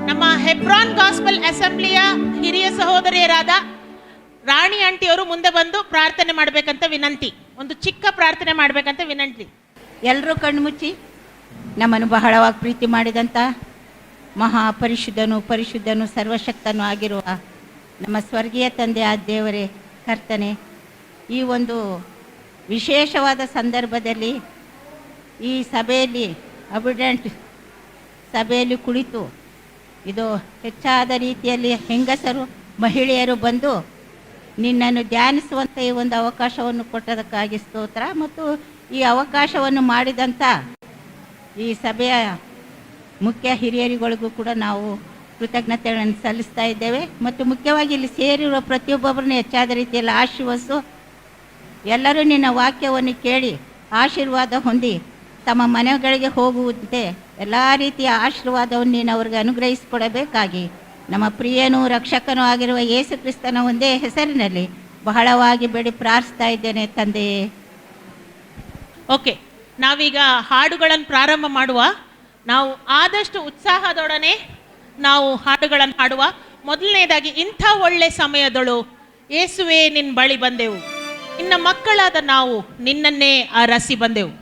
ನಮ್ಮ ಹೆಬ್ರಾನ್ ಗಾಸ್ಪಲ್ ಅಸೆಂಬ್ಲಿಯ ಹಿರಿಯ ಸಹೋದರಿಯರಾದ ರಾಣಿ ಆಂಟಿಯವರು ಮುಂದೆ ಬಂದು ಪ್ರಾರ್ಥನೆ ಮಾಡಬೇಕಂತ ವಿನಂತಿ. ಒಂದು ಚಿಕ್ಕ ಪ್ರಾರ್ಥನೆ ಮಾಡಬೇಕಂತ ವಿನಂತಿ. ಎಲ್ಲರೂ ಕಣ್ಮುಚ್ಚಿ. ನಮ್ಮನ್ನು ಬಹಳವಾಗಿ ಪ್ರೀತಿ ಮಾಡಿದಂಥ ಪರಿಶುದ್ಧನು ಸರ್ವಶಕ್ತನೂ ಆಗಿರುವ ನಮ್ಮ ಸ್ವರ್ಗೀಯ ತಂದೆ ಆ ದೇವರೇ, ಕರ್ತನೆ, ಈ ಒಂದು ವಿಶೇಷವಾದ ಸಂದರ್ಭದಲ್ಲಿ ಈ ಸಭೆಯಲ್ಲಿ ಅಬಿಡೆಂಟ್ ಸಭೆಯಲ್ಲಿ ಕುಳಿತು ಇದು ಹೆಚ್ಚಾದ ರೀತಿಯಲ್ಲಿ ಹೆಂಗಸರು ಮಹಿಳೆಯರು ಬಂದು ನಿನ್ನನ್ನು ಧ್ಯಾನಿಸುವಂಥ ಈ ಒಂದು ಅವಕಾಶವನ್ನು ಕೊಟ್ಟದಕ್ಕಾಗಿ ಸ್ತೋತ್ರ. ಮತ್ತು ಈ ಅವಕಾಶವನ್ನು ಮಾಡಿದಂಥ ಈ ಸಭೆಯ ಮುಖ್ಯ ಹಿರಿಯರಿಗಳಿಗೂ ಕೂಡ ನಾವು ಕೃತಜ್ಞತೆಗಳನ್ನು ಸಲ್ಲಿಸ್ತಾ ಇದ್ದೇವೆ. ಮತ್ತು ಮುಖ್ಯವಾಗಿ ಇಲ್ಲಿ ಸೇರಿರುವ ಪ್ರತಿಯೊಬ್ಬೊಬ್ಬರನ್ನ ಹೆಚ್ಚಾದ ರೀತಿಯಲ್ಲಿ ಆಶೀರ್ವದಿಸು. ಎಲ್ಲರೂ ನಿನ್ನ ವಾಕ್ಯವನ್ನು ಕೇಳಿ ಆಶೀರ್ವಾದ ಹೊಂದಿ ತಮ್ಮ ಮನೆಗಳಿಗೆ ಹೋಗುವಂತೆ ಎಲ್ಲ ರೀತಿಯ ಆಶೀರ್ವಾದವನ್ನು ನೀನು ಅವ್ರಿಗೆ ಅನುಗ್ರಹಿಸಿಕೊಡಬೇಕಾಗಿ ನಮ್ಮ ಪ್ರಿಯನೂ ರಕ್ಷಕನೂ ಆಗಿರುವ ಯೇಸು ಕ್ರಿಸ್ತನ ಒಂದೇ ಹೆಸರಿನಲ್ಲಿ ಬಹಳವಾಗಿ ಬೇಡಿ ಪ್ರಾರ್ಥಿಸ್ತಾ ಇದ್ದೇನೆ ತಂದೆಯೇ. ಓಕೆ, ನಾವೀಗ ಹಾಡುಗಳನ್ನು ಪ್ರಾರಂಭ ಮಾಡುವ. ನಾವು ಆದಷ್ಟು ಉತ್ಸಾಹದೊಡನೆ ನಾವು ಹಾಡುಗಳನ್ನು ಹಾಡುವ. ಮೊದಲನೇದಾಗಿ, ಇಂಥ ಒಳ್ಳೆ ಸಮಯದಳು ಯೇಸುವೇ ನಿನ್ನ ಬಳಿ ಬಂದೆವು, ನಿನ್ನ ಮಕ್ಕಳಾದ ನಾವು ನಿನ್ನನ್ನೇ ಅರಸಿ ಬಂದೆವು.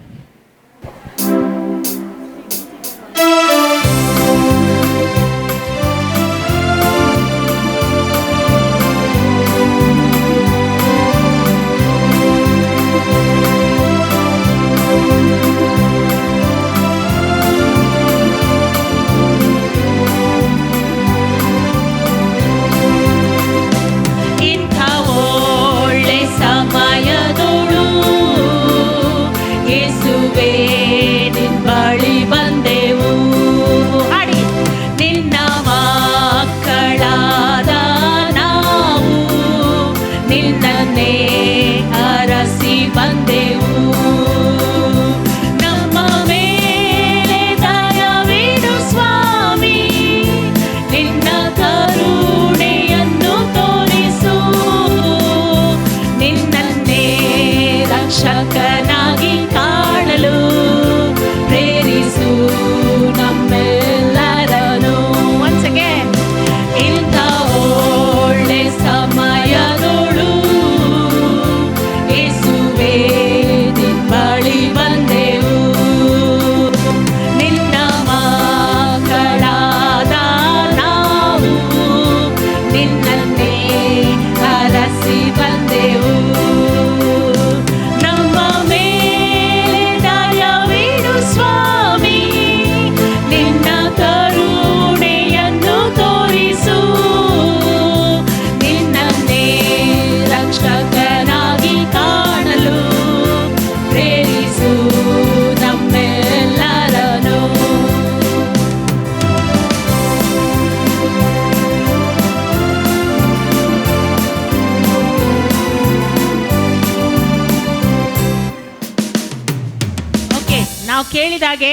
ನಾವು ಕೇಳಿದಾಗೆ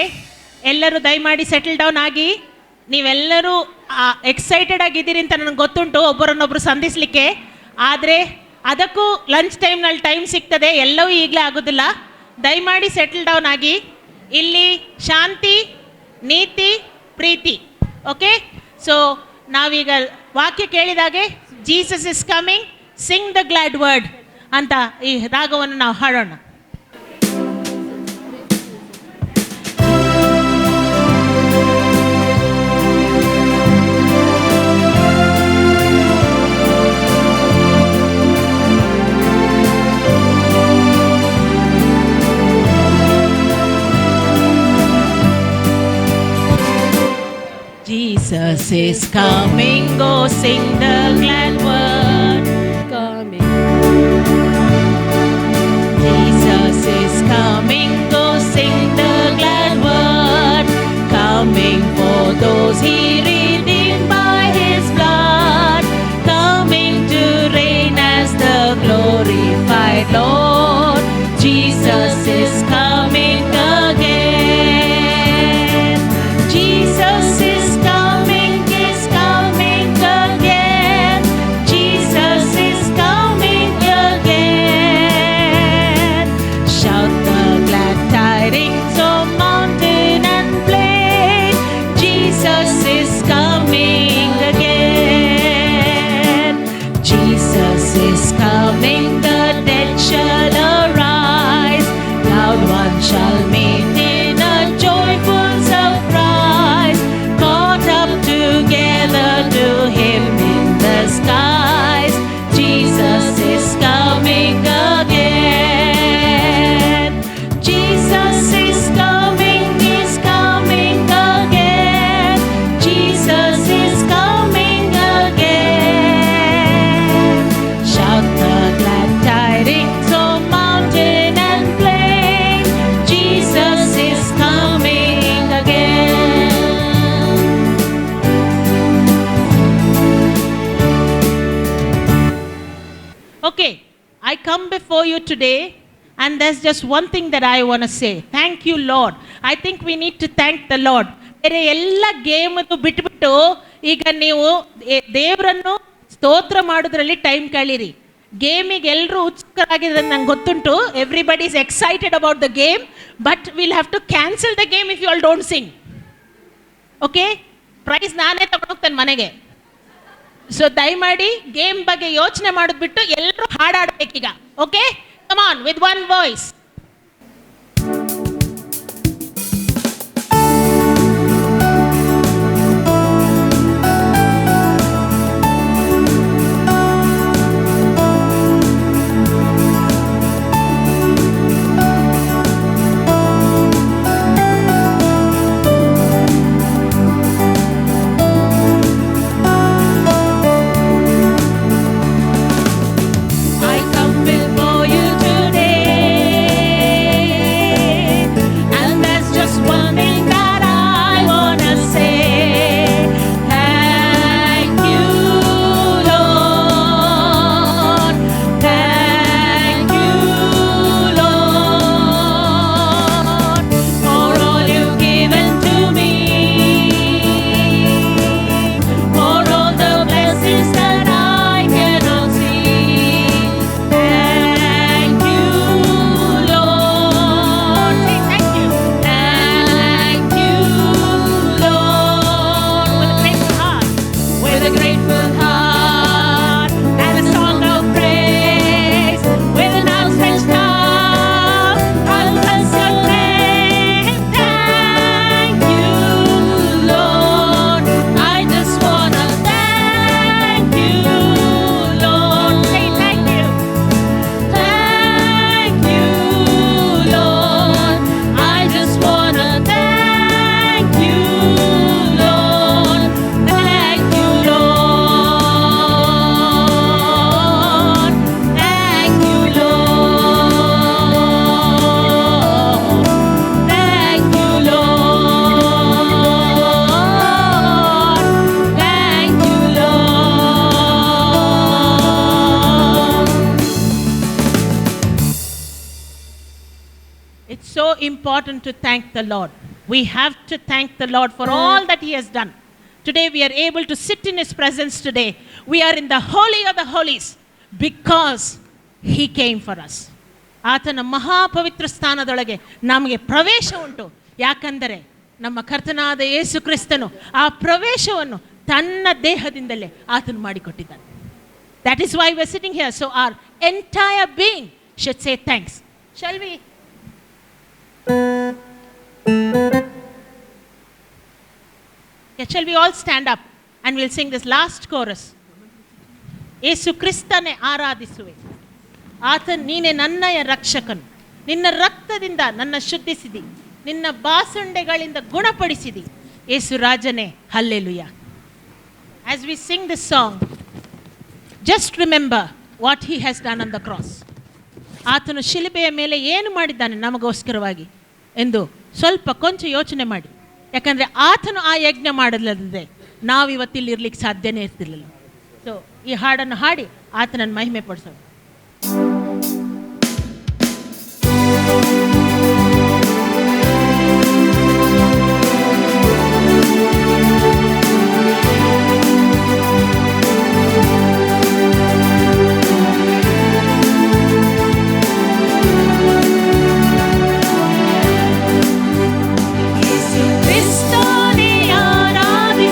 ಎಲ್ಲರೂ ದಯಮಾಡಿ ಸೆಟಲ್ ಡೌನ್ ಆಗಿ. ನೀವೆಲ್ಲರೂ ಎಕ್ಸೈಟೆಡ್ ಆಗಿದ್ದೀರಿ ಅಂತ ನನಗೆ ಗೊತ್ತುಂಟು ಒಬ್ಬರನ್ನೊಬ್ಬರು ಸಂಧಿಸಲಿಕ್ಕೆ. ಆದರೆ ಅದಕ್ಕೂ ಲಂಚ್ ಟೈಮ್ನಲ್ಲಿ ಟೈಮ್ ಸಿಗ್ತದೆ, ಎಲ್ಲವೂ ಈಗಲೇ ಆಗೋದಿಲ್ಲ. ದಯಮಾಡಿ ಸೆಟಲ್ ಡೌನ್ ಆಗಿ. ಇಲ್ಲಿ ಶಾಂತಿ, ನೀತಿ, ಪ್ರೀತಿ. ಓಕೆ, ಸೊ ನಾವೀಗ ವಾಕ್ಯ ಕೇಳಿದಾಗೆ Jesus is coming, sing the glad word ಅಂತ ಈ ರಾಗವನ್ನು ನಾವು ಹಾಡೋಣ. Jesus is coming, go sing the glad word. Coming. Jesus is coming, go sing the glad word. Coming for those he redeemed by his blood. Coming to reign as the glorified Lord. Jesus is coming again. Jesus is coming again. Jesus is coming again. Shout the glad Jesus is coming again. Jesus is coming, the dead shall arise. Loved one shall meet in a joyful surprise. Caught up together to him in the skies. Jesus is coming again. Jesus is coming, he's coming again. Jesus is coming again. Shout the glad tidings, O mountain and plain. Jesus is coming again. Okay, I come before you today, and there's just one thing that I want to say. Thank you, Lord. I think we need to thank the Lord. ಬೇರೆ ಎಲ್ಲ ಗೇಮನ್ನು ಬಿಟ್ಬಿಟ್ಟು ಈಗ ನೀವು ದೇವರನ್ನು ಸ್ತೋತ್ರ ಮಾಡೋದ್ರಲ್ಲಿ time ಕಳೀರಿ. ಗೇಮಿಗೆ ಎಲ್ಲರೂ ಉತ್ಸುಕರಾಗಿದ್ದಾರೆ ನಂಗೆ ಗೊತ್ತುಂಟು. Everybody is excited about the game, but will have to cancel the game if you all don't sing. Okay, prize ನಾನೇ ತಗೊಂಡೋಗ್ತೇನೆ ಮನೆಗೆ. ಸೊ ದಯಮಾಡಿ ಗೇಮ್ ಬಗ್ಗೆ ಯೋಚನೆ ಮಾಡೋದು ಬಿಟ್ಟು ಎಲ್ಲರೂ ಹಾಡಾಡ್ಬೇಕೀಗ. Okay, come on with one voice. I come before you so important to thank the Lord. We have to thank the Lord for all that He has done. Today we are able to sit in His presence today. We are in the Holy of the Holies because He came for us. ಆತನ ಮಹಾಪವಿತ್ರ ಸ್ಥಾನದೊಳಗೆ ನಮಗೆ ಪ್ರವೇಶ ಉಂಟು. ಯಾಕಂದರೆ ನಮ್ಮ ಕರ್ತನಾದ ಯೇಸು ಕ್ರಿಸ್ತನು ಆ ಪ್ರವೇಶವನ್ನು ತನ್ನ ದೇಹದಿಂದಲೇ ಆತನು ಮಾಡಿಕೊಟ್ಟಿದ್ದಾನೆ. That is why we are sitting here. So our entire being should say thanks. Shall we? Yeah, shall we all stand up and we'll sing this last chorus. ಯೇಸು ಕ್ರಿಸ್ತನೇ ಆರಾಧಿಸುವೆ. ಆತ ನೀನೆ ನನ್ನಯ ರಕ್ಷಕನು. ನಿನ್ನ ರಕ್ತದಿಂದ ನನ್ನ ಶುದ್ಧಿಸಿದಿ, ನಿನ್ನ ಬಾಸುಂಡೆಗಳಿಂದ ಗುಣಪಡಿಸಿದಿ. ಯೇಸು ರಾಜನೇ, hallelujah. As we sing this song, just remember what He has done on the cross. ಆತನು ಶಿಲುಬೆಯ ಮೇಲೆ ಏನು ಮಾಡಿದ್ದಾನೆ ನಮಗೋಸ್ಕರವಾಗಿ ಎಂದು ಸ್ವಲ್ಪ ಕೊಂಚ ಯೋಚನೆ ಮಾಡಿ. ಯಾಕಂದರೆ ಆತನು ಆ ಯಜ್ಞ ಮಾಡಲಿಲ್ಲದೆ ನಾವು ಇವತ್ತಿಲ್ಲಿ ಇರ್ಲಿಕ್ಕೆ ಸಾಧ್ಯನೇ ಇರ್ತಿರ್ಲಿಲ್ಲ. ಸೊ ಈ ಹಾಡನ್ನು ಹಾಡಿ ಆತನನ್ನು ಮಹಿಮೆ ಪಡಿಸೋಣ. Cristo ne aradhi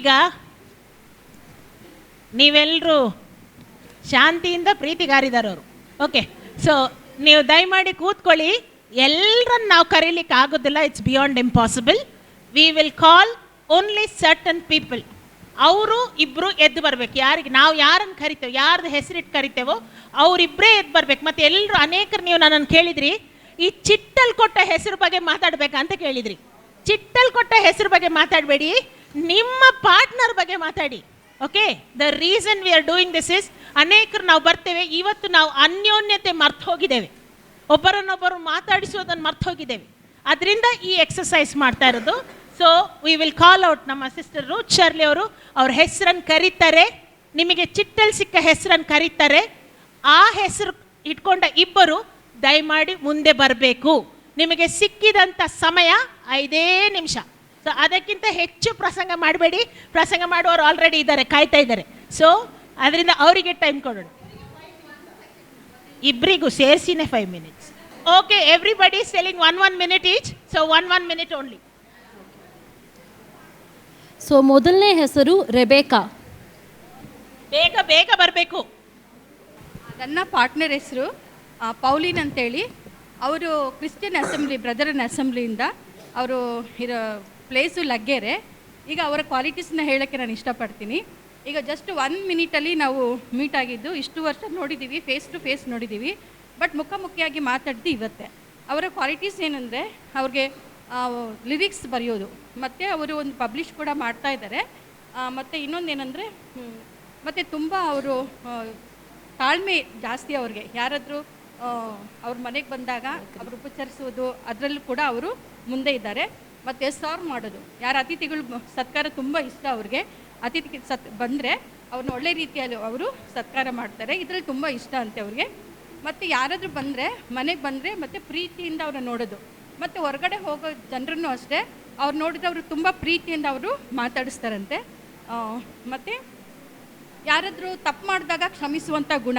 ಈಗ ನೀವೆಲ್ಲರೂ ಶಾಂತಿಯಿಂದ ಪ್ರೀತಿಗಾರಿದಾರವರು. ಓಕೆ, ಸೊ ನೀವು ದಯಮಾಡಿ ಕೂತ್ಕೊಳ್ಳಿ. ಎಲ್ಲರನ್ನು ನಾವು ಕರೀಲಿಕ್ಕೆ ಆಗೋದಿಲ್ಲ, it's beyond impossible. We will call only certain people. ಅವರು ಇಬ್ಬರು ಎದ್ದು ಬರಬೇಕು. ನಾವು ಯಾರನ್ನು ಕರಿತೇವೆ, ಯಾರ್ದು ಹೆಸರಿಟ್ಟು ಕರಿತೇವೋ ಅವರಿಬ್ಬರೇ ಎದ್ದು ಬರಬೇಕು. ಮತ್ತು ಎಲ್ಲರೂ ಅನೇಕರು ನೀವು ನನ್ನನ್ನು ಕೇಳಿದ್ರಿ, ಈ ಚಿಟ್ಟಲ್ಲಿ ಕೊಟ್ಟ ಹೆಸರು ಬಗ್ಗೆ ಮಾತಾಡಬೇಕಂತ ಕೇಳಿದ್ರಿ. ಚಿಟ್ಟಲ್ಲಿ ಕೊಟ್ಟ ಹೆಸರು ಬಗ್ಗೆ ಮಾತಾಡಬೇಡಿ, ನಿಮ್ಮ ಪಾರ್ಟ್ನರ್ ಬಗ್ಗೆ ಮಾತಾಡಿ. Okay, the reason we are doing this is, ಅನೇಕರು ನಾವು ಬರ್ತೇವೆ, ಇವತ್ತು ನಾವು ಅನ್ಯೋನ್ಯತೆ ಮರ್ತು ಹೋಗಿದ್ದೇವೆ, ಒಬ್ಬರನ್ನೊಬ್ಬರು ಮಾತಾಡಿಸೋದನ್ನು ಮರ್ತು ಹೋಗಿದ್ದೇವೆ. ಅದರಿಂದ ಈ ಎಕ್ಸಸೈಸ್ ಮಾಡ್ತಾ ಇರೋದು. So we will call out. ನಮ್ಮ ಸಿಸ್ಟರ್ ರೂತ್ ಶರ್ಲಿ ಅವರು ಅವ್ರ ಹೆಸರನ್ನು ಕರೀತಾರೆ, ನಿಮಗೆ ಚಿಟ್ಟಲ್ಲಿ ಸಿಕ್ಕ ಹೆಸರನ್ನು ಕರೀತಾರೆ. ಆ ಹೆಸರು ಇಟ್ಕೊಂಡ ಇಬ್ಬರು ದಯಮಾಡಿ ಮುಂದೆ ಬರಬೇಕು. ನಿಮಗೆ ಸಿಕ್ಕಿದಂಥ ಸಮಯ 5 ನಿಮಿಷ. ಸೊ ಅದಕ್ಕಿಂತ ಹೆಚ್ಚು ಪ್ರಸಂಗ ಮಾಡಬೇಡಿ. ಪ್ರಸಂಗ ಮಾಡುವವರು ಆಲ್ರೆಡಿ ಇದ್ದಾರೆ, ಕಾಯ್ತಾ ಇದ್ದಾರೆ. ಸೊ ಅದರಿಂದ ಅವರಿಗೆ ಟೈಮ್ ಕೊಡೋಣ. ಇಬ್ಬರಿಗೂ ಸೇರಿಸಿನೇ 5 minutes. Okay, everybody selling 1 minute each. So 1 minute only. So ಮೊದಲನೇ ಹೆಸರು ರೆಬೇಕಾ. ಬೇಗ ಬೇಗ ಬರಬೇಕು. ನನ್ನ ಪಾರ್ಟ್ನರ್ ಹೆಸರು ಪೌಲಿನ್ ಅಂತೇಳಿ. ಅವರು ಕ್ರಿಶ್ಚಿಯನ್ ಅಸೆಂಬ್ಲಿ, ಬ್ರದರನ್ ಅಸೆಂಬ್ಲಿಯಿಂದ. ಅವರು ಇರೋ ಪ್ಲೇಸು ಲಗ್ಗೆರೆ. ಈಗ ಅವರ ಕ್ವಾಲಿಟೀಸ್ನ ಹೇಳೋಕ್ಕೆ ನಾನು ಇಷ್ಟಪಡ್ತೀನಿ. ಈಗ ಜಸ್ಟ್ 1 minute ನಾವು ಮೀಟ್ ಆಗಿದ್ದು. ಇಷ್ಟು ವರ್ಷ ನೋಡಿದ್ದೀವಿ, ಫೇಸ್ ಟು ಫೇಸ್ ನೋಡಿದ್ದೀವಿ, ಬಟ್ ಮುಖಾಮುಖಿಯಾಗಿ ಮಾತಾಡಿದ್ದು ಇವತ್ತೇ. ಅವರ ಕ್ವಾಲಿಟೀಸ್ ಏನಂದರೆ, ಅವ್ರಿಗೆ ಲಿರಿಕ್ಸ್ ಬರೆಯೋದು, ಮತ್ತು ಅವರು ಒಂದು ಪಬ್ಲಿಷ್ ಕೂಡ ಮಾಡ್ತಾ ಇದ್ದಾರೆ. ಮತ್ತು ಇನ್ನೊಂದೇನೆಂದರೆ, ಮತ್ತು ತುಂಬ ಅವರು ತಾಳ್ಮೆ ಜಾಸ್ತಿ ಅವ್ರಿಗೆ. ಯಾರಾದರೂ ಅವ್ರ ಮನೆಗೆ ಬಂದಾಗ ಅವರು ಉಪಚರಿಸೋದು, ಅದರಲ್ಲೂ ಕೂಡ ಅವರು ಮುಂದೆ ಇದ್ದಾರೆ. ಮತ್ತು ಸರ್ವ್ ಮಾಡೋದು, ಯಾರು ಅತಿಥಿಗಳು ಸತ್ಕಾರ ತುಂಬ ಇಷ್ಟ ಅವ್ರಿಗೆ. ಅತಿಥಿ ಬಂದರೆ ಅವ್ರನ್ನ ಒಳ್ಳೆ ರೀತಿಯಲ್ಲಿ ಅವರು ಸತ್ಕಾರ ಮಾಡ್ತಾರೆ, ಇದರಲ್ಲಿ ತುಂಬ ಇಷ್ಟ ಅಂತೆ ಅವ್ರಿಗೆ. ಮತ್ತು ಯಾರಾದರೂ ಬಂದರೆ, ಮನೆಗೆ ಬಂದರೆ ಮತ್ತು ಪ್ರೀತಿಯಿಂದ ಅವ್ರನ್ನ ನೋಡೋದು. ಮತ್ತು ಹೊರಗಡೆ ಹೋಗೋ ಜನರನ್ನು ಅಷ್ಟೇ, ಅವ್ರು ನೋಡಿದ್ರೆ ಅವರು ತುಂಬ ಪ್ರೀತಿಯಿಂದ ಅವರು ಮಾತಾಡಿಸ್ತಾರಂತೆ. ಮತ್ತು ಯಾರಾದರೂ ತಪ್ಪು ಮಾಡಿದಾಗ ಕ್ಷಮಿಸುವಂಥ ಗುಣ.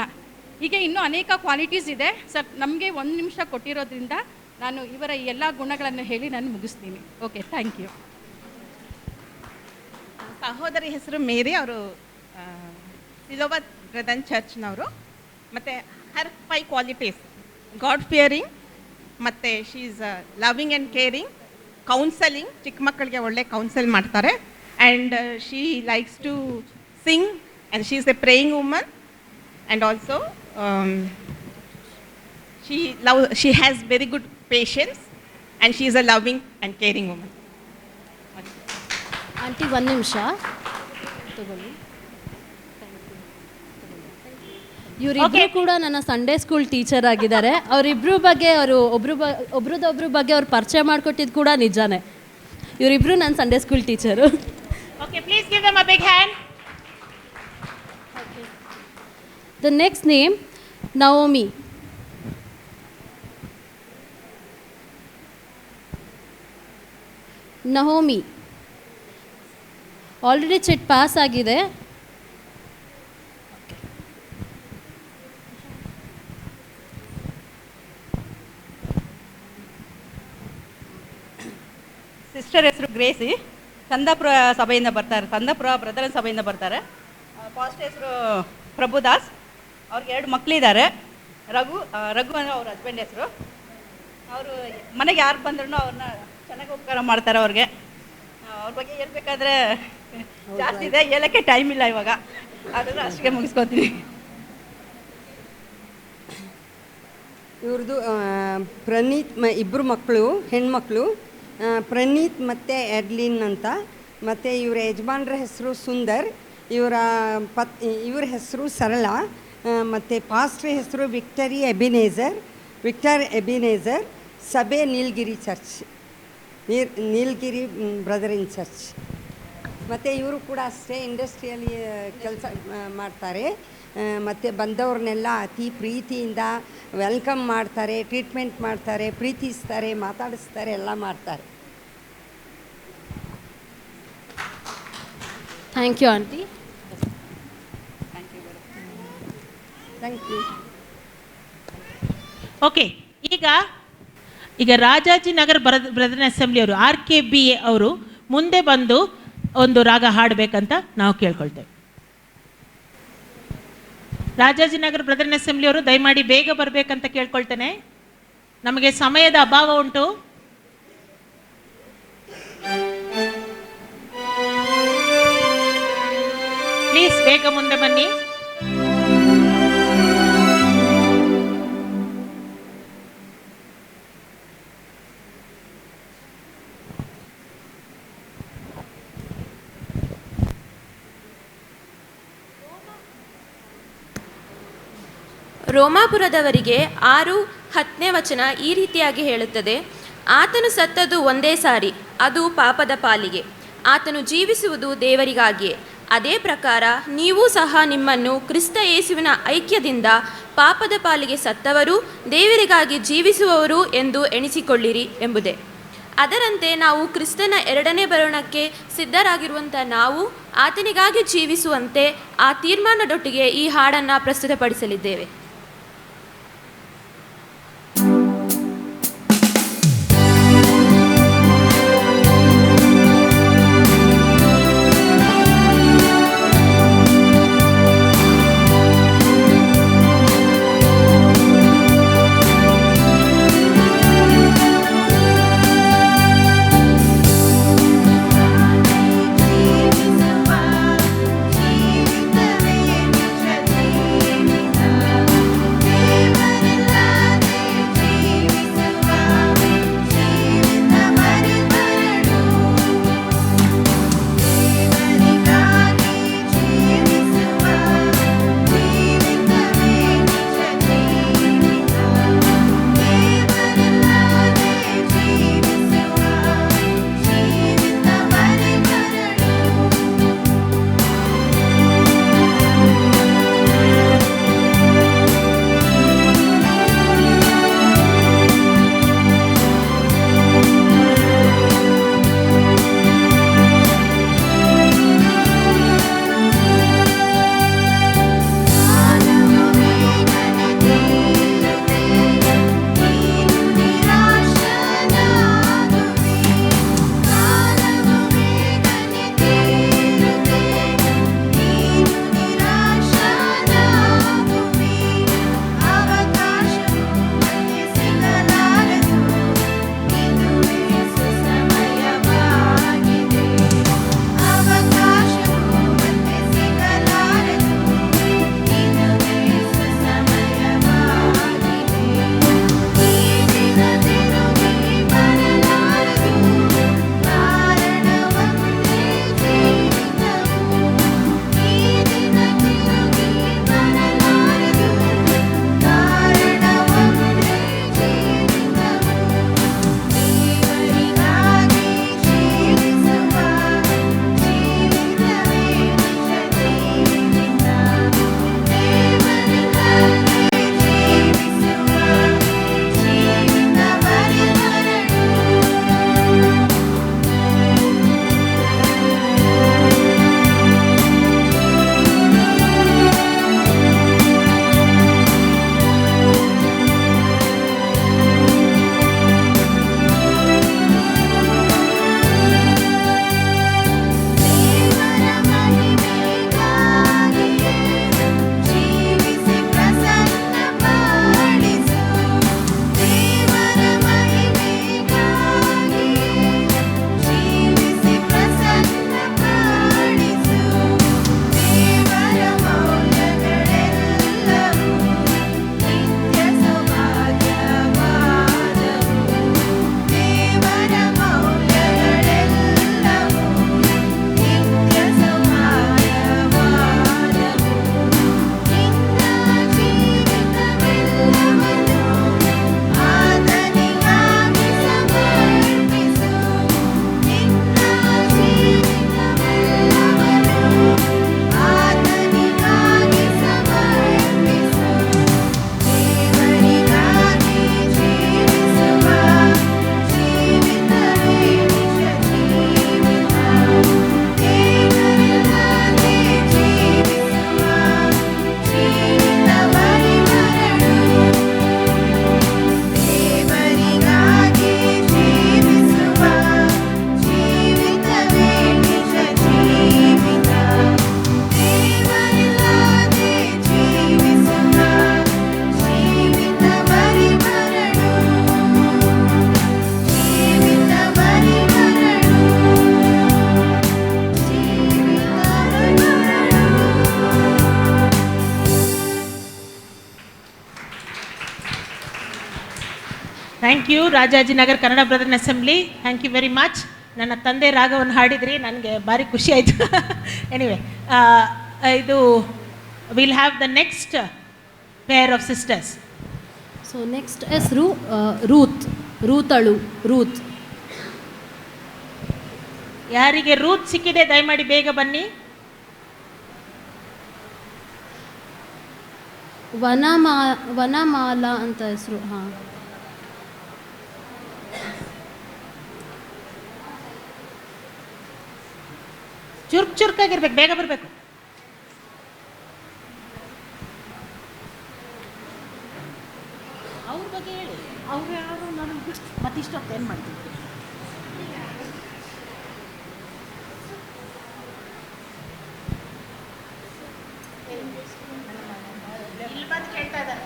ಹೀಗೆ ಇನ್ನೂ ಅನೇಕ ಕ್ವಾಲಿಟೀಸ್ ಇದೆ ಸರ್. ನಮಗೆ 1 ನಿಮಿಷ ಕೊಟ್ಟಿರೋದ್ರಿಂದ ನಾನು ಇವರ ಎಲ್ಲ ಗುಣಗಳನ್ನು ಹೇಳಿ ನಾನು ಮುಗಿಸ್ತೀನಿ. Okay, thank you. ಸಹೋದರಿ ಹೆಸರು ಮೇರಿ. ಅವರು ಸಿಲೋಬಾ ಬ್ರದನ್ ಚರ್ಚ್ನವರು. ಮತ್ತು ಹರ್ 5 ಕ್ವಾಲಿಟೀಸ್: ಗಾಡ್ ಫಿಯರಿಂಗ್, ಮತ್ತು she is loving and caring, counselling, ಚಿಕ್ಕ ಮಕ್ಕಳಿಗೆ ಒಳ್ಳೆ ಕೌನ್ಸಲ್ ಮಾಡ್ತಾರೆ, and she likes to sing, and she is a praying woman, and also she has very good patience, and she is a loving and caring woman. Aunty 1 ನಿಮಿಷ ತಗೊಳ್ಳಿ. ಇವರಿಬ್ಬರು ಕೂಡ ನನ್ನ Sunday school teacher ಆಗಿದ್ದಾರೆ. ಅವರಿಬ್ಬರು ಬಗ್ಗೆ ಒಬ್ರದೊಬ್ರ ಬಗ್ಗೆ ಅವ್ರು ಪರಿಚಯ ಮಾಡಿಕೊಟ್ಟಿದ್ದು ಕೂಡ ನಿಜಾನೇ. ಇವರಿಬ್ಬರು ನನ್ನ Sunday school teacher. Okay, please give them a big hand. The next name Naomi. Naomi already chit pass ಆಗಿದೆ. ಸಿಸ್ಟರ್ ಹೆಸರು ಗ್ರೇಸಿ. ಸಂದಾಪುರ ಸಭೆಯಿಂದ ಬರ್ತಾರೆ, ಸಂದಾಪುರ ಬ್ರದರನ್ ಸಭೆಯಿಂದ ಬರ್ತಾರೆ. ಫಾಸ್ಟ್ ಹೆಸರು ಪ್ರಭುದಾಸ್. ಅವ್ರಿಗೆ 2 ಮಕ್ಕಳಿದ್ದಾರೆ. ರಘು ಅಂದರೆ ಅವ್ರ ಹಸ್ಬೆಂಡ್ ಹೆಸರು. ಅವರು ಮನೆಗೆ ಯಾರು ಬಂದ್ರೂ ಅವ್ರನ್ನ ಚೆನ್ನಾಗಿ ಉಪಕಾರ ಮಾಡ್ತಾರೆ. ಅವ್ರಿಗೆ ಅವ್ರ ಬಗ್ಗೆ ಹೇಳ್ಬೇಕಾದ್ರೆ ಜಾಸ್ತಿ ಇದೆ, ಹೇಳೋಕ್ಕೆ ಟೈಮ್ ಇಲ್ಲ ಇವಾಗ. ಅದನ್ನು ಅಷ್ಟಿಗೆ ಮುಗಿಸ್ಕೊತೀನಿ. ಇವ್ರದ್ದು ಪ್ರಣೀತ್ ಇಬ್ಬರು ಮಕ್ಕಳು, ಹೆಣ್ಮಕ್ಳು, ಪ್ರಣೀತ್ ಮತ್ತು ಎಡ್ಲಿನ್ ಅಂತ. ಮತ್ತು ಇವರ ಯಜಮಾನ್ರ ಹೆಸರು ಸುಂದರ್, ಇವ್ರ ಹೆಸರು ಸರಳ, ಮತ್ತು ಪಾಸ್ಟ್ರ್ ಹೆಸರು ವಿಕ್ಟರ್ ಎಬಿನೇಜರ್, ಸಭೆ ನೀಲಗಿರಿ ಚರ್ಚ್, ನೀಲಗಿರಿ ಬ್ರದರಿನ್ ಚರ್ಚ್. ಮತ್ತು ಇವರು ಕೂಡ ಅಷ್ಟೇ ಇಂಡಸ್ಟ್ರಿಯಲ್ಲಿ ಕೆಲಸ ಮಾಡ್ತಾರೆ. ಮತ್ತು ಬಂದವ್ರನ್ನೆಲ್ಲ ಅತಿ ಪ್ರೀತಿಯಿಂದ ವೆಲ್ಕಮ್ ಮಾಡ್ತಾರೆ, ಟ್ರೀಟ್ಮೆಂಟ್ ಮಾಡ್ತಾರೆ, ಪ್ರೀತಿಸ್ತಾರೆ, ಮಾತಾಡಿಸ್ತಾರೆ, ಎಲ್ಲ ಮಾಡ್ತಾರೆ. Thank you aunty. Thank you. Okay, ಈಗ ರಾಜಾಜಿನಗರ್ ಬ್ರದರ್ನ್ ಅಸೆಂಬ್ಲಿ ಅವರು RKBA ಅವರು ಮುಂದೆ ಬಂದು ಒಂದು ರಾಗ ಹಾಡಬೇಕಂತ ನಾವು ಕೇಳ್ಕೊಳ್ತೇವೆ. ರಾಜಾಜಿನಗರ ಬ್ರದರ್ನ್ ಅಸೆಂಬ್ಲಿ ಅವರು ದಯಮಾಡಿ ಬೇಗ ಬರಬೇಕಂತ ಕೇಳ್ಕೊಳ್ತೇನೆ, ನಮಗೆ ಸಮಯದ ಅಭಾವ ಉಂಟು. ಪ್ಲೀಸ್ ಬೇಗ ಮುಂದೆ ಬನ್ನಿ. ರೋಮಾಪುರದವರಿಗೆ 6:10 ಈ ರೀತಿಯಾಗಿ ಹೇಳುತ್ತದೆ, ಆತನು ಸತ್ತದ್ದು ಒಂದೇ ಸಾರಿ, ಅದು ಪಾಪದ ಪಾಲಿಗೆ. ಆತನು ಜೀವಿಸುವುದು ದೇವರಿಗಾಗಿಯೇ. ಅದೇ ಪ್ರಕಾರ ನೀವೂ ಸಹ ನಿಮ್ಮನ್ನು ಕ್ರಿಸ್ತ ಯೇಸುವಿನ ಐಕ್ಯದಿಂದ ಪಾಪದ ಪಾಲಿಗೆ ಸತ್ತವರು, ದೇವರಿಗಾಗಿ ಜೀವಿಸುವವರು ಎಂದು ಎಣಿಸಿಕೊಳ್ಳಿರಿ ಎಂಬುದೇ. ಅದರಂತೆ ನಾವು ಕ್ರಿಸ್ತನ 2ನೇ ಬರೋಣಕ್ಕೆ ಸಿದ್ಧರಾಗಿರುವಂಥ ನಾವು ಆತನಿಗಾಗಿ ಜೀವಿಸುವಂತೆ ಆ ತೀರ್ಮಾನದೊಟ್ಟಿಗೆ ಈ ಹಾಡನ್ನು ಪ್ರಸ್ತುತಪಡಿಸಲಿದ್ದೇವೆ. Thank you Rajajinagar Kannada brethren assembly, thank you very much. ನನ್ನ ತಂದೆ ರಾಗವನ್ನು ಹಾಡಿದ್ರಿ, ನನಗೆ ಭಾರಿ ಖುಷಿ ಆಯಿತು. ಎನಿವೆ, ಇದು will have the next pair of sisters. So next ಹೆಸರು ರೂತಳು. ಯಾರಿಗೆ ರೂತ್ ಸಿಕ್ಕಿದೆ ದಯಮಾಡಿ ಬೇಗ ಬನ್ನಿ. ವನಮಾಲಾ ಅಂತ ಹೆಸರು. ಹಾಂ, ಚುರುಕಾಗಿರ್ಬೇಕು, ಬೇಗ ಬರಬೇಕು. ಅವ್ರ ಬಗ್ಗೆ ಹೇಳಿ, ಅವ್ರು ಯಾರು ನನಗೆ ಮತ್ತಿಷ್ಟೊತ್ತು ಏನು ಮಾಡ್ತೀನಿ. ಇಲ್ಲಿ ಬಂದು ಕೇಳ್ತಾ ಇದ್ದಾರೆ.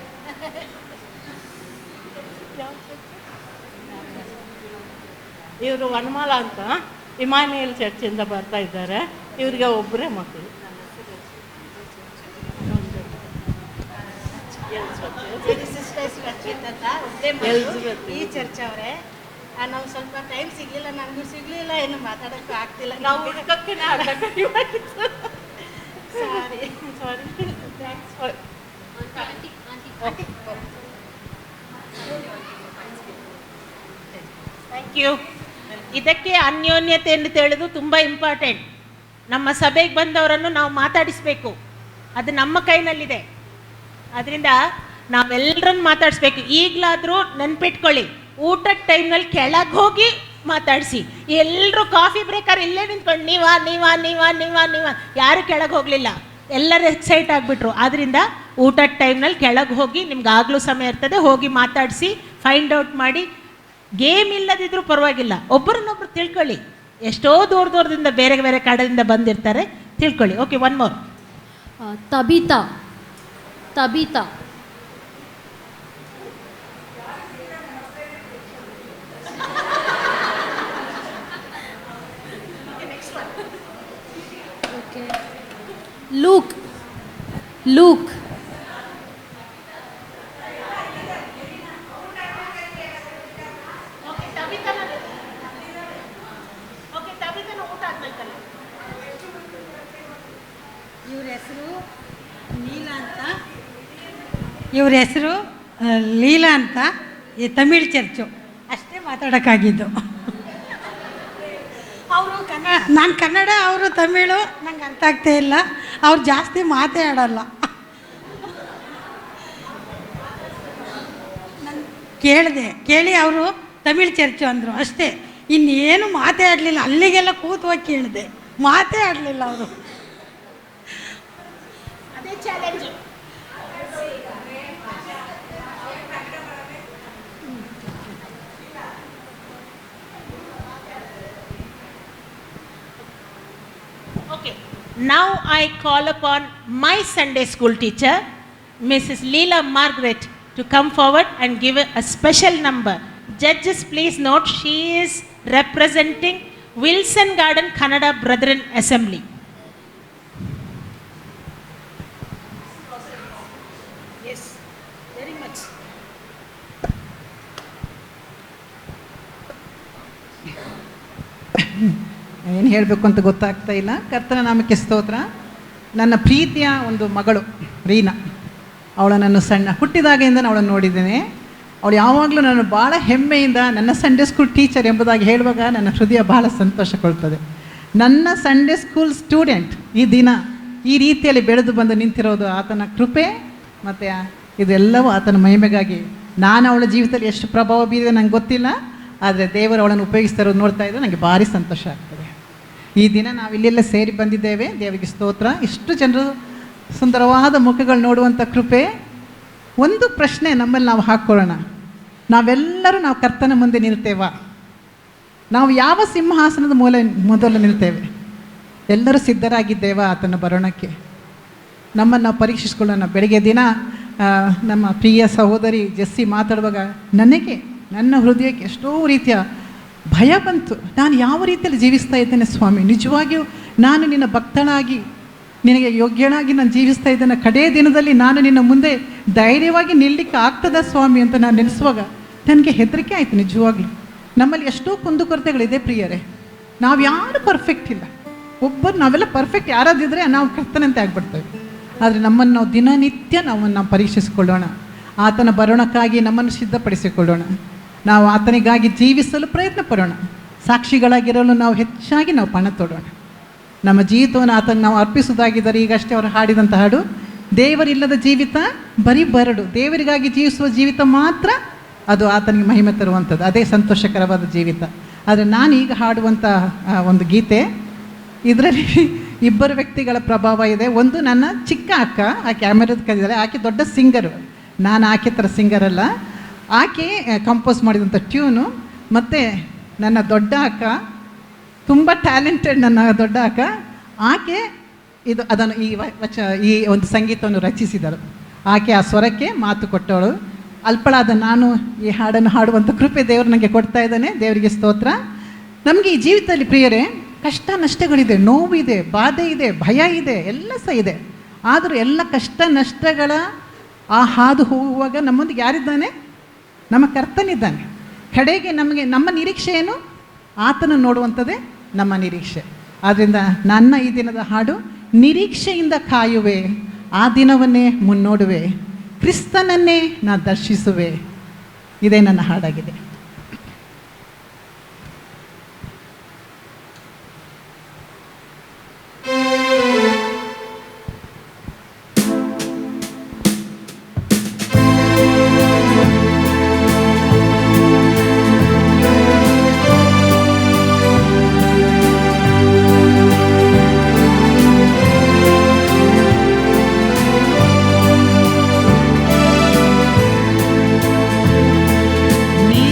ಇವರು ವನಮಾಲ ಅಂತ ಇಮಾನ್ಯುಯಲ್ ಚರ್ಚಿಂದ ಬರ್ತಾ ಇದ್ದಾರೆ. ಇವರಿಗೆ ಒಬ್ಬರೇ ಮಕ್ಕಳು. ಈ ಚರ್ಚ್ ಅವರೇ, ನಾವು ಸ್ವಲ್ಪ ಟೈಮ್ ಸಿಗಲಿಲ್ಲ, ನನಗೂ ಸಿಗಲಿಲ್ಲ, ಏನು ಮಾತಾಡೋಕ್ಕೂ ಆಗ್ತಿಲ್ಲ. ನಾವು ಥ್ಯಾಂಕ್ ಯು. ಇದಕ್ಕೆ ಅನ್ಯೋನ್ಯತೆ ಎಂದು ತಿಳಿದು ತುಂಬ ಇಂಪಾರ್ಟೆಂಟ್. ನಮ್ಮ ಸಭೆಗೆ ಬಂದವರನ್ನು ನಾವು ಮಾತಾಡಿಸ್ಬೇಕು, ಅದು ನಮ್ಮ ಕೈನಲ್ಲಿದೆ. ಅದರಿಂದ ನಾವೆಲ್ಲರನ್ನು ಮಾತಾಡಿಸ್ಬೇಕು. ಈಗಲಾದರೂ ನೆನ್ಪಿಟ್ಕೊಳ್ಳಿ, ಊಟದ ಟೈಮ್ನಲ್ಲಿ ಕೆಳಗೆ ಹೋಗಿ ಮಾತಾಡಿಸಿ. ಎಲ್ಲರೂ ಕಾಫಿ ಬ್ರೇಕರ್ ಇಲ್ಲೇ ನಿಂತ್ಕೊಂಡು ನೀವಾ ಯಾರು ಕೆಳಗೆ ಹೋಗಲಿಲ್ಲ, ಎಲ್ಲರೂ ಎಕ್ಸೈಟ್ ಆಗಿಬಿಟ್ರು. ಆದ್ದರಿಂದ ಊಟದ ಟೈಮ್ನಲ್ಲಿ ಕೆಳಗೆ ಹೋಗಿ, ನಿಮ್ಗೆ ಆಗಲೂ ಸಮಯ ಇರ್ತದೆ, ಹೋಗಿ ಮಾತಾಡಿಸಿ, ಫೈಂಡ್ ಔಟ್ ಮಾಡಿ. ಗೇಮ್ ಇಲ್ಲದಿದ್ರೂ ಪರವಾಗಿಲ್ಲ, ಒಬ್ಬರನ್ನೊಬ್ರು ತಿಳ್ಕೊಳ್ಳಿ. ಎಷ್ಟೋ ದೂರದಿಂದ ಬೇರೆ ಬೇರೆ ಕಡೆಯಿಂದ ಬಂದಿರ್ತಾರೆ, ತಿಳ್ಕೊಳ್ಳಿ. Okay, one more. Tabitha. Luke. ಇವ್ರ ಹೆಸರು ಲೀಲಾ ಅಂತ, ಈ ತಮಿಳ್ ಚರ್ಚು ಅಷ್ಟೇ ಮಾತಾಡೋಕ್ಕಾಗಿದ್ದು. ಅವರು ನಾನು ಕನ್ನಡ, ಅವರು ತಮಿಳು, ನಂಗೆ ಅರ್ಥ ಆಗ್ತಾ ಇಲ್ಲ. ಅವ್ರು ಜಾಸ್ತಿ ಮಾತೇ ಆಡಲ್ಲ. ಕೇಳಿ ಅವರು ತಮಿಳ್ ಚರ್ಚು ಅಂದರು ಅಷ್ಟೇ, ಇನ್ನೇನು ಮಾತೇ ಆಡಲಿಲ್ಲ. ಅಲ್ಲಿಗೆಲ್ಲ ಕೂತುವಾಗಿ ಕೇಳಿದೆ, ಮಾತೇ ಆಡಲಿಲ್ಲ ಅವರು. ಅದೇ challenge. Okay, now I call upon my Sunday school teacher, Mrs. Leela Margaret, to come forward and give a special number. Judges, please note, she is representing Wilson Garden Kannada Brethren Assembly. Yes, very much. ಏನು ಹೇಳಬೇಕು ಅಂತ ಗೊತ್ತಾಗ್ತಾ ಇಲ್ಲ. ಕರ್ತನ ನಾಮಕ್ಕೆ ಸ್ತೋತ್ರ. ನನ್ನ ಪ್ರೀತಿಯ ಒಂದು ಮಗಳು ರೀನಾ, ಅವಳು ನನ್ನ ಹುಟ್ಟಿದಾಗಿಂದ ಅವಳನ್ನು ನೋಡಿದ್ದೇನೆ. ಅವಳು ಯಾವಾಗಲೂ ನಾನು ಭಾಳ ಹೆಮ್ಮೆಯಿಂದ ನನ್ನ ಸಂಡೇ ಸ್ಕೂಲ್ ಟೀಚರ್ ಎಂಬುದಾಗಿ ಹೇಳುವಾಗ ನನ್ನ ಹೃದಯ ಬಹಳ ಸಂತೋಷಗೊಳ್ತದೆ. ನನ್ನ ಸಂಡೇ ಸ್ಕೂಲ್ ಸ್ಟೂಡೆಂಟ್ ಈ ದಿನ ಈ ರೀತಿಯಲ್ಲಿ ಬೆಳೆದು ಬಂದು ನಿಂತಿರೋದು ಆತನ ಕೃಪೆ, ಮತ್ತು ಇದೆಲ್ಲವೂ ಆತನ ಮಹಿಮೆಗಾಗಿ. ನಾನು ಅವಳ ಜೀವಿತದಲ್ಲಿ ಎಷ್ಟು ಪ್ರಭಾವ ಬೀರಿದೆ ನಂಗೆ ಗೊತ್ತಿಲ್ಲ, ಆದರೆ ದೇವರು ಅವಳನ್ನು ಉಪಯೋಗಿಸ್ತಾ ಇರೋದು ನೋಡ್ತಾ ಇದ್ದರೆ ನನಗೆ ಭಾರಿ ಸಂತೋಷ ಆಗ್ತದೆ. ಈ ದಿನ ನಾವು ಇಲ್ಲೆಲ್ಲ ಸೇರಿ ಬಂದಿದ್ದೇವೆ, ದೇವರಿಗೆ ಸ್ತೋತ್ರ. ಇಷ್ಟು ಜನರು ಸುಂದರವಾದ ಮುಖಗಳು ನೋಡುವಂಥ ಕೃಪೆ. ಒಂದು ಪ್ರಶ್ನೆ ನಮ್ಮಲ್ಲಿ ನಾವು ಹಾಕ್ಕೊಳ್ಳೋಣ, ನಾವು ಕರ್ತನ ಮುಂದೆ ನಿಲ್ತೇವಾ? ನಾವು ಯಾವ ಸಿಂಹಾಸನದ ಮೊದಲು ನಿಲ್ತೇವೆ? ಎಲ್ಲರೂ ಸಿದ್ಧರಾಗಿದ್ದೇವಾ ಆತನ ಬರೋಣಕ್ಕೆ? ನಮ್ಮನ್ನು ನಾವು ಪರೀಕ್ಷಿಸ್ಕೊಳ್ಳೋಣ. ಬೆಳಗ್ಗೆ ದಿನ ನಮ್ಮ ಪ್ರಿಯ ಸಹೋದರಿ ಜೆಸ್ಸಿ ಮಾತಾಡುವಾಗ ನನ್ನ ಹೃದಯಕ್ಕೆ ಎಷ್ಟೋ ರೀತಿಯ ಭಯ ಬಂತು. ನಾನು ಯಾವ ರೀತಿಯಲ್ಲಿ ಜೀವಿಸ್ತಾ ಇದ್ದೇನೆ ಸ್ವಾಮಿ? ನಿಜವಾಗಿಯೂ ನಾನು ನಿನ್ನ ಭಕ್ತನಾಗಿ, ನಿನಗೆ ಯೋಗ್ಯನಾಗಿ ನಾನು ಜೀವಿಸ್ತಾ ಇದ್ದೇನೆ. ಕಡೇ ದಿನದಲ್ಲಿ ನಾನು ನಿನ್ನ ಮುಂದೆ ಧೈರ್ಯವಾಗಿ ನಿಲ್ಲಲಿಕ್ಕೆ ಆಗ್ತದ ಸ್ವಾಮಿ ಅಂತ ನಾನು ನೆನೆಸುವಾಗ ನನಗೆ ಹೆದರಿಕೆ ಆಯಿತು ನಿಜವಾಗ್ಲೂ. ನಮ್ಮಲ್ಲಿ ಎಷ್ಟೋ ಕುಂದುಕೊರತೆಗಳಿದೆ ಪ್ರಿಯರೇ. ನಾವು ಯಾರು ಪರ್ಫೆಕ್ಟ್ ಇಲ್ಲ. ನಾವೆಲ್ಲ ಪರ್ಫೆಕ್ಟ್ ಯಾರಾದಿದ್ರೆ ನಾವು ಕರ್ತನಂತೆ ಆಗ್ಬಿಡ್ತೇವೆ. ಆದರೆ ನಮ್ಮನ್ನು ನಾವು ದಿನನಿತ್ಯ ನಾವು ಪರೀಕ್ಷಿಸಿಕೊಳ್ಳೋಣ. ಆತನ ಬರೋಣಕ್ಕಾಗಿ ನಮ್ಮನ್ನು ಸಿದ್ಧಪಡಿಸಿಕೊಳ್ಳೋಣ. ನಾವು ಆತನಿಗಾಗಿ ಜೀವಿಸಲು ಪ್ರಯತ್ನ ಪಡೋಣ. ಸಾಕ್ಷಿಗಳಾಗಿರಲು ನಾವು ಹೆಚ್ಚಾಗಿ ನಾವು ಪಣ ತೊಡೋಣ. ನಮ್ಮ ಜೀವಿತವನ್ನು ಆತನ ನಾವು ಅರ್ಪಿಸುವುದಾಗಿದ್ದರೆ, ಈಗಷ್ಟೇ ಅವರು ಹಾಡಿದಂಥ ಹಾಡು, ದೇವರಿಲ್ಲದ ಜೀವಿತ ಬರೀ ಬರಡು, ದೇವರಿಗಾಗಿ ಜೀವಿಸುವ ಜೀವಿತ ಮಾತ್ರ ಅದು ಆತನಿಗೆ ಮಹಿಮೆ ತರುವಂಥದ್ದು, ಅದೇ ಸಂತೋಷಕರವಾದ ಜೀವಿತ. ಆದರೆ ನಾನು ಈಗ ಹಾಡುವಂಥ ಒಂದು ಗೀತೆ, ಇದರಲ್ಲಿ ಇಬ್ಬರು ವ್ಯಕ್ತಿಗಳ ಪ್ರಭಾವ ಇದೆ. ಒಂದು ನನ್ನ ಚಿಕ್ಕ ಅಕ್ಕ, ಆಕೆ ಕ್ಯಾಮೆರಾದ ಕಲಿದ್ದಾರೆ, ಆಕೆ ದೊಡ್ಡ ಸಿಂಗರು. ನಾನು ಆಕೆ ಥರ ಸಿಂಗರ್ ಅಲ್ಲ. ಆಕೆ ಕಂಪೋಸ್ ಮಾಡಿದಂಥ ಟ್ಯೂನು. ಮತ್ತು ನನ್ನ ದೊಡ್ಡ ಅಕ್ಕ, ತುಂಬ ಟ್ಯಾಲೆಂಟೆಡ್ ನನ್ನ ದೊಡ್ಡ ಅಕ್ಕ, ಆಕೆ ಅದನ್ನು ಈ ಒಂದು ಸಂಗೀತವನ್ನು ರಚಿಸಿದರು. ಆಕೆ ಆ ಸ್ವರಕ್ಕೆ ಮಾತು ಕೊಟ್ಟವಳು. ಅಲ್ಪಳಾದ ನಾನು ಈ ಹಾಡನ್ನು ಹಾಡುವಂಥ ಕೃಪೆ ದೇವರು ನನಗೆ ಕೊಡ್ತಾ ಇದ್ದಾನೆ. ದೇವರಿಗೆ ಸ್ತೋತ್ರ. ನಮಗೆ ಈ ಜೀವಿತದಲ್ಲಿ ಪ್ರಿಯರೇ ಕಷ್ಟ ನಷ್ಟಗಳಿದೆ, ನೋವಿದೆ, ಬಾಧೆ ಇದೆ, ಭಯ ಇದೆ, ಎಲ್ಲ ಸಹ ಇದೆ. ಆದರೂ ಎಲ್ಲ ಕಷ್ಟ ನಷ್ಟಗಳ ಆ ಹಾದು ಹೋಗುವಾಗ ನಮ್ಮೊಂದಿಗೆ ಯಾರಿದ್ದಾನೆ? ನಮ್ಮ ಕರ್ತನಿದ್ದಾನೆ. ಕಡೆಗೆ ನಮ್ಮ ನಿರೀಕ್ಷೆ ಏನು? ಆತನ ನೋಡುವಂಥದ್ದೇ ನಮ್ಮ ನಿರೀಕ್ಷೆ. ಆದ್ದರಿಂದ ನನ್ನ ಈ ದಿನದ ಹಾಡು, ನಿರೀಕ್ಷೆಯಿಂದ ಕಾಯುವೆ, ಆ ದಿನವನ್ನೇ ಮುನ್ನೋಡುವೆ, ಕ್ರಿಸ್ತನನ್ನೇ ನಾ ದರ್ಶಿಸುವೆ. ಇದೇ ನನ್ನ ಹಾಡಾಗಿದೆ. ನೀ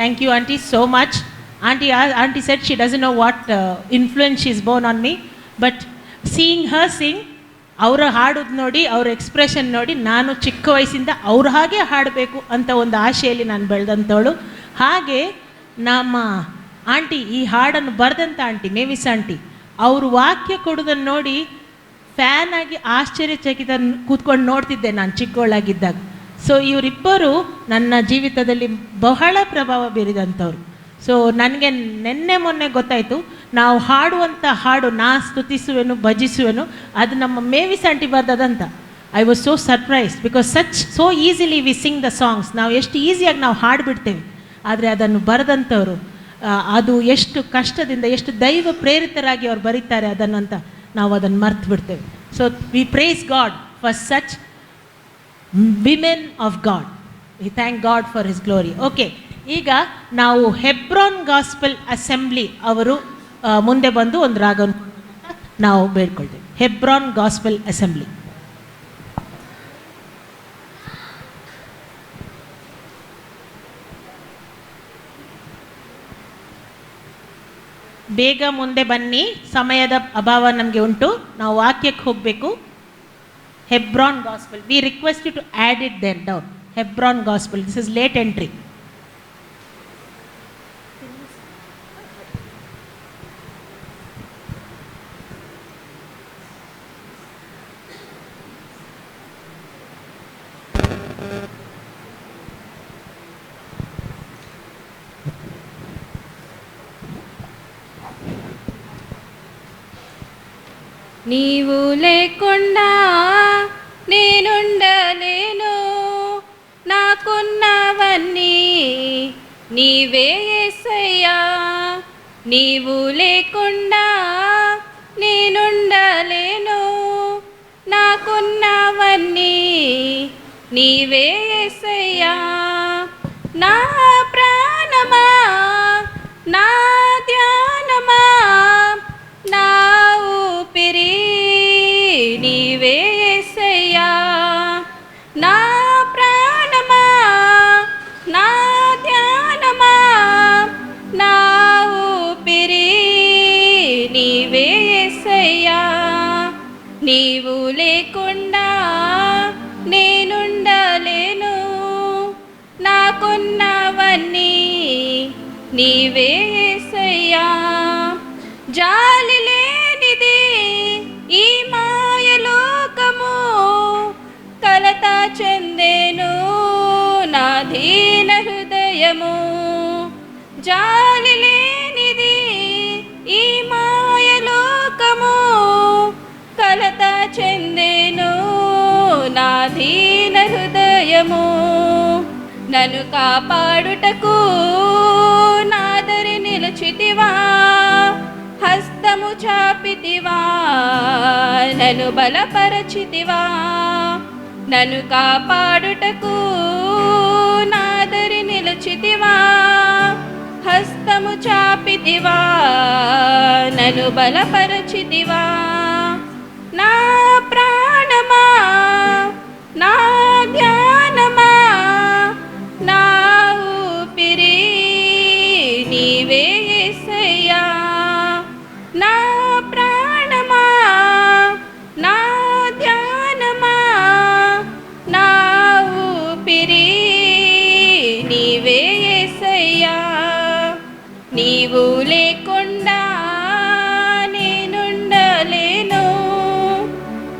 Thank you, Auntie, so much. Auntie said she doesn't know what influence she's born on me, but seeing her sing, ಅವರ ಹಾಡೋದು ನೋಡಿ, ಅವ್ರ ಎಕ್ಸ್ಪ್ರೆಷನ್ ನೋಡಿ, ನಾನು ಚಿಕ್ಕ ವಯಸ್ಸಿಂದ ಅವ್ರ ಹಾಗೆ ಹಾಡಬೇಕು ಅಂತ ಒಂದು ಆಶೆಯಲ್ಲಿ ನಾನು ಬೆಳೆದಂಥವಳು. ಹಾಗೆ ನಮ್ಮ ಆಂಟಿ, ಈ ಹಾಡನ್ನು ಬರೆದಂಥ ಆಂಟಿ ಮೇವಿಸ್ ಆಂಟಿ, ಅವರು ವಾಕ್ಯ ಕೊಡೋದನ್ನು ನೋಡಿ ಫ್ಯಾನ್ ಆಗಿ ಆಶ್ಚರ್ಯಚಕಿತ ಕೂತ್ಕೊಂಡು ನೋಡ್ತಿದ್ದೆ ನಾನು ಚಿಕ್ಕವಳಾಗಿದ್ದಾಗ. ಸೊ ಇವರಿಬ್ಬರು ನನ್ನ ಜೀವಿತದಲ್ಲಿ ಬಹಳ ಪ್ರಭಾವ ಬೀರಿದಂಥವ್ರು. ಸೊ ನನಗೆ ಮೊನ್ನೆ ಗೊತ್ತಾಯಿತು, ನಾವು ಹಾಡುವಂಥ ಹಾಡು ನಾ ಸ್ತುತಿಸುವೆನು ಭಜಿಸುವೆನು ಅದು ನಮ್ಮ ಮೇವಿಸ್ ಆಂಟಿ ಬರ್ದದಂತ. I was so surprised because so easily we sing the songs. ನಾವು ಎಷ್ಟು ಈಸಿಯಾಗಿ ನಾವು ಹಾಡುಬಿಡ್ತೇವೆ, ಆದರೆ ಅದನ್ನು ಬರೆದಂಥವ್ರು ಅದು ಎಷ್ಟು ಕಷ್ಟದಿಂದ, ಎಷ್ಟು ದೈವ ಪ್ರೇರಿತರಾಗಿ ಅವ್ರು ಬರೀತಾರೆ ಅದನ್ನು ಅಂತ ನಾವು ಅದನ್ನು ಮರ್ತು ಬಿಡ್ತೇವೆ. So we praise God for such women of God. We thank God for his glory. Okay, ಈಗ ನಾವು ಹೆಬ್ರಾನ್ ಗಾಸ್ಪೆಲ್ ಅಸೆಂಬ್ಲಿ ಅವರು ಮುಂದೆ ಬಂದು ಒಂದು ರಾಗವನ್ನು ನಾವು ಬೇಡ್ಕೊಳ್ತೇವೆ. ಹೆಬ್ರಾನ್ ಗಾಸ್ಪೆಲ್ ಅಸೆಂಬ್ಲಿ. ಬೇಗ ಮುಂದೆ ಬನ್ನಿ, ಸಮಯದ ಅಭಾವ ನಮಗೆ ಉಂಟು, ನಾವು ವಾಕ್ಯಕ್ಕೆ ಹೋಗಬೇಕು. Hebron gospel, we request you to add it there down. Hebron gospel, this is late entry. నీవు లేకుండా నేనుండలేను, నాకున్నవన్నీ నీవే యేసయ్యా. నీవు లేకుండా నేనుండలేను, నాకున్నవన్నీ నీవే యేసయ్యా. నా ప్రాణమా, నా ధ్యానమా, నా ఊపిరి నీవే యేసయ్యా. నా ప్రాణమా, నా ధ్యానమా, నా ఊపిరి నీవే యేసయ్యా. నీవు లేకుండా నేనుండలేను, నాకున్నవన్నీ నీవే యేసయ్యా. జాలి లేనిది ఈ మాయలోకము, కలత చెందేను నా దీన హృదయము. జాలి లేనిది ఈ మాయలోకము, కలత చెందేను నా దీన హృదయము. నన్ను కాపాడుటకు నాదరి నిలుచితివా, హస్తము చాపితివా, నన్ను బలపరచితివా. నన్ను కాపాడుటకు నాదరి నిలుచితివా, హస్తము చాపితివా, నన్ను బలపరచితివా. నా ప్రాణమా, నా ధ్యానమా, నా ఊపిరి నీవే యేసయ్యా. నా ప్రాణమా, నా ధ్యానమా, నా ఊపిరి నీవే యేసయ్యా. నీవు లేకుండా నేనుండలేను,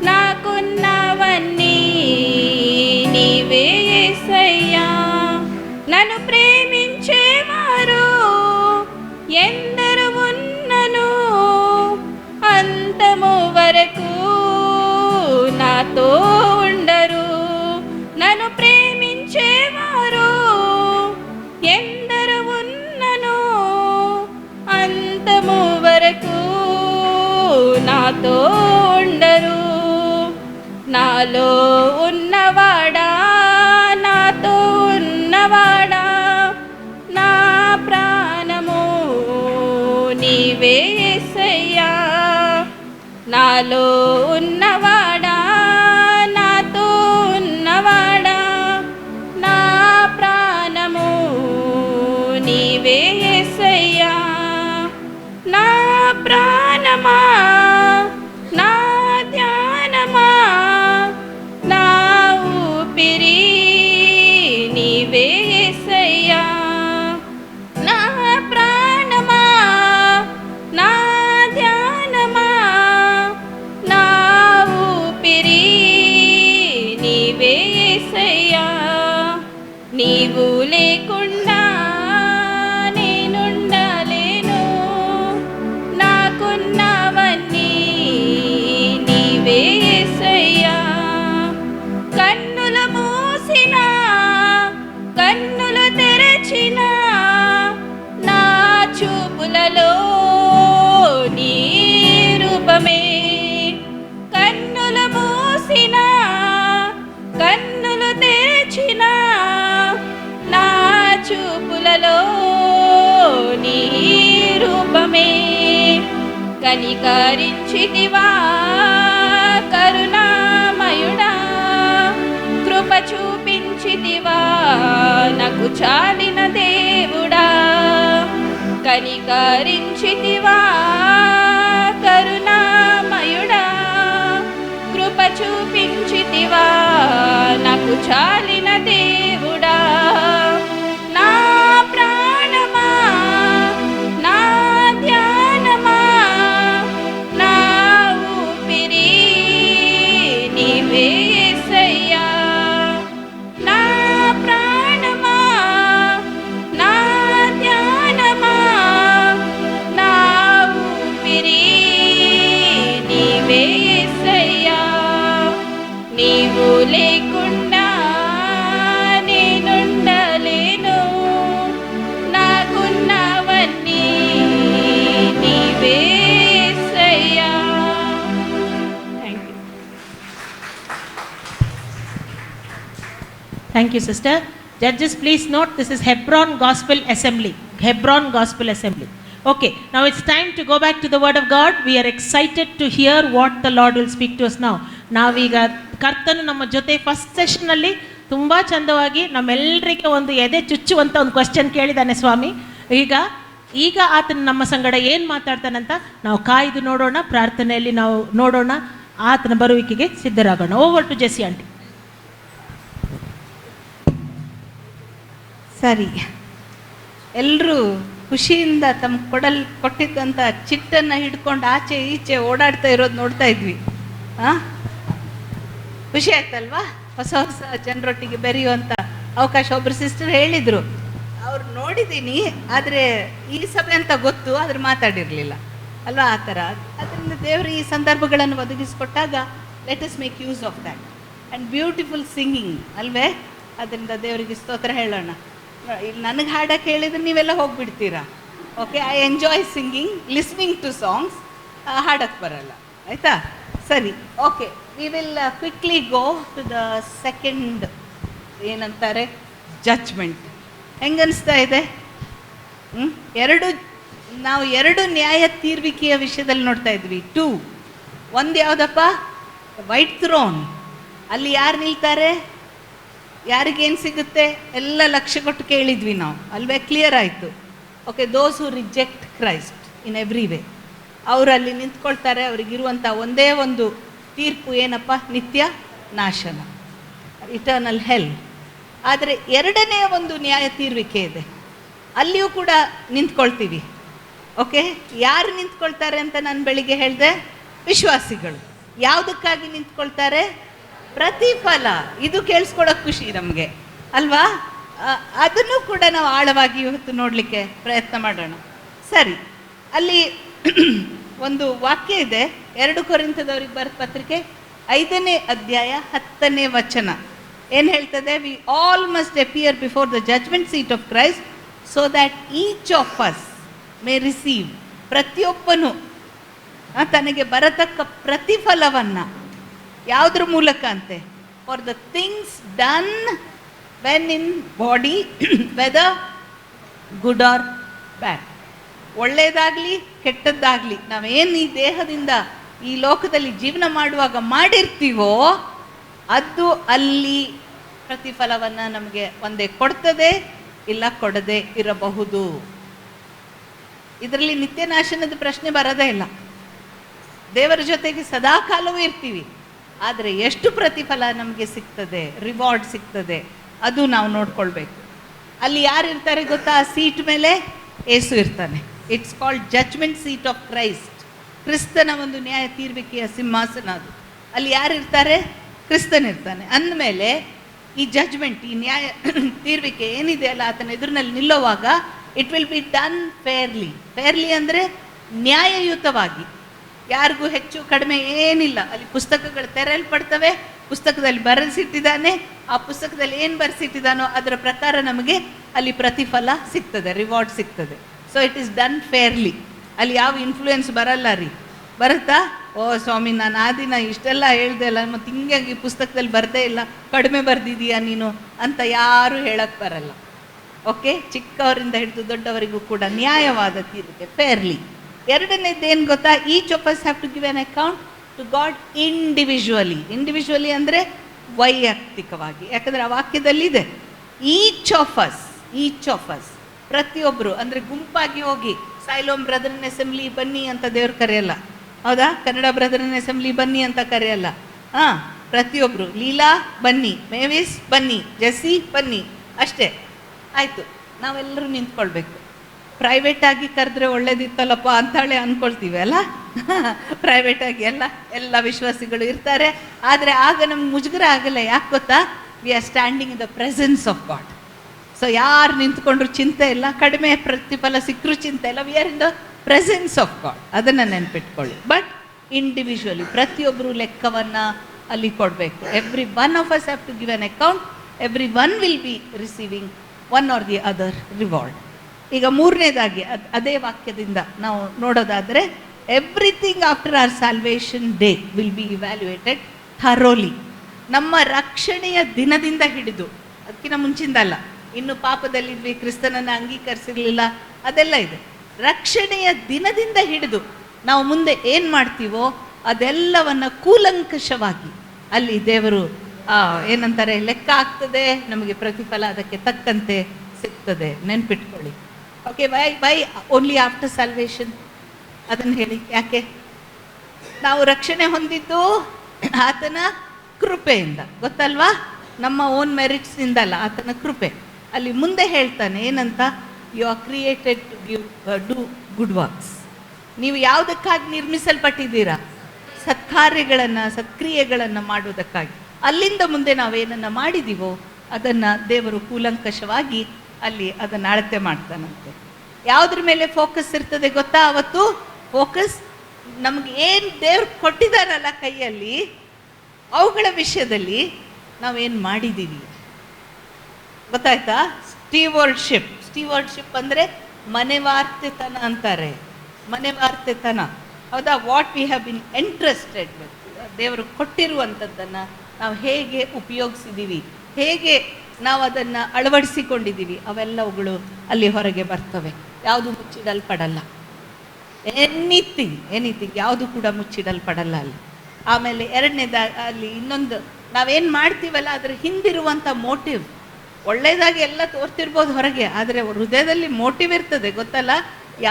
నాకున్నవన్నీ నీవే యేసయ్యా. నన్ను ప్రేమించేవారు ఎందరు ఉన్నను, అంతము వరకు నాతో ఉండరు. నన్ను ప్రేమించేవారు ఎందరు ఉన్నను, అంతము వరకు నాతో ఉండరు. నాలో ఉన్నవాడా, నాతో ఉన్నవాడా, నా ప్రాణము నీవే యేసయ్యా. నాలో ఉన్నవాడా, నాతో ఉన్నవాడా, నా ప్రాణము నీ ನೀವೇ యేసయ్య నా ప్రాణమా నా ధ్యానమా నా ఊపిరి నీవే యేసయ్య నా ప్రాణమా నా ధ్యానమా నా ఊపిరి నీవే యేసయ్య నీవు లేకుండా నేనుండలేను నాకున్నవన్నీ నీవే యేసయ్యా కన్నులు మూసినా కన్నులు తెరచినా నా చూపులలో నీ రూపమే కన్నులు మూసినా కన్నులు తెరచినా నా చూపులలో నీ రూపమే కనికరించితివా కరుణామయుడా కృప చూపించితివా నాకు చాలిన దేవుడా కనికరించితివా కరుణామయుడా కృప చూపించితివా నాకు చాలిన దేవుడా నా ప్రాణమా నా ధ్యానమా నా ఊపిరి నీవే యేసయ్యా నా ప్రాణమా నా ధ్యానమా నా ఊపిరి నీవే యేసయ్యా నీవు లేకుండా నేనుండలేను నాకున్నవన్నీ నీవే యేసయ్యా Thank you, sister. Judges, please note this is Hebron Gospel Assembly. Hebron Gospel Assembly. Okay, now it's time to go back to the Word of God. We are excited to hear what the Lord will speak to us now. ನಾವೀಗ ಕರ್ತನು ನಮ್ಮ ಜೊತೆ first ಸೆಷನ್ನಲ್ಲಿ ತುಂಬ ಚಂದವಾಗಿ ನಮ್ಮೆಲ್ಲರಿಗೆ ಒಂದು ಎದೆ ಚುಚ್ಚುವಂಥ ಒಂದು question ಕೇಳಿದ್ದಾನೆ ಸ್ವಾಮಿ. ಈಗ ಆತನ ನಮ್ಮ ಸಂಗಡ ಏನು ಮಾತಾಡ್ತಾನಂತ ನಾವು ಕಾಯ್ದು ನೋಡೋಣ, ಪ್ರಾರ್ಥನೆಯಲ್ಲಿ ನಾವು ನೋಡೋಣ, ಆತನ ಬರುವಿಕೆಗೆ ಸಿದ್ಧರಾಗೋಣ. Over to Jessie aunty. ಸರಿ, ಎಲ್ಲರೂ ಖುಷಿಯಿಂದ ತಮ್ಮ ಕೊಟ್ಟಿದ್ದಂಥ ಚಿಟ್ಟನ್ನು ಹಿಡ್ಕೊಂಡು ಆಚೆ ಈಚೆ ಓಡಾಡ್ತಾ ಇರೋದು ನೋಡ್ತಾ ಇದ್ವಿ. ಖುಷಿ ಆಯ್ತಲ್ವಾ? ಹೊಸ ಹೊಸ ಜನರೊಟ್ಟಿಗೆ ಬೆರೆಯುವಂಥ ಅವಕಾಶ. ಒಬ್ಬರು ಸಿಸ್ಟರ್ ಹೇಳಿದರು, ಅವ್ರು ನೋಡಿದ್ದೀನಿ ಆದರೆ ಈ ಸಭೆ ಅಂತ ಗೊತ್ತು, ಆದ್ರೆ ಮಾತಾಡಿರಲಿಲ್ಲ ಅಲ್ವಾ? ಆ ಥರ ಅದರಿಂದ ದೇವರು ಈ ಸಂದರ್ಭಗಳನ್ನು ಒದಗಿಸಿಕೊಟ್ಟಾಗ let us make use of that and beautiful singing ಅಲ್ವೇ? ಅದರಿಂದ ದೇವರಿಗೆ ಸ್ತೋತ್ರ ಹೇಳೋಣ. ಇಲ್ಲಿ ನನಗೆ ಹಾಡಕ್ಕೆ ಹೇಳಿದ್ರೆ ನೀವೆಲ್ಲ ಹೋಗಿಬಿಡ್ತೀರಾ. Okay, I enjoy singing, listening to songs. ಹಾಡಕ್ಕೆ ಬರಲ್ಲ, ಆಯಿತಾ? ಸರಿ, okay, we will quickly go to the second ಏನಂತಾರೆ ಜಡ್ಜ್ಮೆಂಟ್. ಹೆಂಗನ್ನಿಸ್ತಾ ಇದೆ? ನಾವು ಎರಡು ನ್ಯಾಯ ತೀರ್ವಿಕೆಯ ವಿಷಯದಲ್ಲಿ ನೋಡ್ತಾ ಇದ್ವಿ. ಒಂದು ಯಾವುದಪ್ಪ? White throne. ಅಲ್ಲಿ ಯಾರು ನಿಲ್ತಾರೆ, ಯಾರಿಗೇನು ಸಿಗುತ್ತೆ ಎಲ್ಲ ಲಕ್ಷ್ಯ ಕೊಟ್ಟು ಕೇಳಿದ್ವಿ ನಾವು ಅಲ್ವೇ? ಕ್ಲಿಯರ್ ಆಯಿತು. Okay, those who reject Christ in every way, ಅವರು ಅಲ್ಲಿ ನಿಂತ್ಕೊಳ್ತಾರೆ. ಅವರಿಗಿರುವಂಥ ಒಂದೇ ಒಂದು ತೀರ್ಪು ಏನಪ್ಪ? ನಿತ್ಯ ನಾಶನ, ಇಟರ್ನಲ್ ಹೆಲ್. ಆದರೆ ಎರಡನೇ ಒಂದು ನ್ಯಾಯ ತೀರ್ವಿಕೆ ಇದೆ, ಅಲ್ಲಿಯೂ ಕೂಡ ನಿಂತ್ಕೊಳ್ತೀವಿ. ಓಕೆ, ಯಾರು ನಿಂತ್ಕೊಳ್ತಾರೆ ಅಂತ ನಾನು ಬೆಳಿಗ್ಗೆ ಹೇಳಿದೆ? ವಿಶ್ವಾಸಿಗಳು. ಯಾವುದಕ್ಕಾಗಿ ನಿಂತ್ಕೊಳ್ತಾರೆ? ಪ್ರತಿಫಲ. ಇದು ಕೇಳಿಸ್ಕೊಳ್ಳೋಕೆ ಖುಷಿ ನಮಗೆ ಅಲ್ವಾ? ಅದನ್ನು ಕೂಡ ನಾವು ಆಳವಾಗಿ ಇವತ್ತು ನೋಡಲಿಕ್ಕೆ ಪ್ರಯತ್ನ ಮಾಡೋಣ. ಸರಿ, ಅಲ್ಲಿ ಒಂದು ವಾಕ್ಯ ಇದೆ, 2 ಕೊರಿಂಥದವರಿಗೆ ಬರೆದ ಪತ್ರಿಕೆ 5ನೇ ಅಧ್ಯಾಯ 10ನೇ ವಚನ. ಏನು ಹೇಳ್ತದೆ? We all must appear before the judgement seat of Christ so that each of us may receive. ಪ್ರತಿಯೊಬ್ಬನು ತನಗೆ ಬರತಕ್ಕ ಪ್ರತಿಫಲವನ್ನು ಯಾವುದ್ರ ಮೂಲಕ ಅಂತೆ? For the things done when in body, whether good or bad. ಒಳ್ಳೆಯದಾಗಲಿ ಕೆಟ್ಟದ್ದಾಗಲಿ ನಾವೇನು ಈ ದೇಹದಿಂದ ಈ ಲೋಕದಲ್ಲಿ ಜೀವನ ಮಾಡುವಾಗ ಮಾಡಿರ್ತೀವೋ ಅದು ಅಲ್ಲಿ ಪ್ರತಿಫಲವನ್ನು ನಮಗೆ ಒಂದೇ ಕೊಡ್ತದೆ, ಇಲ್ಲ ಕೊಡದೆ ಇರಬಹುದು. ಇದರಲ್ಲಿ ನಿತ್ಯನಾಶನದ ಪ್ರಶ್ನೆ ಬರೋದೇ ಇಲ್ಲ. ದೇವರ ಜೊತೆಗೆ ಸದಾಕಾಲವೂ ಇರ್ತೀವಿ, ಆದರೆ ಎಷ್ಟು ಪ್ರತಿಫಲ ನಮಗೆ ಸಿಗ್ತದೆ, ರಿವಾರ್ಡ್ ಸಿಗ್ತದೆ, ಅದು ನಾವು ನೋಡ್ಕೊಳ್ಬೇಕು. ಅಲ್ಲಿ ಯಾರು ಇರ್ತಾರೆ ಗೊತ್ತಾ? ಆ ಸೀಟ್ ಮೇಲೆ ಏಸು ಇರ್ತಾನೆ. It's called judgment seat of Christ. ಕ್ರಿಸ್ತನ ಒಂದು ನ್ಯಾಯ ತೀರ್ವಿಕೆಯ ಸಿಂಹಾಸನ ಅದು. ಅಲ್ಲಿ ಯಾರು ಇರ್ತಾರೆ? ಕ್ರಿಸ್ತನ್ ಇರ್ತಾನೆ. ಅಂದಮೇಲೆ ಈ ಜಡ್ಜ್ಮೆಂಟ್, ಈ ನ್ಯಾಯ ತೀರ್ವಿಕೆ ಏನಿದೆ ಅಲ್ಲ, ಆತನ ಎದುರಿನಲ್ಲಿ ನಿಲ್ಲುವಾಗ it will be done fairly. Fairly ಅಂದರೆ ನ್ಯಾಯಯುತವಾಗಿ, ಯಾರಿಗೂ ಹೆಚ್ಚು ಕಡಿಮೆ ಏನಿಲ್ಲ. ಅಲ್ಲಿ ಪುಸ್ತಕಗಳು ತೆರೆಯಲ್ಪಡ್ತವೆ, ಪುಸ್ತಕದಲ್ಲಿ ಬರೆಸಿಟ್ಟಿದ್ದಾನೆ, ಆ ಪುಸ್ತಕದಲ್ಲಿ ಏನು ಬರೆಸಿಟ್ಟಿದ್ದಾನೋ ಅದರ ಪ್ರಕಾರ ನಮಗೆ ಅಲ್ಲಿ ಪ್ರತಿಫಲ ಸಿಗ್ತದೆ, ರಿವಾರ್ಡ್ ಸಿಗ್ತದೆ. So it is done fairly. ಅಲ್ಲಿ ಯಾವ ಇನ್ಫ್ಲೂಯೆನ್ಸ್ ಬರಲ್ಲ ರೀ. ಬರುತ್ತಾ? ಓ ಸ್ವಾಮಿ, ನಾನು ಆ ದಿನ ಇಷ್ಟೆಲ್ಲ ಹೇಳ್ದೆ ಅಲ್ಲ, ಮತ್ತು ಹಿಂಗಾಗಿ ಪುಸ್ತಕದಲ್ಲಿ ಬರದೇ ಇಲ್ಲ, ಕಡಿಮೆ ಬರೆದಿದೀಯಾ ನೀನು ಅಂತ ಯಾರೂ ಹೇಳಕ್ಕೆ ಬರಲ್ಲ. ಓಕೆ, ಚಿಕ್ಕವರಿಂದ ಹಿಡಿದು ದೊಡ್ಡವರಿಗೂ ಕೂಡ ನ್ಯಾಯವಾದ ತೀರ್ಪಿಗೆ, ಫೇರ್ಲಿ. ಎರಡನೇದು ಏನು ಗೊತ್ತಾ? Each of us have to give an account to God individually. Individually ಅಂದರೆ ವೈಯಕ್ತಿಕವಾಗಿ. ಯಾಕಂದರೆ ಆ ವಾಕ್ಯದಲ್ಲಿದೆ ಈಚ್ ಆಫ್ ಅಸ್, ಪ್ರತಿಯೊಬ್ಬರು. ಅಂದರೆ ಗುಂಪಾಗಿ ಹೋಗಿ ಸೈಲೋಮ್ ಬ್ರದರ್ನ್ ಅಸೆಂಬ್ಲಿ ಬನ್ನಿ ಅಂತ ದೇವ್ರು ಕರೆಯಲ್ಲ, ಹೌದಾ? ಕನ್ನಡ ಬ್ರದರ್ನ್ ಅಸೆಂಬ್ಲಿ ಬನ್ನಿ ಅಂತ ಕರೆಯಲ್ಲ. ಪ್ರತಿಯೊಬ್ಬರು, ಲೀಲಾ ಬನ್ನಿ, ಮೇವಿಸ್ ಬನ್ನಿ, ಜೆಸ್ಸಿ ಬನ್ನಿ, ಅಷ್ಟೇ ಆಯಿತು. ನಾವೆಲ್ಲರೂ ನಿಂತ್ಕೊಳ್ಬೇಕು. ಪ್ರೈವೇಟಾಗಿ ಕರೆದ್ರೆ ಒಳ್ಳೇದಿತ್ತಲ್ಲಪ್ಪ ಅಂತಾಳೆ ಅಂದ್ಕೊಳ್ತೀವಿ ಅಲ್ಲ. ಪ್ರೈವೇಟಾಗಿ ಎಲ್ಲ ವಿಶ್ವಾಸಿಗಳು ಇರ್ತಾರೆ, ಆದರೆ ಆಗ ನಮ್ಗೆ ಮುಜುಗರ ಆಗಲ್ಲ. ಯಾಕೆ ಗೊತ್ತಾ? We are standing in the presence of God. So ಯಾರು ನಿಂತ್ಕೊಂಡ್ರು ಚಿಂತೆ ಇಲ್ಲ, ಕಡಿಮೆ ಪ್ರತಿಫಲ ಸಿಕ್ಕರೂ ಚಿಂತೆ ಇಲ್ಲ. We are in the presence of God, ಅದನ್ನು ನೆನ್ಪಿಟ್ಕೊಳ್ಳಿ. ಬಟ್ ಇಂಡಿವಿಜುವಲಿ ಪ್ರತಿಯೊಬ್ಬರು ಲೆಕ್ಕವನ್ನು ಅಲ್ಲಿ ಕೊಡಬೇಕು. Every one of us have to give an account. Every one will be receiving one or the other reward. ಈಗ ಮೂರನೇದಾಗಿ ಅದೇ ವಾಕ್ಯದಿಂದ ನಾವು ನೋಡೋದಾದರೆ, everything after our salvation day will be ಇವ್ಯಾಲ್ಯುಯೇಟೆಡ್ thoroughly. ನಮ್ಮ ರಕ್ಷಣೆಯ ದಿನದಿಂದ ಹಿಡಿದು, ಅದಕ್ಕಿಂತ ಮುಂಚಿಂದಲ್ಲ, ಇನ್ನು ಪಾಪದಲ್ಲಿದ್ವಿ, ಕ್ರಿಸ್ತನನ್ನು ಅಂಗೀಕರಿಸಿರಲಿಲ್ಲ, ಅದೆಲ್ಲ ಇದೆ. ರಕ್ಷಣೆಯ ದಿನದಿಂದ ಹಿಡಿದು ನಾವು ಮುಂದೆ ಏನು ಮಾಡ್ತೀವೋ ಅದೆಲ್ಲವನ್ನು ಕೂಲಂಕಷವಾಗಿ ಅಲ್ಲಿ ದೇವರು ಏನಂತಾರೆ ಲೆಕ್ಕ ಆಗ್ತದೆ, ನಮಗೆ ಪ್ರತಿಫಲ ಅದಕ್ಕೆ ತಕ್ಕಂತೆ ಸಿಗ್ತದೆ. ನೆನ್ಪಿಟ್ಕೊಳ್ಳಿ. Okay, why only after salvation? ಅದನ್ನು ಹೇಳಿ. ಯಾಕೆ? ನಾವು ರಕ್ಷಣೆ ಹೊಂದಿದ್ದು ಆತನ ಕೃಪೆಯಿಂದ, ಗೊತ್ತಲ್ವಾ? ನಮ್ಮ ಓನ್ ಮೆರಿಟ್ಸ್ನಿಂದಲ್ಲ, ಆತನ ಕೃಪೆ. ಅಲ್ಲಿ ಮುಂದೆ ಹೇಳ್ತಾನೆ ಏನಂತ? You are created to give do good works. ನೀವು ಯಾವುದಕ್ಕಾಗಿ ನಿರ್ಮಿಸಲ್ಪಟ್ಟಿದ್ದೀರಾ? ಸತ್ಕಾರ್ಯಗಳನ್ನು, ಸತ್ಕ್ರಿಯೆಗಳನ್ನು ಮಾಡುವುದಕ್ಕಾಗಿ. ಅಲ್ಲಿಂದ ಮುಂದೆ ನಾವೇನನ್ನು ಮಾಡಿದ್ದೀವೋ ಅದನ್ನು ದೇವರು ಕೂಲಂಕಷವಾಗಿ ಅಲ್ಲಿ ಅದನ್ನು ಅಳತೆ ಮಾಡ್ತಾನಂತೆ. ಯಾವುದ್ರ ಮೇಲೆ ಫೋಕಸ್ ಇರ್ತದೆ ಗೊತ್ತಾ? ಅವತ್ತು ಫೋಕಸ್ ನಮಗೆ ಏನು ದೇವ್ರು ಕೊಟ್ಟಿದ್ದಾರಲ್ಲ ಕೈಯಲ್ಲಿ, ಅವುಗಳ ವಿಷಯದಲ್ಲಿ ನಾವೇನು ಮಾಡಿದ್ದೀವಿ ಗೊತ್ತಾಯ್ತಾ? ಸ್ಟೀವರ್ಡ್ಶಿಪ್ ಅಂದರೆ ಮನೆವಾರ್ತೆತನ ಅಂತಾರೆ. ಮನೆವಾರ್ತೆತನ, ಹೌದಾ? What we have been entrusted with, ದೇವರು ಕೊಟ್ಟಿರುವಂಥದ್ದನ್ನು ನಾವು ಹೇಗೆ ಉಪಯೋಗಿಸಿದ್ದೀವಿ, ಹೇಗೆ ನಾವು ಅದನ್ನು ಅಳವಡಿಸಿಕೊಂಡಿದ್ದೀವಿ, ಅವೆಲ್ಲವುಗಳು ಅಲ್ಲಿ ಹೊರಗೆ ಬರ್ತವೆ. ಯಾವುದು ಮುಚ್ಚಿಡಲ್ಪಡಲ್ಲ. ಎನಿಥಿಂಗ್ ಯಾವುದು ಕೂಡ ಮುಚ್ಚಿಡಲ್ಪಡಲ್ಲ ಅಲ್ಲಿ. ಆಮೇಲೆ ಅಲ್ಲಿ ಇನ್ನೊಂದು, ನಾವೇನು ಮಾಡ್ತೀವಲ್ಲ ಅದರ ಹಿಂದಿರುವಂಥ ಮೋಟಿವ್. ಒಳ್ಳೆಯದಾಗಿ ಎಲ್ಲ ತೋರ್ತಿರ್ಬೋದು ಹೊರಗೆ, ಆದರೆ ಹೃದಯದಲ್ಲಿ ಮೋಟಿವ್ ಇರ್ತದೆ, ಗೊತ್ತಲ್ಲ?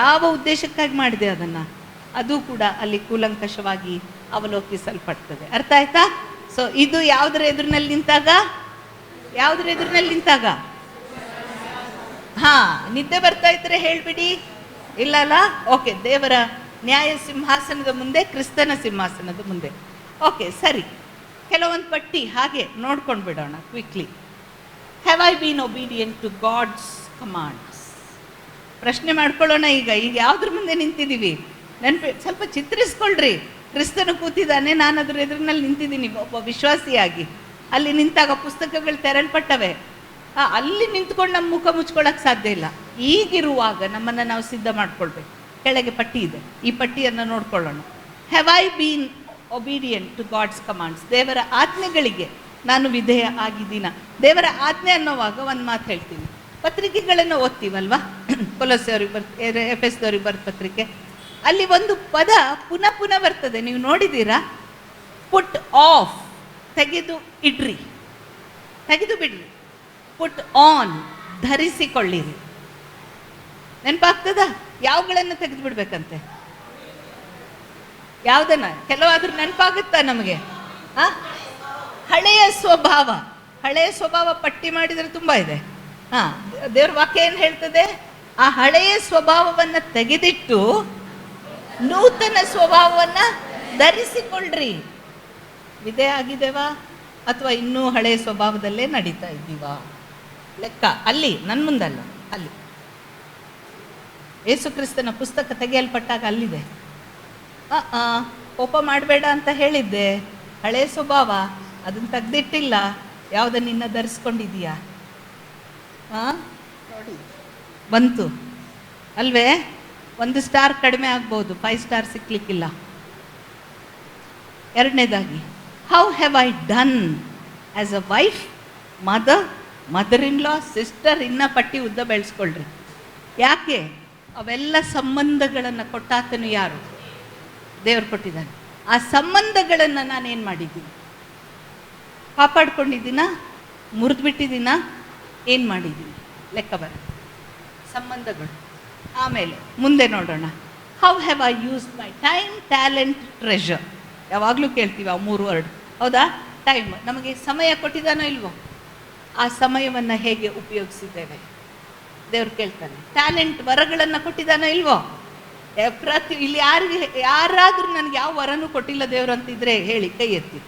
ಯಾವ ಉದ್ದೇಶಕ್ಕಾಗಿ ಮಾಡಿದೆ ಅದನ್ನು, ಅದು ಕೂಡ ಅಲ್ಲಿ ಕೂಲಂಕಷವಾಗಿ ಅವಲೋಕಿಸಲ್ಪಡ್ತದೆ. ಅರ್ಥ ಆಯ್ತಾ? ಸೊ ಇದು ಯಾವುದರ ಎದುರಿನಲ್ಲಿ ನಿಂತಾಗ? ನಿದ್ದೆ ಬರ್ತಾ ಇದ್ರೆ ಹೇಳ್ಬಿಡಿ. ಇಲ್ಲಲ್ಲ? ಓಕೆ, ದೇವರ ನ್ಯಾಯ ಸಿಂಹಾಸನದ ಮುಂದೆ, ಕ್ರಿಸ್ತನ ಸಿಂಹಾಸನದ ಮುಂದೆ. ಓಕೆ, ಸರಿ. ಕೆಲವೊಂದು ಪಟ್ಟಿ ಹಾಗೆ ನೋಡ್ಕೊಂಡು ಬಿಡೋಣ quickly. Have I been obedient to God's commands? ಪ್ರಶ್ನೆ ಮಾಡ್ಕೊಳ್ಳೋಣ. ಈಗ ಯಾವುದ್ರ ಮುಂದೆ ನಿಂತಿದ್ದೀವಿ? ಸ್ವಲ್ಪ ಚಿತ್ರಿಸ್ಕೊಳ್ರಿ. ಕ್ರಿಸ್ತನು ಕೂತಿದ್ದಾನೆ, ನಾನು ಅದ್ರ ಎದುರಿನಲ್ಲಿ ನಿಂತಿದ್ದೀನಿ ಒಬ್ಬ ವಿಶ್ವಾಸಿಯಾಗಿ. ಅಲ್ಲಿ ನಿಂತಾಗ ಪುಸ್ತಕಗಳು ತೆರಲ್ಪಟ್ಟವೆ. ಅಲ್ಲಿ ನಿಂತ್ಕೊಂಡು ನಮ್ಮ ಮುಖ ಮುಚ್ಕೊಳ್ಳೋಕೆ ಸಾಧ್ಯ ಇಲ್ಲ. ಈಗಿರುವಾಗ ನಮ್ಮನ್ನು ನಾವು ಸಿದ್ಧ ಮಾಡ್ಕೊಳ್ಬೇಕು. ಕೆಳಗೆ ಪಟ್ಟಿ ಇದೆ, ಈ ಪಟ್ಟಿಯನ್ನು ನೋಡ್ಕೊಳ್ಳೋಣ. Have I been obedient to God's commands? ದೇವರ ಆಜ್ಞೆಗಳಿಗೆ ನಾನು ವಿಧೇಯ ಆಗಿದ್ದೀನ? ದೇವರ ಆಜ್ಞೆ ಅನ್ನೋವಾಗ ಒಂದು ಮಾತು ಹೇಳ್ತೀನಿ. ಪತ್ರಿಕೆಗಳನ್ನು ಓದ್ತೀವಲ್ವಾ? ಕೊಲೊಸ್ಸೆಯವರಿಗೆ ಎಫೆಸದವರಿಗೆ ಬರೆದ ಪತ್ರಿಕೆ, ಅಲ್ಲಿ ಒಂದು ಪದ ಪುನಃ ಪುನಃ ಬರ್ತದೆ. ನೀವು ನೋಡಿದ್ದೀರಾ? ಪುಟ್ ಆಫ್, ತೆಗೆದು ಬಿಡ್ರಿ. Put on, ಧರಿಸಿಕೊಳ್ಳಿರಿ. ನೆನಪಾಗ್ತದ? ಯಾವ್ಗಳನ್ನು ತೆಗೆದು ಬಿಡ್ಬೇಕಂತೆ? ಯಾವುದನ್ನ? ಕೆಲವಾದ್ರೂ ನೆನಪಾಗುತ್ತಾ ನಮಗೆ? ಹಳೆಯ ಸ್ವಭಾವ. ಹಳೆಯ ಸ್ವಭಾವ ಪಟ್ಟಿ ಮಾಡಿದರೆ ತುಂಬ ಇದೆ. ದೇವ್ರ ವಾಕ್ಯ ಏನು ಹೇಳ್ತದೆ? ಆ ಹಳೆಯ ಸ್ವಭಾವವನ್ನು ತೆಗೆದಿಟ್ಟು ನೂತನ ಸ್ವಭಾವವನ್ನು ಧರಿಸಿಕೊಳ್ಳ್ರಿ. ವಿಧೇಯ ಆಗಿದ್ದೇವಾ ಅಥವಾ ಇನ್ನೂ ಹಳೆಯ ಸ್ವಭಾವದಲ್ಲೇ ನಡೀತಾ ಇದ್ದೀವಾ? ಲೆಕ್ಕ ಅಲ್ಲಿ, ನನ್ನ ಮುಂದಲ್ಲ, ಅಲ್ಲಿ ಯೇಸು ಕ್ರಿಸ್ತನ ಪುಸ್ತಕ ತೆಗೆಯಲ್ಪಟ್ಟಾಗ ಅಲ್ಲಿದೆ. ಕೋಪ ಮಾಡಬೇಡ ಅಂತ ಹೇಳಿದ್ದೆ, ಹಳೆಯ ಸ್ವಭಾವ ಅದನ್ನು ತೆಗೆದಿಟ್ಟಿಲ್ಲ, ಯಾವುದನ್ನ ಧರಿಸ್ಕೊಂಡಿದೀಯಾ? ನೋಡಿ ಬಂತು ಅಲ್ವೇ? 1 ಸ್ಟಾರ್ ಕಡಿಮೆ ಆಗ್ಬೋದು, 5 ಸ್ಟಾರ್ ಸಿಕ್ಲಿಕ್ಕಿಲ್ಲ. ಎರಡನೇದಾಗಿ, how have I done as a wife, mother in law, sister, ಇನ್ನ ಪಟ್ಟಿ ಉದ್ದ ಬೆಳೆಸ್ಕೊಳ್ರಿ. ಯಾಕೆ? ಅವೆಲ್ಲ ಸಂಬಂಧಗಳನ್ನು ಕೊಟ್ಟಾತನು ಯಾರು? ದೇವರು ಕೊಟ್ಟಿದ್ದಾನೆ. ಆ ಸಂಬಂಧಗಳನ್ನು ನಾನೇನು ಮಾಡಿದ್ದೀನಿ? ಕಾಪಾಡ್ಕೊಂಡಿದ್ದೀನ? ಮುರಿದು ಬಿಟ್ಟಿದ್ದೀನ? ಏನು ಮಾಡಿದ್ದೀನಿ? ಲೆಕ್ಕ ಬರುತ್ತೆ ಸಂಬಂಧಗಳು. ಆಮೇಲೆ ಮುಂದೆ ನೋಡೋಣ. How have I used my time, talent, treasure. ಯಾವಾಗಲೂ ಕೇಳ್ತೀವಿ ಆ 3 ವರ್ಡ್, ಹೌದಾ? ಟೈಮ್, ನಮಗೆ ಸಮಯ ಕೊಟ್ಟಿದ್ದಾನೋ ಇಲ್ವೋ? ಆ ಸಮಯವನ್ನು ಹೇಗೆ ಉಪಯೋಗಿಸಿದ್ದೇವೆ ದೇವ್ರು ಕೇಳ್ತಾನೆ. ಟ್ಯಾಲೆಂಟ್, ವರಗಳನ್ನು ಕೊಟ್ಟಿದ್ದಾನೋ ಇಲ್ವೋ? ಇಲ್ಲಿ ಯಾರಾದರೂ ನನಗೆ ಯಾವ ವರನೂ ಕೊಟ್ಟಿಲ್ಲ ದೇವರು ಅಂತಿದ್ರೆ ಹೇಳಿ, ಕೈ ಎತ್ತಿ.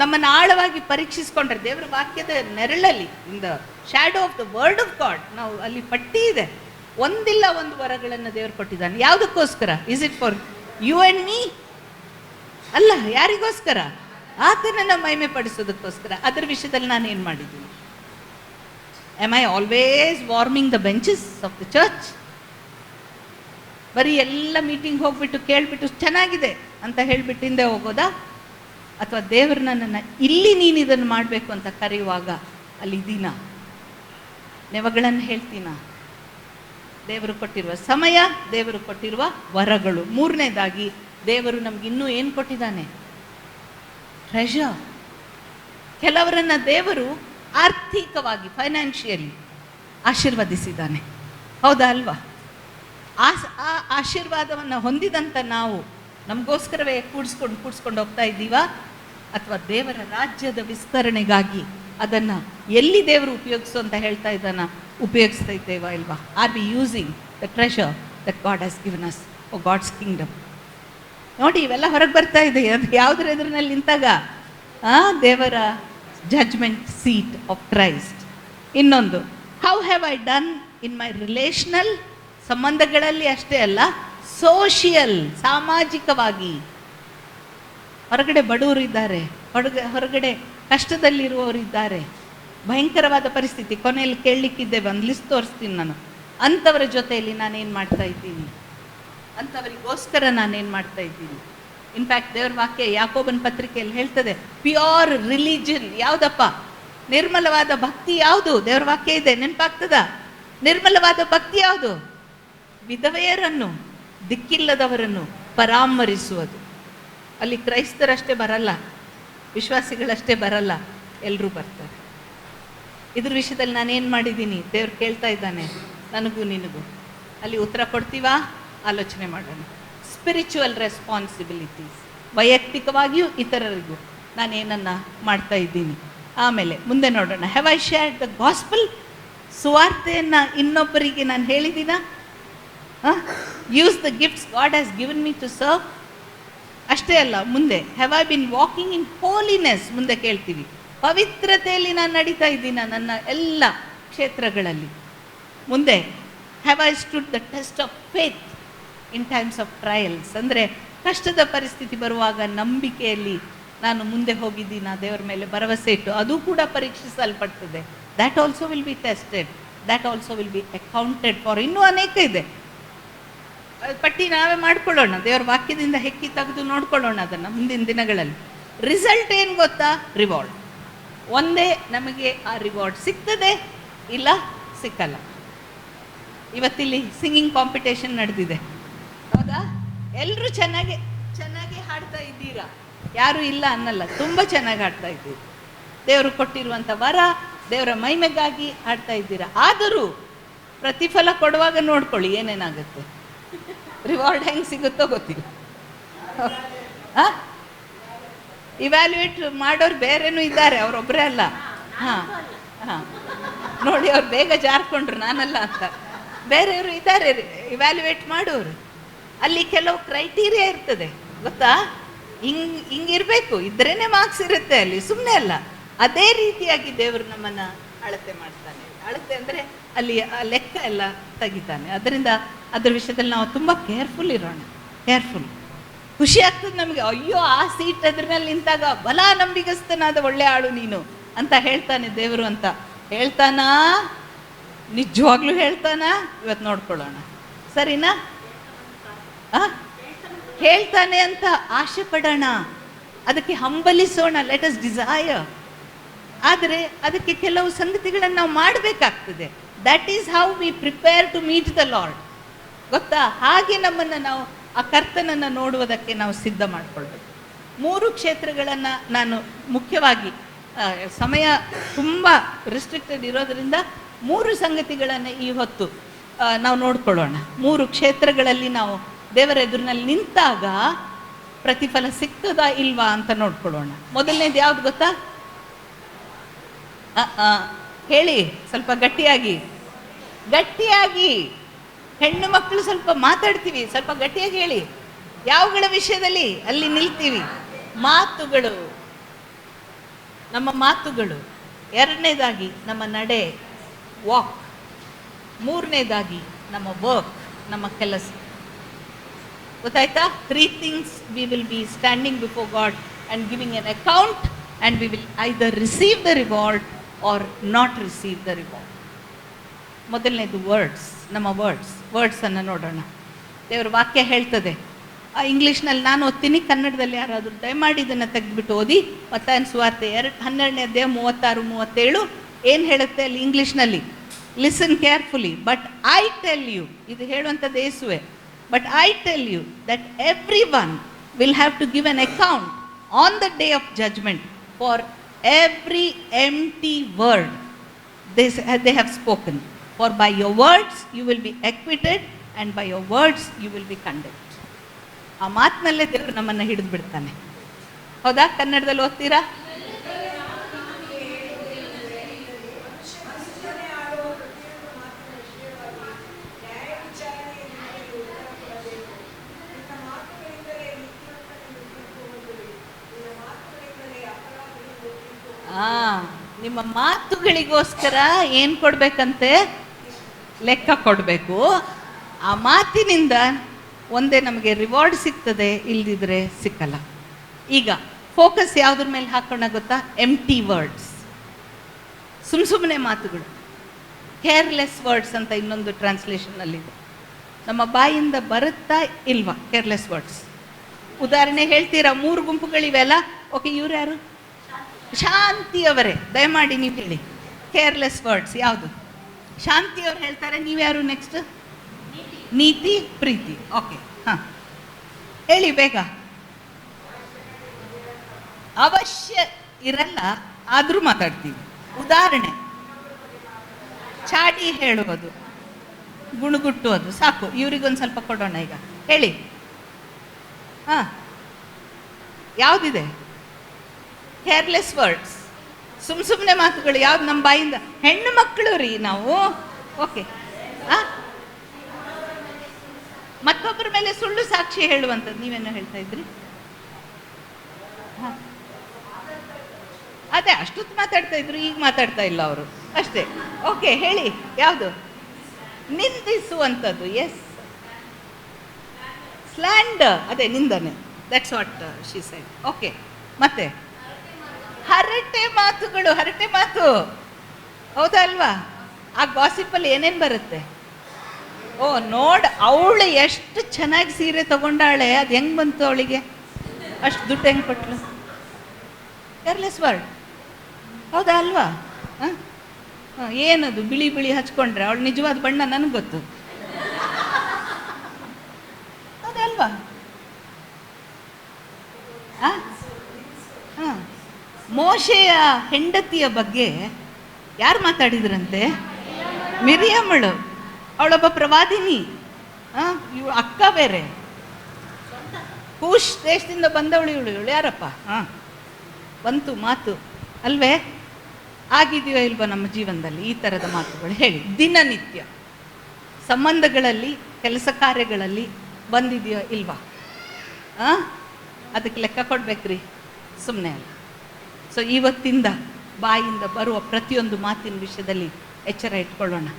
ನಮ್ಮನ್ನು ಆಳವಾಗಿ ಪರೀಕ್ಷಿಸ್ಕೊಂಡ್ರೆ ದೇವರ ವಾಕ್ಯದ ನೆರಳಲ್ಲಿ, in the shadow of the word of God, ನಾವು ಅಲ್ಲಿ ಪಟ್ಟಿ ಇದೆ, ಒಂದಿಲ್ಲ ಒಂದು ವರಗಳನ್ನು ದೇವರು ಕೊಟ್ಟಿದ್ದಾನೆ. ಯಾವುದಕ್ಕೋಸ್ಕರ? Is it for you and me? ಅಲ್ಲ, ಯಾರಿಗೋಸ್ಕರ? ಆತನನ್ನು ಮಹಿಮೆ ಪಡಿಸೋದಕ್ಕೋಸ್ಕರ. ಅದರ ವಿಷಯದಲ್ಲಿ ನಾನು ಏನು ಮಾಡಿದ್ದೀನಿ? Am I always warming the benches of the church? ಬರೀ ಎಲ್ಲ ಮೀಟಿಂಗ್ ಹೋಗ್ಬಿಟ್ಟು ಕೇಳ್ಬಿಟ್ಟು ಚೆನ್ನಾಗಿದೆ ಅಂತ ಹೇಳ್ಬಿಟ್ಟು ಹಿಂದೆ ಹೋಗೋದಾ? ಅಥವಾ ದೇವರು ನನ್ನನ್ನು ಇಲ್ಲಿ ನೀನು ಇದನ್ನು ಮಾಡಬೇಕು ಅಂತ ಕರೆಯುವಾಗ ಅಲ್ಲಿದ್ದೀನ? ನೆವಗಳನ್ನು ಹೇಳ್ತೀನ? ದೇವರು ಕೊಟ್ಟಿರುವ ಸಮಯ, ದೇವರು ಕೊಟ್ಟಿರುವ ವರಗಳು. ಮೂರನೇದಾಗಿ, ದೇವರು ನಮಗಿನ್ನೂ ಏನು ಕೊಟ್ಟಿದ್ದಾನೆ? ಟ್ರೆಷರ್. ಕೆಲವರನ್ನು ದೇವರು ಆರ್ಥಿಕವಾಗಿ, ಫೈನಾನ್ಷಿಯಲಿ ಆಶೀರ್ವದಿಸಿದ್ದಾನೆ, ಹೌದಾ ಅಲ್ವಾ? ಆ ಆಶೀರ್ವಾದವನ್ನು ಹೊಂದಿದಂಥ ನಾವು ನಮಗೋಸ್ಕರವೇ ಕೂಡಿಸ್ಕೊಂಡು ಹೋಗ್ತಾ ಇದ್ದೀವಾ? ಅಥವಾ ದೇವರ ರಾಜ್ಯದ ವಿಸ್ತರಣೆಗಾಗಿ ಅದನ್ನು ಎಲ್ಲಿ ದೇವರು ಉಪಯೋಗಿಸು ಅಂತ ಹೇಳ್ತಾ ಇದ್ದಾನ ಉಪಯೋಗಿಸ್ತಾ ಇದ್ದೇವಾ ಇಲ್ವಾ? Are we using the treasure that God has given us for God's kingdom? ನೋಡಿ, ಇವೆಲ್ಲ ಹೊರಗೆ ಬರ್ತಾ ಇದೆ. ಅದು ಯಾವುದ್ರ ಎದುರಿನಲ್ಲಿ ನಿಂತಾಗ? ದೇವರ ಜಡ್ಜ್ಮೆಂಟ್ ಸೀಟ್ ಆಫ್ ಕ್ರೈಸ್ಟ್. ಇನ್ನೊಂದು, how have I done in my relational, ಸಂಬಂಧಗಳಲ್ಲಿ ಅಷ್ಟೇ ಅಲ್ಲ, ಸೋಷಿಯಲ್, ಸಾಮಾಜಿಕವಾಗಿ. ಹೊರಗಡೆ ಬಡವರು ಇದ್ದಾರೆ, ಹೊರಗಡೆ ಕಷ್ಟದಲ್ಲಿರುವವರಿದ್ದಾರೆ, ಭಯಂಕರವಾದ ಪರಿಸ್ಥಿತಿ, ಕೊನೆಯಲ್ಲಿ ಕೇಳಲಿಕ್ಕಿದ್ದೆ, ಒಂದು ಲಿಸ್ಟ್ ತೋರಿಸ್ತೀನಿ ನಾನು. ಅಂಥವರ ಜೊತೆಯಲ್ಲಿ ನಾನೇನು ಮಾಡ್ತಾ ಇದ್ದೀನಿ? ಅಂಥವರಿಗೋಸ್ಕರ ನಾನೇನು ಮಾಡ್ತಾ ಇದ್ದೀನಿ? ಇನ್ಫ್ಯಾಕ್ಟ್ ದೇವ್ರ ವಾಕ್ಯ ಯಾಕೋಬನ ಪತ್ರಿಕೆಯಲ್ಲಿ ಹೇಳ್ತದೆ, ಪ್ಯೂರ್ ರಿಲಿಜನ್ ಯಾವುದಪ್ಪ? ನಿರ್ಮಲವಾದ ಭಕ್ತಿ ಯಾವುದು? ದೇವ್ರ ವಾಕ್ಯ ಇದೆ, ನೆನಪಾಗ್ತದ? ನಿರ್ಮಲವಾದ ಭಕ್ತಿ ಯಾವುದು? ವಿಧವೆಯರನ್ನು, ದಿಕ್ಕಿಲ್ಲದವರನ್ನು ಪರಾಮರಿಸುವುದು. ಅಲ್ಲಿ ಕ್ರೈಸ್ತರಷ್ಟೇ ಬರಲ್ಲ, ವಿಶ್ವಾಸಿಗಳಷ್ಟೇ ಬರಲ್ಲ, ಎಲ್ಲರೂ ಬರ್ತಾರೆ. ಇದ್ರ ವಿಷಯದಲ್ಲಿ ನಾನೇನು ಮಾಡಿದ್ದೀನಿ? ದೇವ್ರು ಕೇಳ್ತಾ ಇದ್ದಾನೆ, ನನಗೂ ನಿನಗೂ. ಅಲ್ಲಿ ಉತ್ತರ ಕೊಡ್ತೀವಾ? ಆಲೋಚನೆ ಮಾಡೋಣ. ಸ್ಪಿರಿಚುವಲ್ ರೆಸ್ಪಾನ್ಸಿಬಿಲಿಟೀಸ್, ವೈಯಕ್ತಿಕವಾಗಿಯೂ ಇತರರಿಗೂ ನಾನೇನನ್ನು ಮಾಡ್ತಾ ಇದ್ದೀನಿ. ಆಮೇಲೆ ಮುಂದೆ ನೋಡೋಣ. Have I shared the gospel, ಸುವಾರ್ತೆಯನ್ನು ಇನ್ನೊಬ್ಬರಿಗೆ ನಾನು ಹೇಳಿದ್ದೀನ? Use the gifts God has given me to serve. ಅಷ್ಟೇ ಅಲ್ಲ, ಮುಂದೆ have I been walking in holiness, ಮುಂದೆ ಕೇಳ್ತೀವಿ, ಪವಿತ್ರತೆಯಲ್ಲಿ ನಾನು ನಡೀತಾ ಇದ್ದೀನ ನನ್ನ ಎಲ್ಲ ಕ್ಷೇತ್ರಗಳಲ್ಲಿ. ಮುಂದೆ have I stood the test of faith in times of trials, ಅಂದರೆ ಕಷ್ಟದ ಪರಿಸ್ಥಿತಿ ಬರುವಾಗ ನಂಬಿಕೆಯಲ್ಲಿ ನಾನು ಮುಂದೆ ಹೋಗಿದ್ದೀನ, ದೇವರ ಮೇಲೆ ಭರವಸೆ ಇಟ್ಟು, ಅದು ಕೂಡ ಪರೀಕ್ಷಿಸಲ್ಪಡ್ತದೆ. That also will be tested, that also will be accounted for. ಇನ್ನೂ ಅನೇಕ ಇದೆ, ಪಟ್ಟಿ ನಾವೇ ಮಾಡ್ಕೊಳ್ಳೋಣ, ದೇವರ ವಾಕ್ಯದಿಂದ ಹೆಕ್ಕಿ ತೆಗೆದು ನೋಡ್ಕೊಳ್ಳೋಣ ಅದನ್ನು ಮುಂದಿನ ದಿನಗಳಲ್ಲಿ. ರಿಸಲ್ಟ್ ಏನು ಗೊತ್ತಾ? ರಿವಾರ್ಡ್. ಒಂದೇ ನಮಗೆ ಆ ರಿವಾರ್ಡ್ ಸಿಗ್ತದೆ, ಇಲ್ಲ ಸಿಕ್ಕಲ್ಲ. ಇವತ್ತಿಲ್ಲಿ ಸಿಂಗಿಂಗ್ ಕಾಂಪಿಟೇಷನ್ ನಡೆದಿದೆ, ಹೌದಾ? ಎಲ್ಲರೂ ಚೆನ್ನಾಗಿ ಹಾಡ್ತಾ ಇದ್ದೀರಾ, ಯಾರೂ ಇಲ್ಲ ಅನ್ನಲ್ಲ, ತುಂಬ ಚೆನ್ನಾಗಿ ಹಾಡ್ತಾ ಇದ್ದೀರಿ. ದೇವರು ಕೊಟ್ಟಿರುವಂಥ ವರ, ದೇವರ ಮಹಿಮೆಗಾಗಿ ಹಾಡ್ತಾ ಇದ್ದೀರಾ. ಆದರೂ ಪ್ರತಿಫಲ ಕೊಡುವಾಗ ನೋಡ್ಕೊಳ್ಳಿ ಏನೇನಾಗುತ್ತೆ, ರಿವಾರ್ಡ್ ಹೆಂಗೆ ಸಿಗುತ್ತೋ ಗೊತ್ತಿಲ್ಲ. ಇವ್ಯಾಲ್ಯೂಯೇಟ್ ಮಾಡೋರು ಬೇರೆನೂ ಇದ್ದಾರೆ, ಅವರೊಬ್ಬರೇ ಅಲ್ಲ. ಹಾಂ ಹಾಂ, ನೋಡಿ ಅವ್ರು ಬೇಗ ಜಾರ್ಕೊಂಡ್ರು, ನಾನಲ್ಲ ಅಂತ. ಬೇರೆಯವರು ಇದ್ದಾರೆ ಇವ್ಯಾಲ್ಯೂಯೇಟ್ ಮಾಡೋರು. ಅಲ್ಲಿ ಕೆಲವು ಕ್ರೈಟೀರಿಯಾ ಇರ್ತದೆ ಗೊತ್ತಾ, ಹಿಂಗಿರಬೇಕು, ಇದ್ರೇ ಮಾರ್ಕ್ಸ್ ಇರುತ್ತೆ ಅಲ್ಲಿ, ಸುಮ್ಮನೆ ಅಲ್ಲ. ಅದೇ ರೀತಿಯಾಗಿ ದೇವರು ನಮ್ಮನ್ನು ಅಳತೆ ಮಾಡ್ತಾನೆ. ಅಳತೆ ಅಂದರೆ ಅಲ್ಲಿ ಲೆಕ್ಕ ಎಲ್ಲ ತೆಗಿತಾನೆ. ಅದರಿಂದ ಅದ್ರ ವಿಷಯದಲ್ಲಿ ನಾವು ತುಂಬ ಕೇರ್ಫುಲ್ ಇರೋಣ, ಕೇರ್ಫುಲ್. ಖುಷಿ ಆಗ್ತದೆ ನಮಗೆ, ಅಯ್ಯೋ ಆ ಸೀಟ್ ಅದ್ರಲ್ಲಿ ನಿಂತಾಗ ಬಲ ನಂಬಿಗಸ್ತನಾದ ಒಳ್ಳೆ ಆಳು ನೀನು ಅಂತ ಹೇಳ್ತಾನೆ ದೇವರು ಅಂತ ಹೇಳ್ತಾನಾ, ನಿಜವಾಗ್ಲೂ ಹೇಳ್ತಾನಾ? ಇವತ್ತು ನೋಡ್ಕೊಳ್ಳೋಣ, ಸರಿನಾ? ಹೇಳ್ತಾನೆ ಅಂತ ಆಸೆ ಪಡೋಣ, ಅದಕ್ಕೆ ಹಂಬಲಿಸೋಣ, ಲೆಟ್ ಅಸ್ ಡಿಸೈರ್. ಆದರೆ ಅದಕ್ಕೆ ಕೆಲವು ಸಂಗತಿಗಳನ್ನು ನಾವು ಮಾಡಬೇಕಾಗ್ತದೆ. That is how we prepare to meet the Lord, ಗೊತ್ತಾ? ಹಾಗೆ ನಮ್ಮನ್ನು ನಾವು ಆ ಕರ್ತನನ್ನು ನೋಡುವುದಕ್ಕೆ ನಾವು ಸಿದ್ಧ ಮಾಡಿಕೊಳ್ಬೇಕು. 3 ಕ್ಷೇತ್ರಗಳನ್ನು ನಾನು ಮುಖ್ಯವಾಗಿ, ಸಮಯ ತುಂಬ ರಿಸ್ಟ್ರಿಕ್ಟೆಡ್ ಇರೋದರಿಂದ 3 ಸಂಗತಿಗಳನ್ನು ಈ ಹೊತ್ತು ನಾವು ನೋಡ್ಕೊಳ್ಳೋಣ. 3 ಕ್ಷೇತ್ರಗಳಲ್ಲಿ ನಾವು ದೇವರ ಎದುರಿನಲ್ಲಿ ನಿಂತಾಗ ಪ್ರತಿಫಲ ಸಿಗ್ತದಾ ಇಲ್ವಾ ಅಂತ ನೋಡ್ಕೊಳ್ಳೋಣ. ಮೊದಲನೇದು ಯಾವ್ದು ಗೊತ್ತಾ? ಹೇಳಿ ಸ್ವಲ್ಪ ಗಟ್ಟಿಯಾಗಿ, ಗಟ್ಟಿಯಾಗಿ. ಹೆಣ್ಣು ಮಕ್ಕಳು ಸ್ವಲ್ಪ ಮಾತಾಡ್ತೀವಿ, ಸ್ವಲ್ಪ ಗಟ್ಟಿಯಾಗಿ ಹೇಳಿ. ಯಾವುಗಳ ವಿಷಯದಲ್ಲಿ ಅಲ್ಲಿ ನಿಲ್ತೀವಿ? ಮಾತುಗಳು, ನಮ್ಮ ಮಾತುಗಳು. 2ನೇದಾಗಿ ನಮ್ಮ ನಡೆ, ವಾಕ್. 3ನೇದಾಗಿ ನಮ್ಮ ವರ್ಕ್, ನಮ್ಮ ಕೆಲಸ. ಗೊತ್ತಾಯ್ತಾ? 3 things we will be standing before God and giving an account, and we will either receive the reward or not receive the reward. ಮೊದಲನೇದು ವರ್ಡ್ಸ್, ನಮ್ಮ ವರ್ಡ್ಸನ್ನು ನೋಡೋಣ. ದೇವರ ವಾಕ್ಯ ಹೇಳ್ತದೆ, ಇಂಗ್ಲೀಷ್ನಲ್ಲಿ ನಾನು ಓದ್ತೀನಿ, ಕನ್ನಡದಲ್ಲಿ ಯಾರಾದರೂ ದಯಮಾಡಿ ಇದನ್ನು ತೆಗೆದುಬಿಟ್ಟು ಓದಿ. ಮತ್ತಾಯನ ಸುವಾರ್ತೆ 12ನೇ ಅಧ್ಯಾಯ 36-37 ಏನು ಹೇಳುತ್ತೆ ಅಲ್ಲಿ ಇಂಗ್ಲೀಷ್ನಲ್ಲಿ? Listen carefully. But I tell you, ಇದು ಹೇಳುವಂಥದ್ದು ಯೇಸುವೆ, but I tell you that every one will have to give an account on the day of judgment for every empty word they have spoken. For by your words you will be acquitted, and by your words you will be condemned. ಆ ಮಾತಿನಲ್ಲೇ ದೇವರು ನಮ್ಮನ್ನು ಹಿಡಿದು ಬಿಡ್ತಾನೆ. ಹೌದಾ? ಕನ್ನಡದಲ್ಲಿ ಓದ್ತೀರಾ? ನಿಮ್ಮ ಮಾತುಗಳಿಗೋಸ್ಕರ ಏನು ಕೊಡಬೇಕಂತೆ? ಲೆಕ್ಕ ಕೊಡಬೇಕು. ಆ ಮಾತಿನಿಂದ ಒಂದೇ ನಮಗೆ ರಿವಾರ್ಡ್ ಸಿಗ್ತದೆ, ಇಲ್ದಿದ್ರೆ ಸಿಕ್ಕಲ್ಲ. ಈಗ ಫೋಕಸ್ ಯಾವುದ್ರ ಮೇಲೆ ಹಾಕೋಣ ಗೊತ್ತಾ? ಎಂಟಿ ವರ್ಡ್ಸ್, ಸುಮ್ಮನೆ ಮಾತುಗಳು. ಕೇರ್ಲೆಸ್ ವರ್ಡ್ಸ್ ಅಂತ ಇನ್ನೊಂದು ಟ್ರಾನ್ಸ್ಲೇಷನ್ನಲ್ಲಿದೆ. ನಮ್ಮ ಬಾಯಿಂದ ಬರುತ್ತಾ ಇಲ್ವಾ ಕೇರ್ಲೆಸ್ ವರ್ಡ್ಸ್? ಉದಾಹರಣೆ ಹೇಳ್ತೀರಾ? 3 ಗುಂಪುಗಳಿವೆಲ್ಲ. ಓಕೆ, ಇವ್ರು ಯಾರು? ಶಾಂತಿಯವರೇ, ದಯಮಾಡಿ ನೀವು ಹೇಳಿ ಕೇರ್ಲೆಸ್ ವರ್ಡ್ಸ್ ಯಾವುದು? ಶಾಂತಿಯವ್ರು ಹೇಳ್ತಾರೆ. ನೀವ್ಯಾರು ನೆಕ್ಸ್ಟ್? ನೀತಿ, ಪ್ರೀತಿ. ಓಕೆ, ಹಾಂ ಹೇಳಿ ಬೇಗ. ಅವಶ್ಯ ಇರಲ್ಲ, ಆದರೂ ಮಾತಾಡ್ತೀವಿ. ಉದಾಹರಣೆ, ಚಾಡಿ ಹೇಳುವುದು, ಗುಣಗುಟ್ಟುವುದು. ಸಾಕು, ಇವ್ರಿಗೊಂದು ಸ್ವಲ್ಪ ಕೊಡೋಣ. ಈಗ ಹೇಳಿ. ಹಾಂ, ಯಾವುದಿದೆ? ಕೇರ್ಲೆಸ್ ವರ್ಡ್ಸ್, ಸುಮ್ಮನೆ ಮಾತುಗಳು. ಯಾವ್ದು ನಮ್ಮ ಬಾಯಿಂದ? ಹೆಣ್ಣು ಮಕ್ಕಳು ರೀ ನಾವು. ಓಕೆ, ಮತ್ತೊಬ್ಬರ ಮೇಲೆ ಸುಳ್ಳು ಸಾಕ್ಷಿ ಹೇಳುವಂಥದ್ದು. ನೀವೇನೋ ಹೇಳ್ತಾ ಇದ್ರಿ? ಅದೇ ಅಷ್ಟೊತ್ತು ಮಾತಾಡ್ತಾ ಇದ್ರು, ಈಗ ಮಾತಾಡ್ತಾ ಇಲ್ಲ ಅವರು ಅಷ್ಟೇ. ಓಕೆ, ಹೇಳಿ ಯಾವುದು? ನಿಂದಿಸುವಂಥದ್ದು. ಎಸ್, ಸ್ಲ್ಯಾಂಡರ್, ಅದೇ ನಿಂದನೆ. That's what she said. Okay, ಮತ್ತೆ ಹರಟೆ ಮಾತುಗಳು. ಹರಟೆ ಮಾತು, ಹೌದಾ ಅಲ್ವಾ? ಆ ಗಾಸಿಪ್ಪಲ್ಲಿ ಏನೇನು ಬರುತ್ತೆ? ಓ ನೋಡ್, ಅವಳು ಎಷ್ಟು ಚೆನ್ನಾಗಿ ಸೀರೆ ತಗೊಂಡಾಳೆ, ಅದು ಹೆಂಗೆ ಬಂತು ಅವಳಿಗೆ? ಅಷ್ಟು ದುಡ್ಡು ಹೆಂಗೆ ಕೊಟ್ಲು? ಕೇರ್ಲೆಸ್ ವರ್ಡ್, ಹೌದಾ ಅಲ್ವಾ? ಹಾಂ, ಏನದು ಬಿಳಿ ಬಿಳಿ ಹಚ್ಕೊಂಡ್ರೆ ಅವಳು ನಿಜವಾದ ಬಣ್ಣ ನನಗೆ ಗೊತ್ತು, ಹೌದಲ್ವಾ? ಹಾಂ, ಮೋಶೆಯ ಹೆಂಡತಿಯ ಬಗ್ಗೆ ಯಾರು ಮಾತಾಡಿದ್ರಂತೆ? ಮಿರಿಯಮ್ಮಳು. ಅವಳೊಬ್ಬ ಪ್ರವಾದಿನಿ. ಇವಳು ಅಕ್ಕ ಬೇರೆ, ಕೂಶ್ ದೇಶದಿಂದ ಬಂದವಳು ಇವಳು ಯಾರಪ್ಪ? ಬಂತು ಮಾತು ಅಲ್ವೇ? ಆಗಿದೆಯೋ ಇಲ್ವೋ ನಮ್ಮ ಜೀವನದಲ್ಲಿ ಈ ಥರದ ಮಾತುಗಳು? ಹೇಳಿ. ದಿನನಿತ್ಯ ಸಂಬಂಧಗಳಲ್ಲಿ, ಕೆಲಸ ಕಾರ್ಯಗಳಲ್ಲಿ ಬಂದಿದೆಯೋ ಇಲ್ವಾ? ಅದಕ್ಕೆ ಲೆಕ್ಕ ಕೊಡ್ಬೇಕ್ರಿ, ಸುಮ್ಮನೆ ಅಲ್ಲ. ಸೊ ಇವತ್ತಿಂದ ಬಾಯಿಂದ ಬರುವ ಪ್ರತಿಯೊಂದು ಮಾತಿನ ವಿಷಯದಲ್ಲಿ ಎಚ್ಚರ ಇಟ್ಕೊಳ್ಳೋಣ.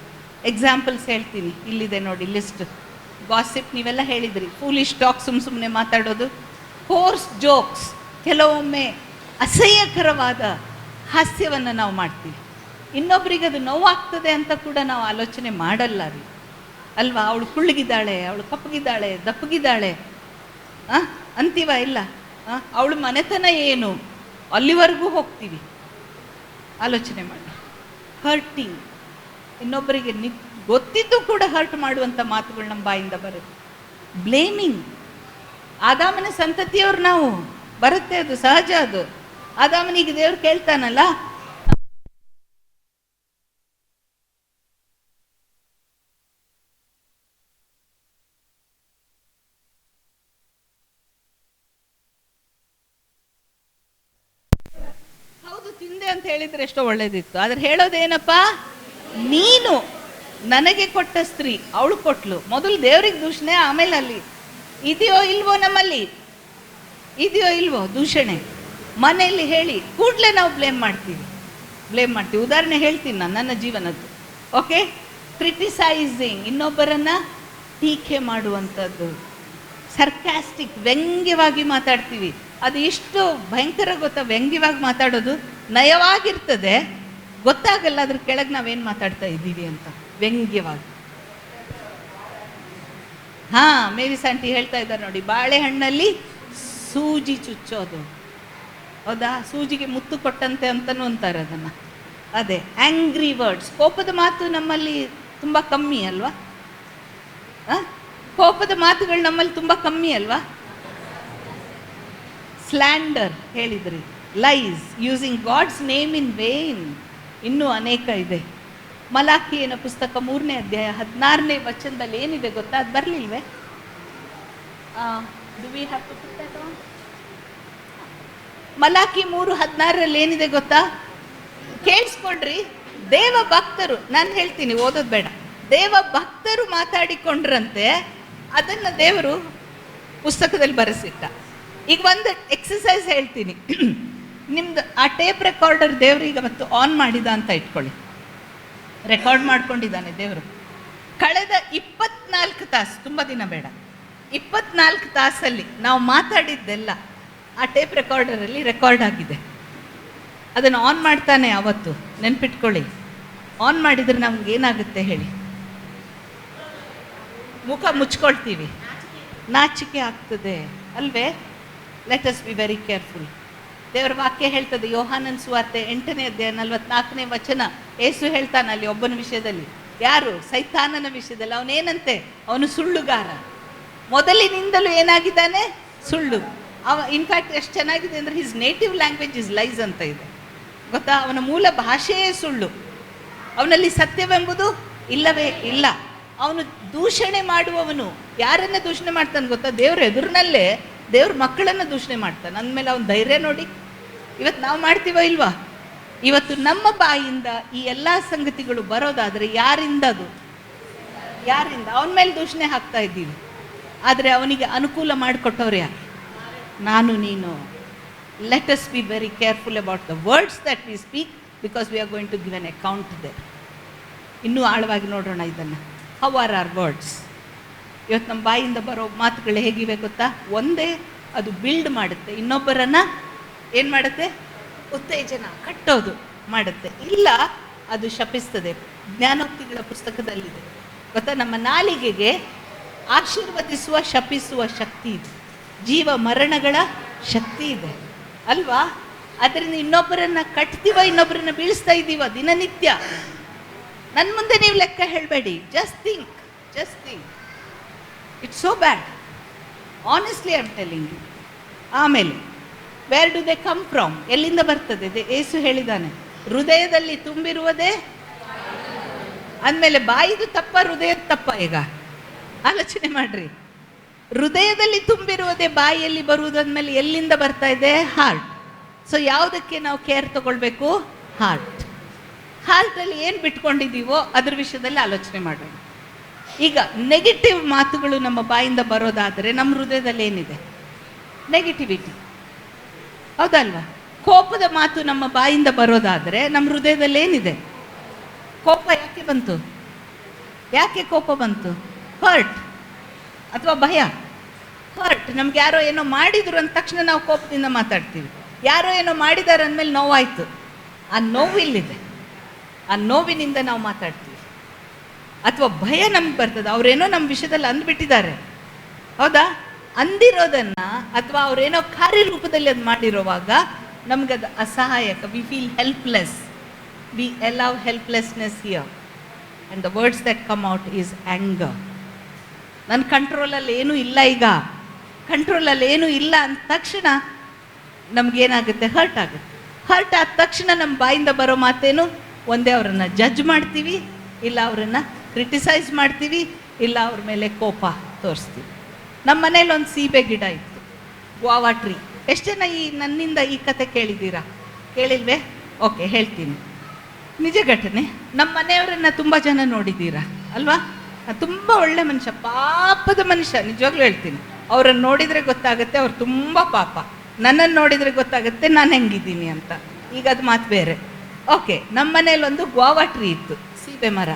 ಎಕ್ಸಾಂಪಲ್ಸ್ ಹೇಳ್ತೀನಿ, ಇಲ್ಲಿದೆ ನೋಡಿ ಲಿಸ್ಟ್. ಗಾಸಿಪ್ ನೀವೆಲ್ಲ ಹೇಳಿದ್ರಿ, ಫೂಲಿಶ್ ಟಾಕ್, ಸುಮ್ಮನೆ ಮಾತಾಡೋದು, ಕೋರ್ಸ್ ಜೋಕ್ಸ್, ಕೆಲವೊಮ್ಮೆ ಅಸಹ್ಯಕರವಾದ ಹಾಸ್ಯವನ್ನು ನಾವು ಮಾಡ್ತೀವಿ. ಇನ್ನೊಬ್ರಿಗೆ ಅದು ನೋವಾಗ್ತದೆ ಅಂತ ಕೂಡ ನಾವು ಆಲೋಚನೆ ಮಾಡಲ್ಲ ರೀ, ಅಲ್ವಾ? ಅವಳು ಕುಳ್ಳಗಿದ್ದಾಳೆ, ಅವಳು ಕಪ್ಪಗಿದ್ದಾಳೆ, ದಪ್ಪಗಿದ್ದಾಳೆ ಅಂತೀವ ಇಲ್ಲ? ಅವಳು ಮನೆತನ ಏನು, ಅಲ್ಲಿವರೆಗೂ ಹೋಗ್ತೀವಿ. ಆಲೋಚನೆ ಮಾಡಿ. ಹರ್ಟಿಂಗ್, ಇನ್ನೊಬ್ಬರಿಗೆ ಗೊತ್ತಿದ್ದು ಕೂಡ ಹರ್ಟ್ ಮಾಡುವಂಥ ಮಾತುಗಳು ನಮ್ಮ ಬಾಯಿಂದ ಬರುತ್ತೆ. ಬ್ಲೇಮಿಂಗ್, ಆದಾಮನ ಸಂತತಿಯವ್ರು ನಾವು, ಬರುತ್ತೆ, ಅದು ಸಹಜ. ಅದು ಆದಾಮನಿಗೆ ದೇವ್ರು ಕೇಳ್ತಾನಲ್ಲ, ಹೌದು ತಿಂದೆ ಅಂತ ಹೇಳಿದ್ರೆ ಎಷ್ಟೋ ಒಳ್ಳೇದಿತ್ತು. ಆದ್ರೆ ಹೇಳೋದೇನಪ್ಪ, ನೀನು ನನಗೆ ಕೊಟ್ಟ ಸ್ತ್ರೀ ಅವಳು ಕೊಟ್ಲು. ಮೊದಲು ದೇವ್ರಿಗೆ ದೂಷಣೆ, ಆಮೇಲೆ ಅಲ್ಲಿ ಇದೆಯೋ ಇಲ್ವೋ, ನಮ್ಮಲ್ಲಿ ಇದೆಯೋ ಇಲ್ವೋ ದೂಷಣೆ. ಮನೆಯಲ್ಲಿ ಹೇಳಿ ಕೂಡಲೇ ನಾವು ಬ್ಲೇಮ್ ಮಾಡ್ತೀವಿ. ಉದಾಹರಣೆ ಹೇಳ್ತೀನಿ ನಾನು ನನ್ನ ಜೀವನದ್ದು. ಓಕೆ, ಕ್ರಿಟಿಸೈಸಿಂಗ್, ಇನ್ನೊಬ್ಬರನ್ನ ಟೀಕೆ ಮಾಡುವಂಥದ್ದು, ಸರ್ಕ್ಯಾಸ್ಟಿಕ್, ವ್ಯಂಗ್ಯವಾಗಿ ಮಾತಾಡ್ತೀವಿ. ಅದು ಎಷ್ಟು ಭಯಂಕರ ಗೊತ್ತಾ? ವ್ಯಂಗ್ಯವಾಗಿ ಮಾತಾಡೋದು ನಯವಾಗಿರ್ತದೆ, ಗೊತ್ತಾಗಲ್ಲ ಅದ್ರ ಕೆಳಗೆ ನಾವೇನು ಮಾತಾಡ್ತಾ ಇದ್ದೀವಿ ಅಂತ, ವ್ಯಂಗ್ಯವಾಗಿ. ಮೇರಿಸ್ ಆಂಟಿ ಹೇಳ್ತಾ ಇದ್ದಾರೆ ನೋಡಿ, ಬಾಳೆಹಣ್ಣಲ್ಲಿ ಸೂಜಿ ಚುಚ್ಚೋದು, ಹೌದಾ? ಸೂಜಿಗೆ ಮುತ್ತು ಕೊಟ್ಟಂತೆ ಅಂತನೂ ಅಂತಾರೆ ಅದನ್ನು. ಅದೇ ಆಂಗ್ರಿ ವರ್ಡ್ಸ್, ಕೋಪದ ಮಾತು ನಮ್ಮಲ್ಲಿ ತುಂಬ ಕಮ್ಮಿ ಅಲ್ವಾ? ಕೋಪದ ಮಾತುಗಳು ನಮ್ಮಲ್ಲಿ ತುಂಬ ಕಮ್ಮಿ ಅಲ್ವಾ? ಸ್ಲ್ಯಾಂಡರ್ ಹೇಳಿದ್ರಿ, lies, using God's name in vain, ಇನ್ನೂ ಅನೇಕ ಇದೆ. ಮಲಾಖಿಯನ ಪುಸ್ತಕ 3ನೇ ಅಧ್ಯಾಯ 16ನೇ ವಚನದಲ್ಲಿ ಏನಿದೆ ಗೊತ್ತಾ? ಅದು ಬರಲಿಲ್ವೇ? ಮಲಾಖಿ 3:16 ಏನಿದೆ ಗೊತ್ತಾ? ಕೇಳಿಸ್ಕೊಂಡ್ರಿ? ದೇವ ಭಕ್ತರು, ನಾನು ಹೇಳ್ತೀನಿ, ಓದೋದು ಬೇಡ, ದೇವ ಭಕ್ತರು ಮಾತಾಡಿಕೊಂಡ್ರಂತೆ ಅದನ್ನ ದೇವರು ಪುಸ್ತಕದಲ್ಲಿ ಬರೆಸಿಟ್ಟ. ಈಗ ಒಂದು ಎಕ್ಸಸೈಸ್ ಹೇಳ್ತೀನಿ. ನಿಮ್ದು ಆ ಟೇಪ್ ರೆಕಾರ್ಡರ್ ದೇವರು ಈಗ ಮತ್ತು ಆನ್ ಮಾಡಿದ ಅಂತ ಇಟ್ಕೊಳ್ಳಿ. ರೆಕಾರ್ಡ್ ಮಾಡ್ಕೊಂಡಿದ್ದಾನೆ ದೇವರು. ಕಳೆದ 24 ತಾಸು, ತುಂಬ ದಿನ ಬೇಡ, 24 ತಾಸಲ್ಲಿ ನಾವು ಮಾತಾಡಿದ್ದೆಲ್ಲ ಆ ಟೇಪ್ ರೆಕಾರ್ಡರಲ್ಲಿ ರೆಕಾರ್ಡ್ ಆಗಿದೆ. ಅದನ್ನು ಆನ್ ಮಾಡ್ತಾನೆ ಅವತ್ತು, ನೆನ್ಪಿಟ್ಕೊಳ್ಳಿ. ಆನ್ ಮಾಡಿದರೆ ನಮ್ಗೆ ಏನಾಗುತ್ತೆ ಹೇಳಿ? ಮುಖ ಮುಚ್ಕೊಳ್ತೀವಿ, ನಾಚಿಕೆ ಆಗ್ತದೆ ಅಲ್ವೇ? Let us be very careful. ದೇವರ ವಾಕ್ಯ ಹೇಳ್ತದೆ, ಯೋಹಾನನ ಸುವಾರ್ತೆ 8ನೇ ಅಧ್ಯಾಯ 44ನೇ ವಚನ. ಏಸು ಹೇಳ್ತಾನೆ ಅಲ್ಲಿ ಒಬ್ಬನ ವಿಷಯದಲ್ಲಿ, ಯಾರು? ಸೈತಾನನ ವಿಷಯದಲ್ಲಿ. ಅವನೇನಂತೆ? ಅವನು ಸುಳ್ಳುಗಾರ, ಮೊದಲಿನಿಂದಲೂ ಏನಾಗಿದ್ದಾನೆ? ಸುಳ್ಳು. ಇನ್ಫ್ಯಾಕ್ಟ್ ಎಷ್ಟು ಚೆನ್ನಾಗಿದೆ ಅಂದರೆ, his native language is lies ಅಂತ ಇದೆ ಗೊತ್ತಾ? ಅವನ ಮೂಲ ಭಾಷೆಯೇ ಸುಳ್ಳು. ಅವನಲ್ಲಿ ಸತ್ಯವೆಂಬುದು ಇಲ್ಲವೇ ಇಲ್ಲ. ಅವನು ದೂಷಣೆ ಮಾಡುವವನು. ಯಾರನ್ನ ದೂಷಣೆ ಮಾಡ್ತಾನೆ ಗೊತ್ತಾ? ದೇವ್ರ ಎದುರಿನಲ್ಲೇ ದೇವ್ರ ಮಕ್ಕಳನ್ನು ದೂಷಣೆ ಮಾಡ್ತಾನೆ. ಅಂದಮೇಲೆ ಅವನ ಧೈರ್ಯ ನೋಡಿ. ಇವತ್ತು ನಾವು ಮಾಡ್ತೀವೋ ಇಲ್ವಾ? ಇವತ್ತು ನಮ್ಮ ಬಾಯಿಂದ ಈ ಎಲ್ಲ ಸಂಗತಿಗಳು ಬರೋದಾದರೆ ಯಾರಿಂದ? ಅದು ಯಾರಿಂದ? ಅವನ ಮೇಲೆ ದೂಷಣೆ ಹಾಕ್ತಾ ಇದ್ದೀವಿ. ಆದರೆ ಅವನಿಗೆ ಅನುಕೂಲ ಮಾಡಿಕೊಟ್ಟವ್ರು ಯಾರು? ನಾನು ನೀನು. Let us be very careful about the words that we speak, because we are going to give an account there. ಇನ್ನೂ ಆಳವಾಗಿ ನೋಡೋಣ ಇದನ್ನು. How are our words? ಇವತ್ತು ನಮ್ಮ ಬಾಯಿಂದ ಬರೋ ಮಾತುಗಳು ಹೇಗಿವೆ ಗೊತ್ತಾ? ಒಂದೇ ಅದು ಬಿಲ್ಡ್ ಮಾಡುತ್ತೆ, ಇನ್ನೊಬ್ಬರನ್ನು ಏನು ಮಾಡುತ್ತೆ? ಉತ್ತೇಜನ, ಕಟ್ಟೋದು ಮಾಡುತ್ತೆ. ಇಲ್ಲ, ಅದು ಶಪಿಸ್ತದೆ. ಜ್ಞಾನೋಕ್ತಿಗಳ ಪುಸ್ತಕದಲ್ಲಿದೆ ಗೊತ್ತಾ? ನಮ್ಮ ನಾಲಿಗೆಗೆ ಆಶೀರ್ವದಿಸುವ, ಶಪಿಸುವ ಶಕ್ತಿ ಇದೆ. ಜೀವ ಮರಣಗಳ ಶಕ್ತಿ ಇದೆ ಅಲ್ವಾ? ಅದರಿಂದ ಇನ್ನೊಬ್ಬರನ್ನು ಕಟ್ತೀವ, ಇನ್ನೊಬ್ಬರನ್ನು ಬೀಳಿಸ್ತಾ ಇದ್ದೀವ ದಿನನಿತ್ಯ. ನನ್ನ ಮುಂದೆ ನೀವು ಲೆಕ್ಕ ಹೇಳಬೇಡಿ. Just think, it's so bad. Honestly I am telling you. ಆಮೇಲೆ where do they come from? ಎಲ್ಲಿಂದ ಬರ್ತದೆ? ಏಸು ಹೇಳಿದ್ದಾನೆ, ಹೃದಯದಲ್ಲಿ ತುಂಬಿರುವುದೇ ಅಂದಮೇಲೆ ಬಾಯಿದು ತಪ್ಪ ಹೃದಯದ ತಪ್ಪ? ಈಗ ಆಲೋಚನೆ ಮಾಡ್ರಿ. ಹೃದಯದಲ್ಲಿ ತುಂಬಿರುವುದೇ ಬಾಯಿಯಲ್ಲಿ ಬರುವುದು ಅಂದಮೇಲೆ ಎಲ್ಲಿಂದ ಬರ್ತಾ ಇದೆ? ಹಾರ್ಟ್. ಸೊ ಯಾವುದಕ್ಕೆ ನಾವು ಕೇರ್ ತಗೊಳ್ಬೇಕು? ಹಾರ್ಟ್. ಹಾರ್ಟಲ್ಲಿ ಏನು ಬಿಟ್ಕೊಂಡಿದ್ದೀವೋ ಅದ್ರ ವಿಷಯದಲ್ಲಿ ಆಲೋಚನೆ ಮಾಡೋಣ. ಈಗ ನೆಗೆಟಿವ್ ಮಾತುಗಳು ನಮ್ಮ ಬಾಯಿಂದ ಬರೋದಾದರೆ ನಮ್ಮ ಹೃದಯದಲ್ಲಿ ಏನಿದೆ? ನೆಗೆಟಿವಿಟಿ, ಹೌದಲ್ವಾ? ಕೋಪದ ಮಾತು ನಮ್ಮ ಬಾಯಿಂದ ಬರೋದಾದರೆ ನಮ್ಮ ಹೃದಯದಲ್ಲಿ ಏನಿದೆ? ಕೋಪ ಯಾಕೆ ಬಂತು? ಯಾಕೆ ಕೋಪ ಬಂತು? ಹರ್ಟ್ ಅಥವಾ ಭಯ? ಹರ್ಟ್. ನಮ್ಗೆ ಯಾರೋ ಏನೋ ಮಾಡಿದ್ರು ಅಂದ ತಕ್ಷಣ ನಾವು ಕೋಪದಿಂದ ಮಾತಾಡ್ತೀವಿ. ಯಾರೋ ಏನೋ ಮಾಡಿದ್ದಾರೆ ಅಂದಮೇಲೆ ನೋವಾಯಿತು, ಆ ನೋವಿಲ್ಲಿದೆ, ಆ ನೋವಿನಿಂದ ನಾವು ಮಾತಾಡ್ತೀವಿ. ಅಥವಾ ಭಯ ನಮ್ಗೆ ಬರ್ತದೆ, ಅವರೇನೋ ನಮ್ಮ ವಿಷಯದಲ್ಲಿ ಅಂದ್ಬಿಟ್ಟಿದ್ದಾರೆ, ಹೌದಾ? ಅಂದಿರೋದನ್ನು ಅಥವಾ ಅವರೇನೋ ಕಾರ್ಯರೂಪದಲ್ಲಿ ಅದು ಮಾಡಿರೋವಾಗ ನಮಗದು ಅಸಹಾಯಕ. We feel helpless. We allow helplessness here and the words that come out is anger. ನನ್ನ ಕಂಟ್ರೋಲಲ್ಲಿ ಏನೂ ಇಲ್ಲ. ಈಗ ಕಂಟ್ರೋಲಲ್ಲಿ ಏನೂ ಇಲ್ಲ ಅಂದ ತಕ್ಷಣ ನಮಗೇನಾಗುತ್ತೆ? ಹರ್ಟ್ ಆಗುತ್ತೆ. ಹರ್ಟ್ ಆದ ತಕ್ಷಣ ನಮ್ಮ ಬಾಯಿಂದ ಬರೋ ಮಾತೇನು? ಒಂದೇ ಅವರನ್ನು ಜಡ್ಜ್ ಮಾಡ್ತೀವಿ, ಇಲ್ಲ ಅವರನ್ನು ಕ್ರಿಟಿಸೈಸ್ ಮಾಡ್ತೀವಿ, ಇಲ್ಲ ಅವ್ರ ಮೇಲೆ ಕೋಪ ತೋರಿಸ್ತೀವಿ. ನಮ್ಮ ಮನೇಲಿ ಒಂದು ಸೀಬೆ ಗಿಡ ಇತ್ತು, ಗ್ವಾವಾ ಟ್ರೀ. ಎಷ್ಟು ಜನ ನನ್ನಿಂದ ಈ ಕತೆ ಕೇಳಿದ್ದೀರಾ? ಕೇಳಿಲ್ವೇ? ಓಕೆ, ಹೇಳ್ತೀನಿ. ನಿಜ ಘಟನೆ. ನಮ್ಮ ಮನೆಯವರನ್ನು ತುಂಬ ಜನ ನೋಡಿದ್ದೀರಾ ಅಲ್ವಾ? ತುಂಬ ಒಳ್ಳೆ ಮನುಷ್ಯ, ಪಾಪದ ಮನುಷ್ಯ, ನಿಜವಾಗ್ಲೂ ಹೇಳ್ತೀನಿ. ಅವರನ್ನು ನೋಡಿದರೆ ಗೊತ್ತಾಗುತ್ತೆ ಅವ್ರು ತುಂಬ ಪಾಪ. ನನ್ನನ್ನು ನೋಡಿದರೆ ಗೊತ್ತಾಗುತ್ತೆ ನಾನು ಹೆಂಗಿದ್ದೀನಿ ಅಂತ. ಈಗ ಅದು ಮಾತು ಬೇರೆ. ಓಕೆ, ನಮ್ಮ ಮನೇಲಿ ಒಂದು ಗ್ವಾವಾ ಟ್ರೀ ಇತ್ತು, ಸೀಬೆ ಮರ.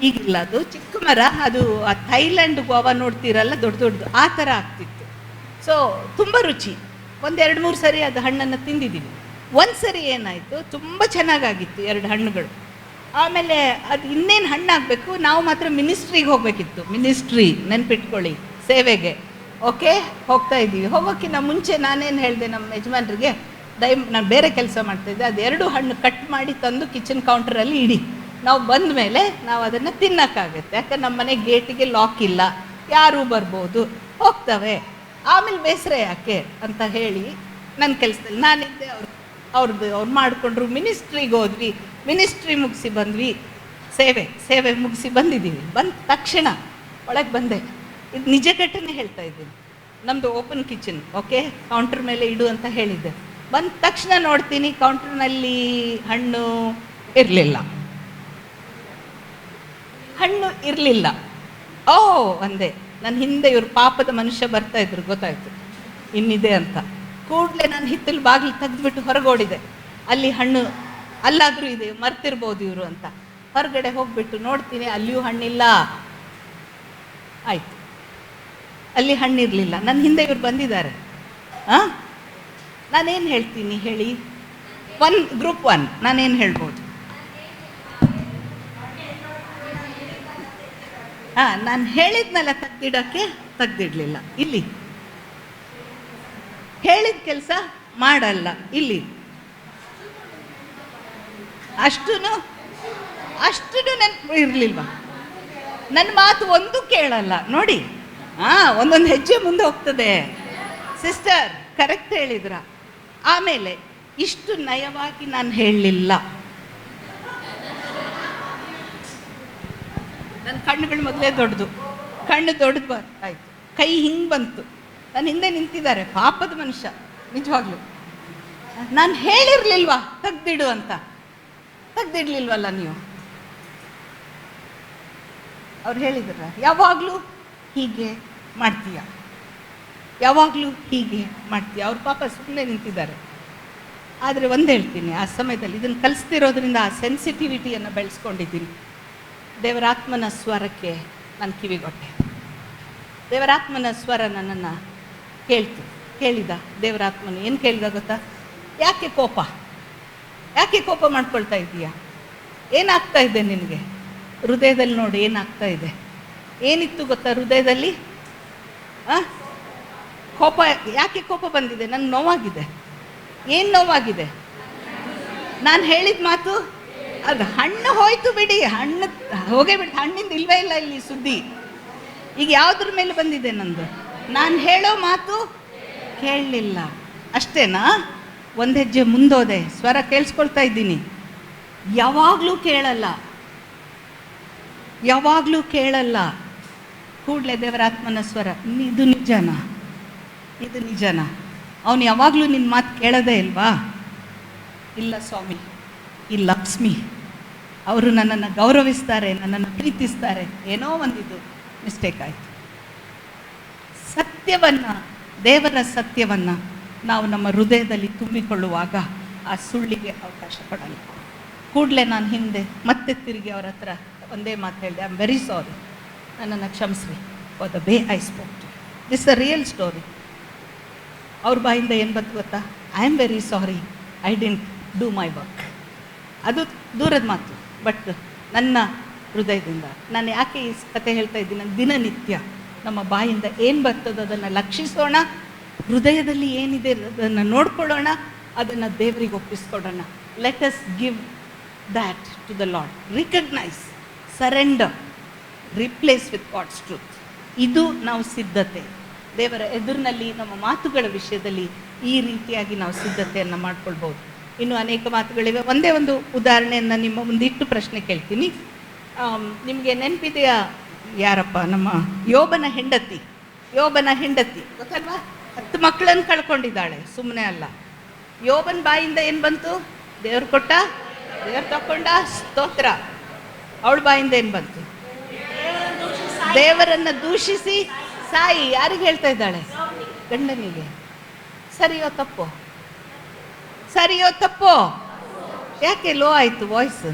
ಈಗಿಲ್ಲ, ಅದು ಚಿಕ್ಕ ಮರ. ಅದು ಆ ಥೈಲ್ಯಾಂಡ್ ಗ್ವಾವಾ ನೋಡ್ತೀರಲ್ಲ, ದೊಡ್ಡ ದೊಡ್ಡದು, ಆ ಥರ ಆಗ್ತಿತ್ತು. ಸೊ ತುಂಬ ರುಚಿ. 1-2-3 ಸರಿ ಅದು ಹಣ್ಣನ್ನು ತಿಂದಿದ್ದೀವಿ. ಒಂದು ಸರಿ ಏನಾಯಿತು, ತುಂಬ ಚೆನ್ನಾಗಾಗಿತ್ತು 2 ಹಣ್ಣುಗಳು. ಆಮೇಲೆ ಅದು ಇನ್ನೇನು ಹಣ್ಣಾಗಬೇಕು, ನಾವು ಮಾತ್ರ ಮಿನಿಸ್ಟ್ರಿಗೆ ಹೋಗಬೇಕಿತ್ತು. ಮಿನಿಸ್ಟ್ರಿ ನೆನ್ಪಿಟ್ಕೊಳ್ಳಿ, ಸೇವೆಗೆ. ಓಕೆ, ಹೋಗ್ತಾ ಇದ್ದೀವಿ. ಹೋಗೋಕ್ಕಿಂತ ಮುಂಚೆ ನಾನೇನು ಹೇಳಿದೆ ನಮ್ಮ ಯಜಮಾನ್ರಿಗೆ, ನಾನು ಬೇರೆ ಕೆಲಸ ಮಾಡ್ತಾಯಿದ್ದೆ, ಅದು 2 ಹಣ್ಣು ಕಟ್ ಮಾಡಿ ತಂದು ಕಿಚನ್ ಕೌಂಟರಲ್ಲಿ ಇಡಿ, ನಾವು ಬಂದ ಮೇಲೆ ನಾವು ಅದನ್ನು ತಿನ್ನೋಕ್ಕಾಗತ್ತೆ. ಯಾಕಂದ್ರೆ ನಮ್ಮ ಮನೆ ಗೇಟಿಗೆ ಲಾಕ್ ಇಲ್ಲ, ಯಾರೂ ಬರ್ಬೋದು, ಹೋಗ್ತವೆ. ಆಮೇಲೆ ಬೇಸರ ಯಾಕೆ ಅಂತ ಹೇಳಿ ನನ್ನ ಕೆಲಸದಲ್ಲಿ ನಾನಿದ್ದೆ. ಅವ್ರು ಮಾಡಿಕೊಂಡ್ರು. ಮಿನಿಸ್ಟ್ರಿಗೆ ಹೋದ್ವಿ, ಮಿನಿಸ್ಟ್ರಿ ಮುಗಿಸಿ ಬಂದ್ವಿ, ಸೇವೆ ಮುಗಿಸಿ ಬಂದಿದ್ದೀವಿ. ಬಂದ ತಕ್ಷಣ ಒಳಗೆ ಬಂದೆ. ಇದು ನಿಜ ಘಟನೆ ಹೇಳ್ತಾ ಇದ್ದೀನಿ. ನಮ್ಮದು ಓಪನ್ ಕಿಚನ್, ಓಕೆ, ಕೌಂಟರ್ ಮೇಲೆ ಇಡು ಅಂತ ಹೇಳಿದ್ದೆ. ಬಂದ ತಕ್ಷಣ ನೋಡ್ತೀನಿ ಕೌಂಟರ್ನಲ್ಲಿ ಹಣ್ಣು ಇರಲಿಲ್ಲ. ಓ ಅಂದೆ. ನನ್ನ ಹಿಂದೆ ಇವ್ರು ಪಾಪದ ಮನುಷ್ಯ ಬರ್ತಾಯಿದ್ರು, ಗೊತ್ತಾಯ್ತು ಇನ್ನಿದೆ ಅಂತ. ಕೂಡಲೇ ನಾನು ಹಿತ್ತಲು ಬಾಗಿಲು ತೆಗೆದುಬಿಟ್ಟು ಹೊರಗೋಡಿದೆ. ಅಲ್ಲಿ ಹಣ್ಣು ಅಲ್ಲಾದರೂ ಇದೆ, ಮರ್ತಿರ್ಬೋದು ಇವರು ಅಂತ. ಹೊರಗಡೆ ಹೋಗ್ಬಿಟ್ಟು ನೋಡ್ತೀನಿ, ಅಲ್ಲಿಯೂ ಹಣ್ಣಿಲ್ಲ. ಆಯಿತು, ಅಲ್ಲಿ ಹಣ್ಣಿರಲಿಲ್ಲ. ನನ್ನ ಹಿಂದೆ ಇವ್ರು ಬಂದಿದ್ದಾರೆ. ನಾನೇನು ಹೇಳ್ತೀನಿ ಹೇಳಿ? ಗ್ರೂಪ್ 1 ನಾನೇನು ಹೇಳ್ಬೋದು? ನಾನು ಹೇಳಿದ್ನೆಲ್ಲ ತೆಗ್ದಿಡಲಿಲ್ಲ. ಇಲ್ಲಿ ಹೇಳಿದ ಕೆಲಸ ಮಾಡಲ್ಲ. ಇಲ್ಲಿ ಅಷ್ಟು ನೆನಪು ಇರಲಿಲ್ವಾ? ನನ್ನ ಮಾತು ಒಂದು ಕೇಳಲ್ಲ ನೋಡಿ. ಒಂದೊಂದು ಹೆಜ್ಜೆ ಮುಂದೆ ಹೋಗ್ತದೆ. ಸಿಸ್ಟರ್ ಕರೆಕ್ಟ್ ಹೇಳಿದ್ರ. ಆಮೇಲೆ ಇಷ್ಟು ನಯವಾಗಿ ನಾನು ಹೇಳಲಿಲ್ಲ. ನನ್ನ ಕಣ್ಣುಗಳು ಮೊದಲೇ ದೊಡ್ಡದು, ಕಣ್ಣು ದೊಡ್ಡದು ಆಯಿತು, ಕೈ ಹಿಂಗೆ ಬಂತು. ನನ್ನ ಹಿಂದೆ ನಿಂತಿದ್ದಾರೆ ಪಾಪದ ಮನುಷ್ಯ, ನಿಜವಾಗ್ಲು. ನಾನು ಹೇಳಿರ್ಲಿಲ್ವಾ ತೆಗ್ದಿಡು ಅಂತ? ತೆಗ್ದಿಡ್ಲಿಲ್ವಲ್ಲ ನೀವು? ಅವ್ರು ಹೇಳಿದ್ರ ಯಾವಾಗಲೂ ಹೀಗೆ ಮಾಡ್ತೀಯ, ಯಾವಾಗಲೂ ಹೀಗೆ ಮಾಡ್ತೀಯ. ಅವ್ರ ಪಾಪ ಸುಮ್ಮನೆ ನಿಂತಿದ್ದಾರೆ. ಆದರೆ ಒಂದು ಹೇಳ್ತೀನಿ, ಆ ಸಮಯದಲ್ಲಿ ಇದನ್ನು ಕಲಿಸ್ತಿರೋದ್ರಿಂದ ಆ ಸೆನ್ಸಿಟಿವಿಟಿಯನ್ನು ಬೆಳೆಸ್ಕೊಂಡಿದ್ದೀನಿ. ದೇವರಾತ್ಮನ ಸ್ವರಕ್ಕೆ ನಾನು ಕಿವಿಗೊಟ್ಟೆ. ದೇವರಾತ್ಮನ ಸ್ವರ ನನ್ನನ್ನು ಕೇಳಿದ. ದೇವರಾತ್ಮನು ಏನು ಕೇಳಿದ ಗೊತ್ತಾ? ಯಾಕೆ ಕೋಪ ಮಾಡ್ಕೊಳ್ತಾ ಇದ್ದೀಯಾ? ಏನಾಗ್ತಾ ಇದೆ ನಿನಗೆ ಹೃದಯದಲ್ಲಿ? ನೋಡಿ ಏನಾಗ್ತಾ ಇದೆ. ಏನಿತ್ತು ಗೊತ್ತಾ ಹೃದಯದಲ್ಲಿ? ಯಾಕೆ ಕೋಪ ಬಂದಿದೆ? ನನಗೆ ನೋವಾಗಿದೆ. ಏನು ನೋವಾಗಿದೆ? ನಾನು ಹೇಳಿದ ಮಾತು ಅದು ಹಣ್ಣು ಹೋಯ್ತು ಬಿಡಿ, ಹಣ್ಣು ಹೋಗೇ ಬಿಡ್ತು. ಹಣ್ಣಿಂದ ಇಲ್ವೇ ಇಲ್ಲ ಇಲ್ಲಿ ಸುದ್ದಿ. ಈಗ ಯಾವುದ್ರ ಮೇಲೆ ಬಂದಿದೆ ನಂದು? ನಾನು ಹೇಳೋ ಮಾತು ಕೇಳಲಿಲ್ಲ ಅಷ್ಟೇನಾ? ಒಂದು ಹೆಜ್ಜೆ ಮುಂದೋದೆ. ಸ್ವರ ಕೇಳಿಸ್ಕೊಳ್ತಾ ಇದ್ದೀನಿ. ಯಾವಾಗಲೂ ಕೇಳಲ್ಲ. ಯಾವಾಗಲೂ ಕೇಳಲ್ಲ. ಕೂಡಲೇ ದೇವರಾತ್ಮನ ಸ್ವರ, ಇದು ನಿಜನಾ, ಇದು ನಿಜನಾ? ಅವನು ಯಾವಾಗಲೂ ನಿನ್ನ ಮಾತು ಕೇಳೋದೇ ಇಲ್ವಾ? ಇಲ್ಲ ಸ್ವಾಮಿ, ಈ ಲವ್ಸ್ ಮೀ, ಅವರು ನನ್ನನ್ನು ಗೌರವಿಸ್ತಾರೆ, ನನ್ನನ್ನು ಪ್ರೀತಿಸ್ತಾರೆ. ಏನೋ ಒಂದಿದು ಮಿಸ್ಟೇಕ್ ಆಯಿತು. ಸತ್ಯವನ್ನು, ದೇವರ ಸತ್ಯವನ್ನು ನಾವು ನಮ್ಮ ಹೃದಯದಲ್ಲಿ ತುಂಬಿಕೊಳ್ಳುವಾಗ ಆ ಸುಳ್ಳಿಗೆ ಅವಕಾಶ ಕೊಡಲ್ಲ. ಕೂಡಲೇ ನಾನು ಹಿಂದೆ ಮತ್ತೆ ತಿರುಗಿ ಅವ್ರ ಹತ್ರ ಒಂದೇ ಮಾತು ಹೇಳಿದೆ, ಐ ಆಮ್ ವೆರಿ ಸಾರಿ, ನನ್ನನ್ನು ಕ್ಷಮಿಸ್ರಿ for the way I spoke to. This a real story. ಅವ್ರ ಬಾಯಿಂದ ಏನು ಬಂತು ಗೊತ್ತಾ? I am very sorry, I didn't do my work. ಅದು ದೂರದ ಮಾತು, ಬಟ್ ನನ್ನ ಹೃದಯದಿಂದ ನಾನು ಯಾಕೆ ಈ ಕತೆ ಹೇಳ್ತಾ ಇದ್ದೀನಿ? ದಿನನಿತ್ಯ ನಮ್ಮ ಬಾಯಿಂದ ಏನು ಬರ್ತದೋ ಅದನ್ನು ಲಕ್ಷಿಸೋಣ, ಹೃದಯದಲ್ಲಿ ಏನಿದೆ ಅದನ್ನು ನೋಡ್ಕೊಳ್ಳೋಣ, ಅದನ್ನು ದೇವರಿಗೆ ಒಪ್ಪಿಸ್ಕೊಡೋಣ. Let us give that to the Lord. Recognise, surrender, replace with God's truth. ಇದು ನಾವು ಸಿದ್ಧತೆ. ದೇವರ ಎದುರಿನಲ್ಲಿ ನಮ್ಮ ಮಾತುಗಳ ವಿಷಯದಲ್ಲಿ ಈ ರೀತಿಯಾಗಿ ನಾವು ಸಿದ್ಧತೆಯನ್ನು ಮಾಡ್ಕೊಳ್ಬೋದು. ಇನ್ನೂ ಅನೇಕ ಮಾತುಗಳಿವೆ. ಒಂದೇ ಒಂದು ಉದಾಹರಣೆಯನ್ನು ನಿಮ್ಮ ಮುಂದಿಟ್ಟು ಪ್ರಶ್ನೆ ಕೇಳ್ತೀನಿ. ನಿಮಗೆ ನೆನಪಿದೆಯಾ? ಯಾರಪ್ಪ? ನಮ್ಮ ಯೋಬನ ಹೆಂಡತಿ. ಯೋಬನ ಹೆಂಡತಿ ಗೊತ್ತಲ್ವಾ? 10 ಮಕ್ಕಳನ್ನು ಕಳ್ಕೊಂಡಿದ್ದಾಳೆ, ಸುಮ್ಮನೆ ಅಲ್ಲ. ಯೋಬನ ಬಾಯಿಂದ ಏನು ಬಂತು? ದೇವ್ರು ಕೊಟ್ಟ, ದೇವ್ರು ತಗೊಂಡ, ಸ್ತೋತ್ರ. ಅವಳ ಬಾಯಿಂದ ಏನು ಬಂತು? ದೇವರನ್ನು ದೂಷಿಸಿ ಸಾಯಿ. ಯಾರಿಗೆ ಹೇಳ್ತಾ ಇದ್ದಾಳೆ? ಗಂಡನಿಗೆ. ಸರಿಯೋ ತಪ್ಪೋ? ಸರಿಯೋ ತಪ್ಪೋ? ಯಾಕೆ ಲೋ ಆಯಿತು ವಾಯ್ಸ್?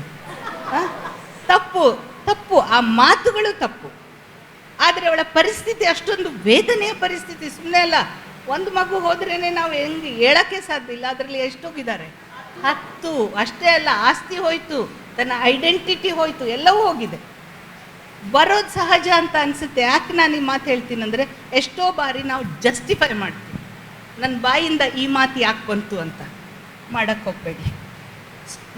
ತಪ್ಪು, ತಪ್ಪು. ಆ ಮಾತುಗಳು ತಪ್ಪು. ಆದರೆ ಅವಳ ಪರಿಸ್ಥಿತಿ ಅಷ್ಟೊಂದು ವೇದನೆಯ ಪರಿಸ್ಥಿತಿ, ಸುಮ್ಮನೆ ಅಲ್ಲ. ಒಂದು ಮಗು ಹೋದ್ರೇ ನಾವು ಹೆಂಗೆ ಹೇಳೋಕ್ಕೆ ಸಾಧ್ಯ ಇಲ್ಲ. ಅದರಲ್ಲಿ ಎಷ್ಟೋಗಿದ್ದಾರೆ? 10. ಅಷ್ಟೇ ಅಲ್ಲ, ಆಸ್ತಿ ಹೋಯ್ತು, ತನ್ನ ಐಡೆಂಟಿಟಿ ಹೋಯ್ತು, ಎಲ್ಲವೂ ಹೋಗಿದೆ. ಬರೋದು ಸಹಜ ಅಂತ ಅನಿಸುತ್ತೆ. ಯಾಕೆ ನಾನು ಈ ಮಾತು ಹೇಳ್ತೀನಿ ಅಂದರೆ, ಎಷ್ಟೋ ಬಾರಿ ನಾವು ಜಸ್ಟಿಫೈ ಮಾಡ್ತೀವಿ. ನನ್ನ ಬಾಯಿಂದ ಈ ಮಾತು ಯಾಕೆ ಬಂತು ಅಂತ. ಮಾಡೋಕ್ಕೆ ಹೋಗಬೇಡಿ.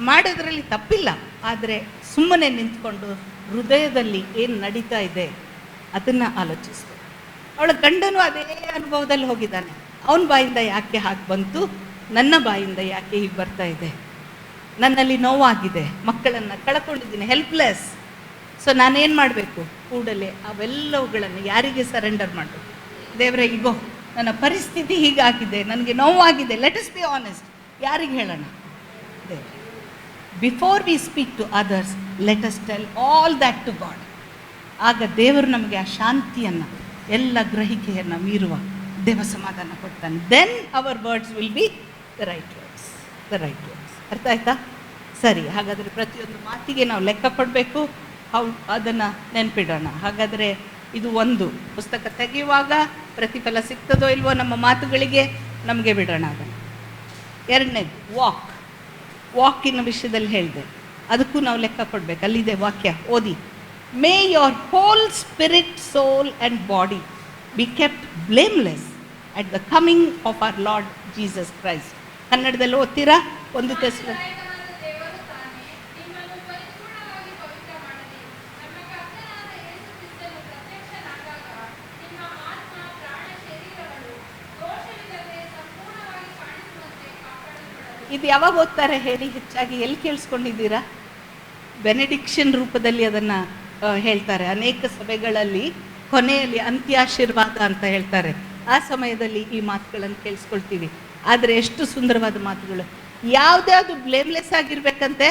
ಮಾಡೋದ್ರಲ್ಲಿ ತಪ್ಪಿಲ್ಲ, ಆದರೆ ಸುಮ್ಮನೆ ನಿಂತ್ಕೊಂಡು ಹೃದಯದಲ್ಲಿ ಏನು ನಡೀತಾ ಇದೆ ಅದನ್ನು ಆಲೋಚಿಸ್ಬೇಕು. ಅವಳ ಗಂಡನೂ ಅದೇ ಅನುಭವದಲ್ಲಿ ಹೋಗಿದ್ದಾನೆ. ಅವನ ಬಾಯಿಂದ ಯಾಕೆ ಹಾಗೆ ಬಂತು, ನನ್ನ ಬಾಯಿಂದ ಯಾಕೆ ಹೀಗೆ ಬರ್ತಾ ಇದೆ, ನನ್ನಲ್ಲಿ ನೋವಾಗಿದೆ, ಮಕ್ಕಳನ್ನು ಕಳ್ಕೊಂಡಿದ್ದೀನಿ, ಹೆಲ್ಪ್ಲೆಸ್. ಸೊ ನಾನೇನು ಮಾಡಬೇಕು? ಕೂಡಲೇ ಅವೆಲ್ಲವುಗಳನ್ನು ಯಾರಿಗೆ ಸರೆಂಡರ್ ಮಾಡಬೇಕು? ದೇವರೇ, ಇಗೋ ನನ್ನ ಪರಿಸ್ಥಿತಿ ಹೀಗಾಗಿದೆ, ನನಗೆ ನೋವಾಗಿದೆ, ಲೆಟ್ ಅಸ್ ಬಿ ಆನೆಸ್ಟ್. ಯಾರಿಗೆ ಹೇಳೋಣ? ದೇವ್ರೆ. Before we speak to others, let us tell all that to God. ಆಗ ದೇವರು ನಮಗೆ ಆ ಶಾಂತಿಯನ್ನು, ಎಲ್ಲ ಗ್ರಹಿಕೆಯನ್ನು ಮೀರುವ ದೇವ ಸಮಾಧಾನ ಕೊಡ್ತಾನೆ. Then our words will be the right words, the right words. ಅರ್ಥ ಆಯ್ತಾ? ಸರಿ, ಹಾಗಾದರೆ ಪ್ರತಿಯೊಂದು ಮಾತಿಗೆ ನಾವು ಲೆಕ್ಕ ಕೊಡಬೇಕು. ಅದನ್ನು ನೆನಪಿಡೋಣ. ಹಾಗಾದರೆ ಇದು ಒಂದು. ಪುಸ್ತಕ ತೆಗೆಯುವಾಗ ಪ್ರತಿಫಲ ಸಿಗ್ತದೋ ಇಲ್ವೋ ನಮ್ಮ ಮಾತುಗಳಿಗೆ, ನಮಗೆ ಬಿಡೋಣ ಅದನ್ನು. ಎರಡನೇದು ವಾಕಿನ ವಿಷಯದಲ್ಲಿ ಹೇಳಿದೆ, ಅದಕ್ಕೂ ನಾವು ಲೆಕ್ಕ ಕೊಡಬೇಕು. ಅಲ್ಲಿದೆ ವಾಕ್ಯ, ಓದಿ. May your whole spirit, soul and body be kept blameless at the coming of our Lord Jesus Christ. ಕನ್ನಡದಲ್ಲಿ ಓದ್ತೀರಾ? 1 ಥೆಸಲೋನಿಕ. ಇದು ಯಾವಾಗ ಓದ್ತಾರೆ ಹೇಳಿ? ಹೆಚ್ಚಾಗಿ ಎಲ್ಲಿ ಕೇಳಿಸ್ಕೊಂಡಿದ್ದೀರಾ? ಬೆನೆಡಿಕ್ಷನ್ ರೂಪದಲ್ಲಿ ಅದನ್ನು ಹೇಳ್ತಾರೆ. ಅನೇಕ ಸಭೆಗಳಲ್ಲಿ ಕೊನೆಯಲ್ಲಿ ಅಂತ್ಯಾಶೀರ್ವಾದ ಅಂತ ಹೇಳ್ತಾರೆ. ಆ ಸಮಯದಲ್ಲಿ ಈ ಮಾತುಗಳನ್ನು ಕೇಳಿಸ್ಕೊಳ್ತೀವಿ. ಆದರೆ ಎಷ್ಟು ಸುಂದರವಾದ ಮಾತುಗಳು. ಯಾವುದ್ಯಾವುದು ಬ್ಲೇಮ್ಲೆಸ್ ಆಗಿರ್ಬೇಕಂತೆ?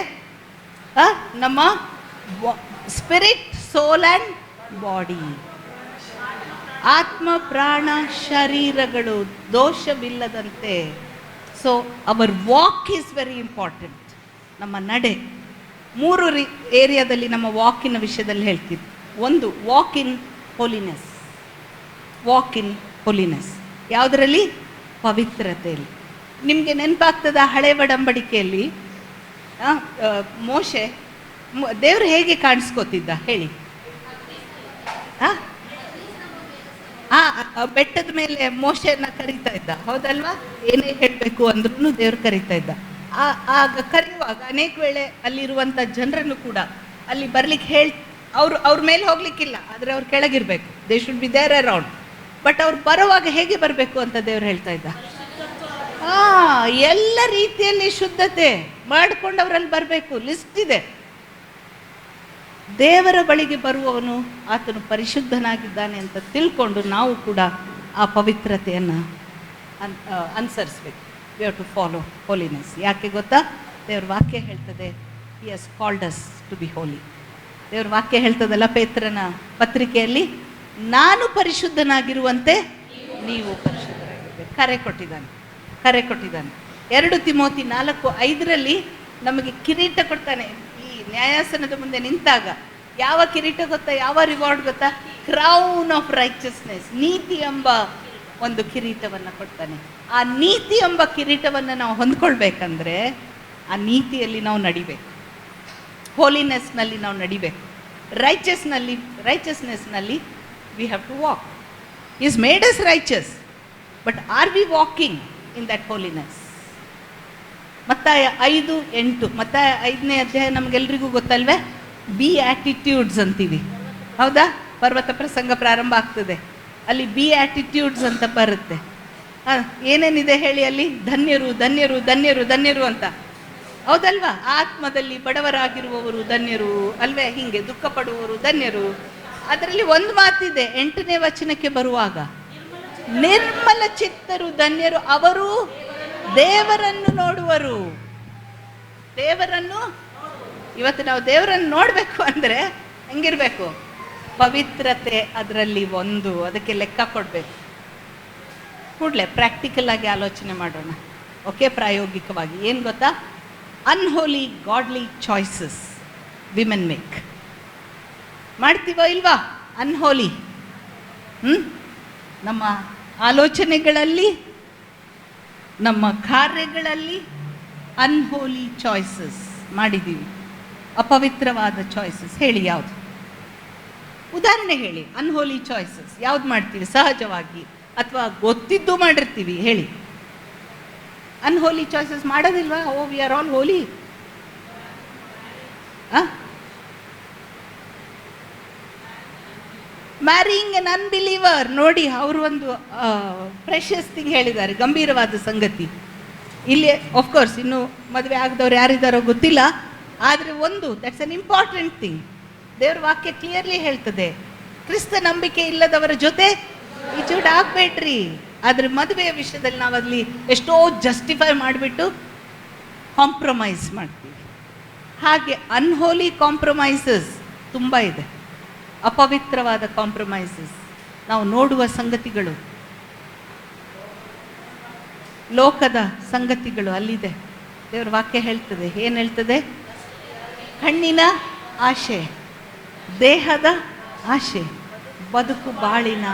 ನಮ್ಮ ಸ್ಪಿರಿಟ್, ಸೋಲ್ ಆ್ಯಂಡ್ ಬಾಡಿ, ಆತ್ಮ, ಪ್ರಾಣ, ಶರೀರಗಳು ದೋಷವಿಲ್ಲದಂತೆ. So our walk is very important. ನಮ್ಮ ನಡೆ 3 ಏರಿಯಾದಲ್ಲಿ ನಮ್ಮ ವಾಕಿನ ವಿಷಯದಲ್ಲಿ ಹೇಳ್ತೀವಿ. ಒಂದು, walk in holiness. Walk in holiness ಯಾವುದರಲ್ಲಿ? ಪವಿತ್ರತೆಯಲ್ಲಿ. ನಿಮಗೆ ನೆನಪಾಗ್ತದ ಹಳೆ ಒಡಂಬಡಿಕೆಯಲ್ಲಿ ಮೋಶೆ ದೇವರು ಹೇಗೆ ಕಾಣಿಸ್ಕೋತಿದ್ದ ಹೇಳಿ? ಬೆಟ್ಟದ ಮೇಲೆ ಮೋಶೆಯನ್ನ ಕರೀತಾ ಇದ್ದ, ಹೌದಲ್ವಾ? ಏನೇ ಹೇಳಬೇಕು ಅಂದ್ರೂ ದೇವ್ರು ಕರೀತಾ ಇದ್ದ. ಆಗ ಕರೆಯುವಾಗ ಅನೇಕ ವೇಳೆ ಅಲ್ಲಿರುವಂಥ ಜನರನ್ನು ಕೂಡ ಅಲ್ಲಿ ಬರ್ಲಿಕ್ಕೆ ಅವ್ರ ಮೇಲೆ ಹೋಗ್ಲಿಕ್ಕಿಲ್ಲ, ಆದರೆ ಅವ್ರು ಕೆಳಗಿರ್ಬೇಕು. They should be there around. But ಅವ್ರು ಬರುವಾಗ ಹೇಗೆ ಬರಬೇಕು ಅಂತ ದೇವ್ರು ಹೇಳ್ತಾ ಇದ್ದ. ಎಲ್ಲ ರೀತಿಯಲ್ಲಿ ಶುದ್ಧತೆ ಮಾಡ್ಕೊಂಡು ಅವರಲ್ಲಿ ಬರಬೇಕು. ಲಿಸ್ಟ್ ಇದೆ. ದೇವರ ಬಳಿಗೆ ಬರುವವನು ಆತನು ಪರಿಶುದ್ಧನಾಗಿದ್ದಾನೆ ಅಂತ ತಿಳ್ಕೊಂಡು ನಾವು ಕೂಡ ಆ ಪವಿತ್ರತೆಯನ್ನು ಅನುಸರಿಸ್ಬೇಕು. We have to follow holiness. ಯಾಕೆ ಗೊತ್ತಾ? ದೇವ್ರ ವಾಕ್ಯ ಹೇಳ್ತದೆ, he has called us to be holy. ದೇವ್ರ ವಾಕ್ಯ ಹೇಳ್ತದಲ್ಲ ಪೇತ್ರನ ಪತ್ರಿಕೆಯಲ್ಲಿ, ನಾನು ಪರಿಶುದ್ಧನಾಗಿರುವಂತೆ ನೀವು ಪರಿಶುದ್ಧರಾಗಿರ್ಬೇಕು. ಕರೆ ಕೊಟ್ಟಿದ್ದಾನೆ. 2 ತಿಮೋತಿ 4:5 ನಮಗೆ ಕಿರೀಟ ಕೊಡ್ತಾನೆ. ಈ ನ್ಯಾಯಾಸನದ ಮುಂದೆ ನಿಂತಾಗ ಯಾವ ಕಿರೀಟ ಗೊತ್ತಾ? ಯಾವ ರಿವಾರ್ಡ್ ಗೊತ್ತಾ? ಕ್ರೌನ್ ಆಫ್ ರೈಚಸ್ನೆಸ್, ನೀತಿ ಎಂಬ ಒಂದು ಕಿರೀಟವನ್ನು ಕೊಡ್ತಾನೆ. ಆ ನೀತಿ ಎಂಬ ಕಿರೀಟವನ್ನು ನಾವು ಹೊಂದ್ಕೊಳ್ಬೇಕಂದ್ರೆ ಆ ನೀತಿಯಲ್ಲಿ ನಾವು ನಡಿಬೇಕು, ಹೋಲಿನೆಸ್ನಲ್ಲಿ ನಾವು ನಡಿಬೇಕು, ರೈಚಸ್ನೆಸ್ನಲ್ಲಿ we have to walk. Is made us righteous, but are we walking in that holiness? Mattaya 5:8, ಮತ್ತಾಯ 5ನೇ ಅಧ್ಯಾಯ ನಮಗೆಲ್ರಿಗೂ ಗೊತ್ತಲ್ವೇ? ಬಿ ಆಟಿಟ್ಯೂಡ್ಸ್ ಅಂತೀವಿ, ಹೌದಾ? ಪರ್ವತ ಪ್ರಸಂಗ ಪ್ರಾರಂಭ ಆಗ್ತದೆ, ಅಲ್ಲಿ ಬಿ ಆಟಿಟ್ಯೂಡ್ಸ್ ಅಂತ ಬರುತ್ತೆ. ಏನೇನಿದೆ ಹೇಳಿ ಅಲ್ಲಿ? ಧನ್ಯರು ಧನ್ಯರು ಧನ್ಯರು ಧನ್ಯರು ಅಂತ, ಹೌದಲ್ವಾ? ಆತ್ಮದಲ್ಲಿ ಬಡವರಾಗಿರುವವರು ಧನ್ಯರು ಅಲ್ವೇ? ಹೀಗೆ ದುಃಖ ಪಡುವವರು ಧನ್ಯರು. ಅದರಲ್ಲಿ ಒಂದು ಮಾತಿದೆ 8ನೇ ವಚನಕ್ಕೆ ಬರುವಾಗ, ನಿರ್ಮಲ ಚಿತ್ತರು ಧನ್ಯರು, ಅವರು ದೇವರನ್ನು ನೋಡುವರು. ಇವತ್ತು ನಾವು ದೇವರನ್ನು ನೋಡಬೇಕು ಅಂದರೆ ಹೆಂಗಿರ್ಬೇಕು? ಪವಿತ್ರತೆ ಅದರಲ್ಲಿ ಒಂದು, ಅದಕ್ಕೆ ಲೆಕ್ಕ ಕೊಡಬೇಕು. ಕೂಡಲೇ ಪ್ರಾಕ್ಟಿಕಲ್ ಆಗಿ ಆಲೋಚನೆ ಮಾಡೋಣ. ಓಕೆ, ಪ್ರಾಯೋಗಿಕವಾಗಿ ಏನು ಗೊತ್ತಾ? ಅನ್ಹೋಲಿ ಗಾಡ್ಲಿ ಚಾಯ್ಸಸ್ ವಿಮೆನ್ ಮೇಕ್. ಮಾಡ್ತೀವೋ ಇಲ್ವಾ? ಅನ್ಹೋಲಿ ನಮ್ಮ ಆಲೋಚನೆಗಳಲ್ಲಿ, ನಮ್ಮ ಕಾರ್ಯಗಳಲ್ಲಿ ಅನ್ಹೋಲಿ ಚಾಯ್ಸಸ್ ಮಾಡಿದ್ದೀವಿ. ಅಪವಿತ್ರವಾದ ಚಾಯ್ಸಸ್ ಹೇಳಿ ಯಾವುದು? ಉದಾಹರಣೆ ಹೇಳಿ. ಅನ್ಹೋಲಿ ಚಾಯ್ಸಸ್ ಯಾವ್ದು ಮಾಡ್ತೀವಿ ಸಹಜವಾಗಿ, ಅಥವಾ ಗೊತ್ತಿದ್ದು ಮಾಡಿರ್ತೀವಿ? ಹೇಳಿ. ಅನ್ಹೋಲಿ ಚಾಯ್ಸಸ್ ಮಾಡೋದಿಲ್ವಾ? Oh, we are all holy. Marrying an unbeliever. ನೋಡಿ, ಅವರು ಒಂದು ಪ್ರೆಷಸ್ ಥಿಂಗ್ ಹೇಳಿದ್ದಾರೆ, ಗಂಭೀರವಾದ ಸಂಗತಿ. ಇಲ್ಲಿ ಆಫ್ಕೋರ್ಸ್ ಇನ್ನು ಮದುವೆ ಆಗದವ್ರು ಯಾರಿದ್ದಾರೋ ಗೊತ್ತಿಲ್ಲ, ಆದರೆ ಒಂದು ದಟ್ಸ್ ಅನ್ ಇಂಪಾರ್ಟೆಂಟ್ ಥಿಂಗ್. ದೇವ್ರ ವಾಕ್ಯ ಕ್ಲಿಯರ್ಲಿ ಹೇಳ್ತದೆ, ಕ್ರಿಸ್ತ ನಂಬಿಕೆ ಇಲ್ಲದವರ ಜೊತೆ ಈಚೂಡ್ ಆಗಬೇಡ್ರಿ. ಆದರೆ ಮದುವೆಯ ವಿಷಯದಲ್ಲಿ ನಾವು ಅಲ್ಲಿ ಎಷ್ಟೋ ಜಸ್ಟಿಫೈ ಮಾಡಿಬಿಟ್ಟು ಕಾಂಪ್ರಮೈಸ್ ಮಾಡ್ತೀವಿ. ಹಾಗೆ ಅನ್ಹೋಲಿ ಕಾಂಪ್ರಮೈಸಸ್ ತುಂಬ ಇದೆ, ಅಪವಿತ್ರವಾದ ಕಾಂಪ್ರಮೈಸಸ್ ನಾವು ನೋಡುವ ಸಂಗತಿಗಳು, ಲೋಕದ ಸಂಗತಿಗಳು ಅಲ್ಲಿದೆ. ದೇವ್ರ ವಾಕ್ಯ ಹೇಳ್ತದೆ, ಏನು ಹೇಳ್ತದೆ? ಕಣ್ಣಿನ ಆಶೆ, ದೇಹದ ಆಶೆ, ಬದುಕು ಬಾಳಿನ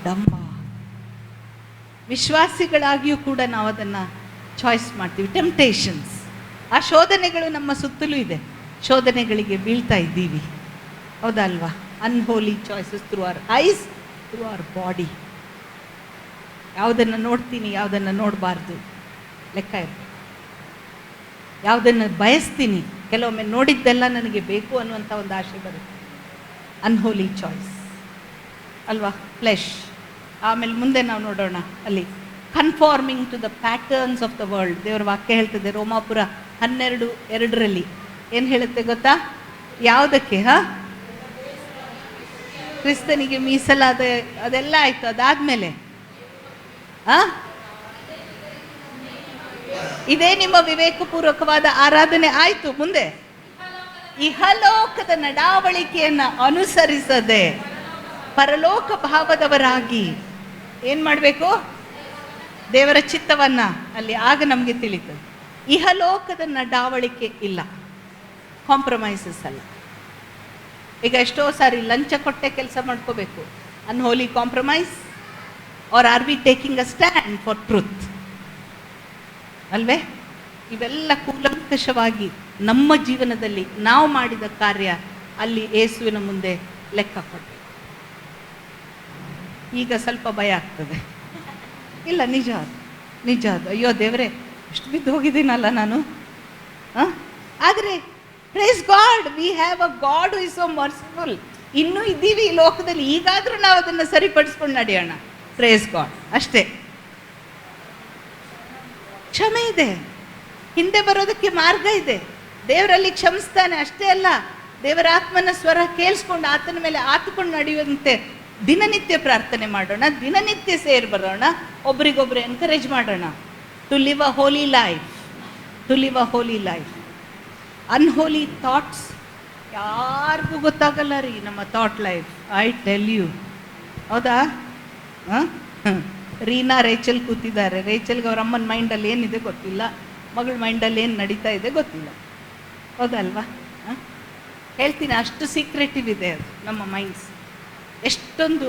ಡಂಬ. ವಿಶ್ವಾಸಿಗಳಾಗಿಯೂ ಕೂಡ ನಾವು ಅದನ್ನು ಚಾಯ್ಸ್ ಮಾಡ್ತೀವಿ. ಟೆಂಪ್ಟೇಷನ್ಸ್, ಆ ಶೋಧನೆಗಳು ನಮ್ಮ ಸುತ್ತಲೂ ಇದೆ, ಶೋಧನೆಗಳಿಗೆ ಬೀಳ್ತಾ ಇದ್ದೀವಿ, ಹೌದಾ ಅಲ್ವಾ? ಅನ್ಹೋಲಿ choices through our eyes, through our body. ಯಾವುದನ್ನು ನೋಡ್ತೀನಿ, ಯಾವುದನ್ನು ನೋಡಬಾರ್ದು ಲೆಕ್ಕ ಇರುತ್ತೆ. ಯಾವುದನ್ನು ಬಯಸ್ತೀನಿ, ಕೆಲವೊಮ್ಮೆ ನೋಡಿದ್ದೆಲ್ಲ ನನಗೆ ಬೇಕು ಅನ್ನುವಂಥ ಒಂದು ಆಸೆ ಬರುತ್ತೆ. ಅನ್ಹೋಲಿ ಚಾಯ್ಸ್ ಅಲ್ವಾ? ಫ್ಲೆಶ್. ಆಮೇಲೆ ಮುಂದೆ ನಾವು ನೋಡೋಣ, ಅಲ್ಲಿ conforming to the patterns of the world. ದೇವರ ವಾಕ್ಯ ಹೇಳ್ತದೆ ರೋಮಾಪುರ 12:2 ಏನು ಹೇಳುತ್ತೆ ಗೊತ್ತಾ? ಯಾವುದಕ್ಕೆ? ಕ್ರಿಸ್ತನಿಗೆ ಮೀಸಲಾದ ಅದೆಲ್ಲ ಆಯಿತು. ಅದಾದಮೇಲೆ ಇದೇ ನಿಮ್ಮ ವಿವೇಕಪೂರ್ವಕವಾದ ಆರಾಧನೆ ಆಯಿತು. ಮುಂದೆ ಇಹಲೋಕದ ನಡಾವಳಿಕೆಯನ್ನು ಅನುಸರಿಸದೆ ಪರಲೋಕ ಭಾವದವರಾಗಿ ಏನು ಮಾಡಬೇಕು? ದೇವರ ಚಿತ್ತವನ್ನು ಅಲ್ಲಿ ಆಗ ನಮಗೆ ತಿಳಿತದೆ. ಇಹಲೋಕದ ನಡಾವಳಿಕೆ ಇಲ್ಲ, ಕಾಂಪ್ರಮೈಸಸ್ ಅಲ್ಲ. ಈಗ ಎಷ್ಟೋ ಸಾರಿ ಲಂಚ ಕೊಟ್ಟೆ ಕೆಲಸ ಮಾಡ್ಕೋಬೇಕು. Unholy compromise, are are we taking a stand for truth? ಅಲ್ವೇ? ಇವೆಲ್ಲ ಕೂಲಂಕಷವಾಗಿ ನಮ್ಮ ಜೀವನದಲ್ಲಿ ನಾವು ಮಾಡಿದ ಕಾರ್ಯ ಅಲ್ಲಿ ಯೇಸುವಿನ ಮುಂದೆ ಲೆಕ್ಕ ಕೊಡಬೇಕು. ಈಗ ಸ್ವಲ್ಪ ಭಯ ಆಗ್ತದೆ. ಇಲ್ಲ, ನಿಜ ಅದು. ಅಯ್ಯೋ ದೇವರೇ, ಎಷ್ಟು ಬಿದ್ದು ಹೋಗಿದ್ದೀನಲ್ಲ ನಾನು. ಆದರೆ praise God, we have a God who is so merciful. ಇನ್ನೂ ಇದ್ದೀವಿ ಈ ಲೋಕದಲ್ಲಿ, ಈಗಾದರೂ ನಾವು ಅದನ್ನು ಸರಿಪಡಿಸ್ಕೊಂಡು ನಡೆಯೋಣ. Praise God. ಅಷ್ಟೇ. ಕ್ಷಮೆ ಇದೆ, ಹಿಂದೆ ಬರೋದಕ್ಕೆ ಮಾರ್ಗ ಇದೆ, ದೇವರಲ್ಲಿ ಕ್ಷಮಿಸ್ತಾನೆ. ಅಷ್ಟೇ ಅಲ್ಲ, ದೇವರ ಆತ್ಮನ ಸ್ವರ ಕೇಳಿಸ್ಕೊಂಡು ಆತನ ಮೇಲೆ ಆತುಕೊಂಡು ನಡೆಯುವಂತೆ ದಿನನಿತ್ಯ ಪ್ರಾರ್ಥನೆ ಮಾಡೋಣ, ದಿನನಿತ್ಯ ಸೇರಿ ಬರೋಣ, ಒಬ್ರಿಗೊಬ್ರು ಎನ್ಕರೇಜ್ ಮಾಡೋಣ. To live a holy life, to live a holy life. Unholy thoughts ಯಾರಿಗೂ ಗೊತ್ತಾಗಲ್ಲ ರೀ ನಮ್ಮ thought life. I tell you, ಹೌದಾ? ರೀನಾ ರೇಚಲ್ ಕೂತಿದ್ದಾರೆ. ರೇಚಲ್ಗೆ ಅವ್ರ ಅಮ್ಮನ ಮೈಂಡಲ್ಲಿ ಏನಿದೆ ಗೊತ್ತಿಲ್ಲ, ಮಗಳ ಮೈಂಡಲ್ಲಿ ಏನು ನಡೀತಾ ಇದೆ ಗೊತ್ತಿಲ್ಲ, ಹೌದಲ್ವಾ? ಹೇಳ್ತೀನಿ, ಅಷ್ಟು ಸೀಕ್ರೆಟಿವ್ ಇದೆ ಅದು ನಮ್ಮ ಮೈಂಡ್ಸ್. ಎಷ್ಟೊಂದು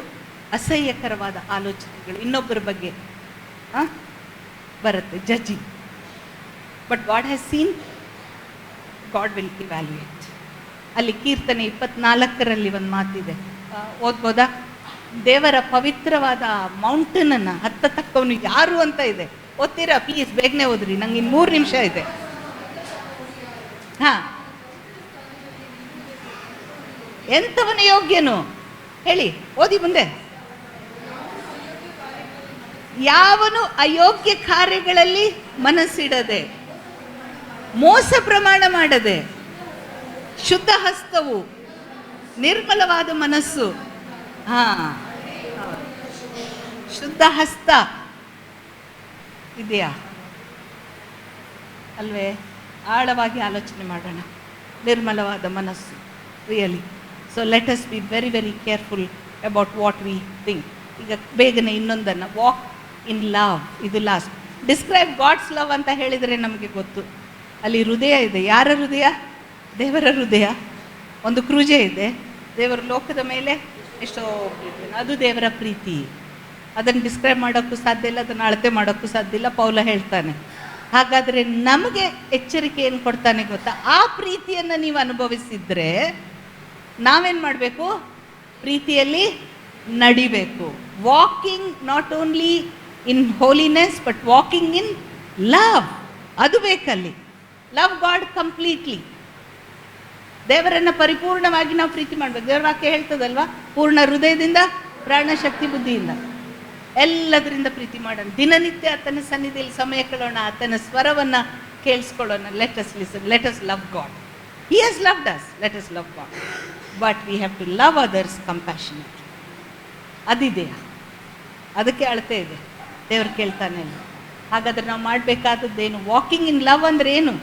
ಅಸಹ್ಯಕರವಾದ ಆಲೋಚನೆಗಳು ಇನ್ನೊಬ್ಬರ ಬಗ್ಗೆ ಬರುತ್ತೆ, judging. But god has seen, god will evaluate. ಅಲ್ಲಿ ಕೀರ್ತನೆ 24ರಲ್ಲಿ ಒಂದು ಮಾತಿದೆ, ಓದ್ಬೋದಾ? ದೇವರ ಪವಿತ್ರವಾದ ಮೌಂಟೇನನ್ನು ಹತ್ತತಕ್ಕವನು ಯಾರು ಅಂತ ಇದೆ. ಓದ್ತೀರಾ ಪ್ಲೀಸ್? ಬೇಗನೆ ಓದ್ರಿ, ನಂಗೆ ಇನ್ನು 3 ನಿಮಿಷ ಇದೆ. ಹಾಂ, ಎಂಥವನು ಯೋಗ್ಯನು ಹೇಳಿ, ಓದಿ ಮುಂದೆ. ಯಾವನು ಅಯೋಗ್ಯ ಕಾರ್ಯಗಳಲ್ಲಿ ಮನಸ್ಸಿಡದೆ, ಮೋಸ ಪ್ರಮಾಣ ಮಾಡದೆ, ಶುದ್ಧ ಹಸ್ತವು, ನಿರ್ಮಲವಾದ ಮನಸ್ಸು. ಹಾ, ಶುದ್ಧ ಹಸ್ತ ಇದೆಯಾ ಅಲ್ವೇ? ಆಳವಾಗಿ ಆಲೋಚನೆ ಮಾಡೋಣ. ನಿರ್ಮಲವಾದ ಮನಸ್ಸು, really. So let us be very very careful about what we think. ಈಗ ಬೇಗನೆ ಇನ್ನೊಂದನ್ನು, ವಾಕ್ ಇನ್ ಲವ್, ಇದು ಲಾಸ್ಟ್. ಡಿಸ್ಕ್ರೈಬ್ ಗಾಡ್ಸ್ ಲವ್ ಅಂತ ಹೇಳಿದರೆ ನಮಗೆ ಗೊತ್ತು. ಅಲ್ಲಿ ಹೃದಯ ಇದೆ. ಯಾರ ಹೃದಯ? ದೇವರ ಹೃದಯ. ಒಂದು ಕ್ರೂಜೆ ಇದೆ, ದೇವರ ಲೋಕದ ಮೇಲೆ ಎಷ್ಟೋ ಪ್ರೀತಿ, ಅದು ದೇವರ ಪ್ರೀತಿ. ಅದನ್ನು ಡಿಸ್ಕ್ರೈಬ್ ಮಾಡೋಕ್ಕೂ ಸಾಧ್ಯ ಇಲ್ಲ, ಅದನ್ನು ಅಳತೆ ಮಾಡೋಕ್ಕೂ ಸಾಧ್ಯ ಇಲ್ಲ. ಪೌಲ ಹೇಳ್ತಾನೆ. ಹಾಗಾದರೆ ನಮಗೆ ಎಚ್ಚರಿಕೆ ಏನು ಕೊಡ್ತಾನೆ ಗೊತ್ತಾ? ಆ ಪ್ರೀತಿಯನ್ನು ನೀವು ಅನುಭವಿಸಿದರೆ ನಾವೇನು ಮಾಡಬೇಕು? ಪ್ರೀತಿಯಲ್ಲಿ ನಡಿಬೇಕು. Walking not only in holiness but walking in love, ಅದು ಬೇಕಲ್ಲಿ. Love god completely. ದೇವರನ್ನು ಪರಿಪೂರ್ಣವಾಗಿ ನಾವು ಪ್ರೀತಿ ಮಾಡಬೇಕು. ದೇವರ ವಾಕ್ಯ ಹೇಳ್ತದಲ್ವಾ, ಪೂರ್ಣ ಹೃದಯದಿಂದ, ಪ್ರಾಣ, ಶಕ್ತಿ, ಬುದ್ಧಿಯಿಂದ, ಎಲ್ಲದರಿಂದ ಪ್ರೀತಿ ಮಾಡೋಣ. ದಿನನಿತ್ಯ ಆತನ ಸನ್ನಿಧಿಯಲ್ಲಿ ಸಮಯ ಕಳೆಯೋಣ, ಆತನ ಸ್ವರವನ್ನು ಕೇಳಿಸ್ಕೊಳ್ಳೋಣ. Let us listen, let us love God. He has loved us, let us love God. But we have to love others compassionate. ಅದಿದೆಯಾ? ಅದಕ್ಕೆ ಅಳತೆ ಇದೆ. ದೇವರು ಕೇಳ್ತಾನೆ ಇಲ್ಲ. ಹಾಗಾದ್ರೆ ನಾವು ಮಾಡಬೇಕಾದದ್ದೇನು? ವಾಕಿಂಗ್ ಇನ್ ಲವ್ ಅಂದ್ರೆ ಏನು?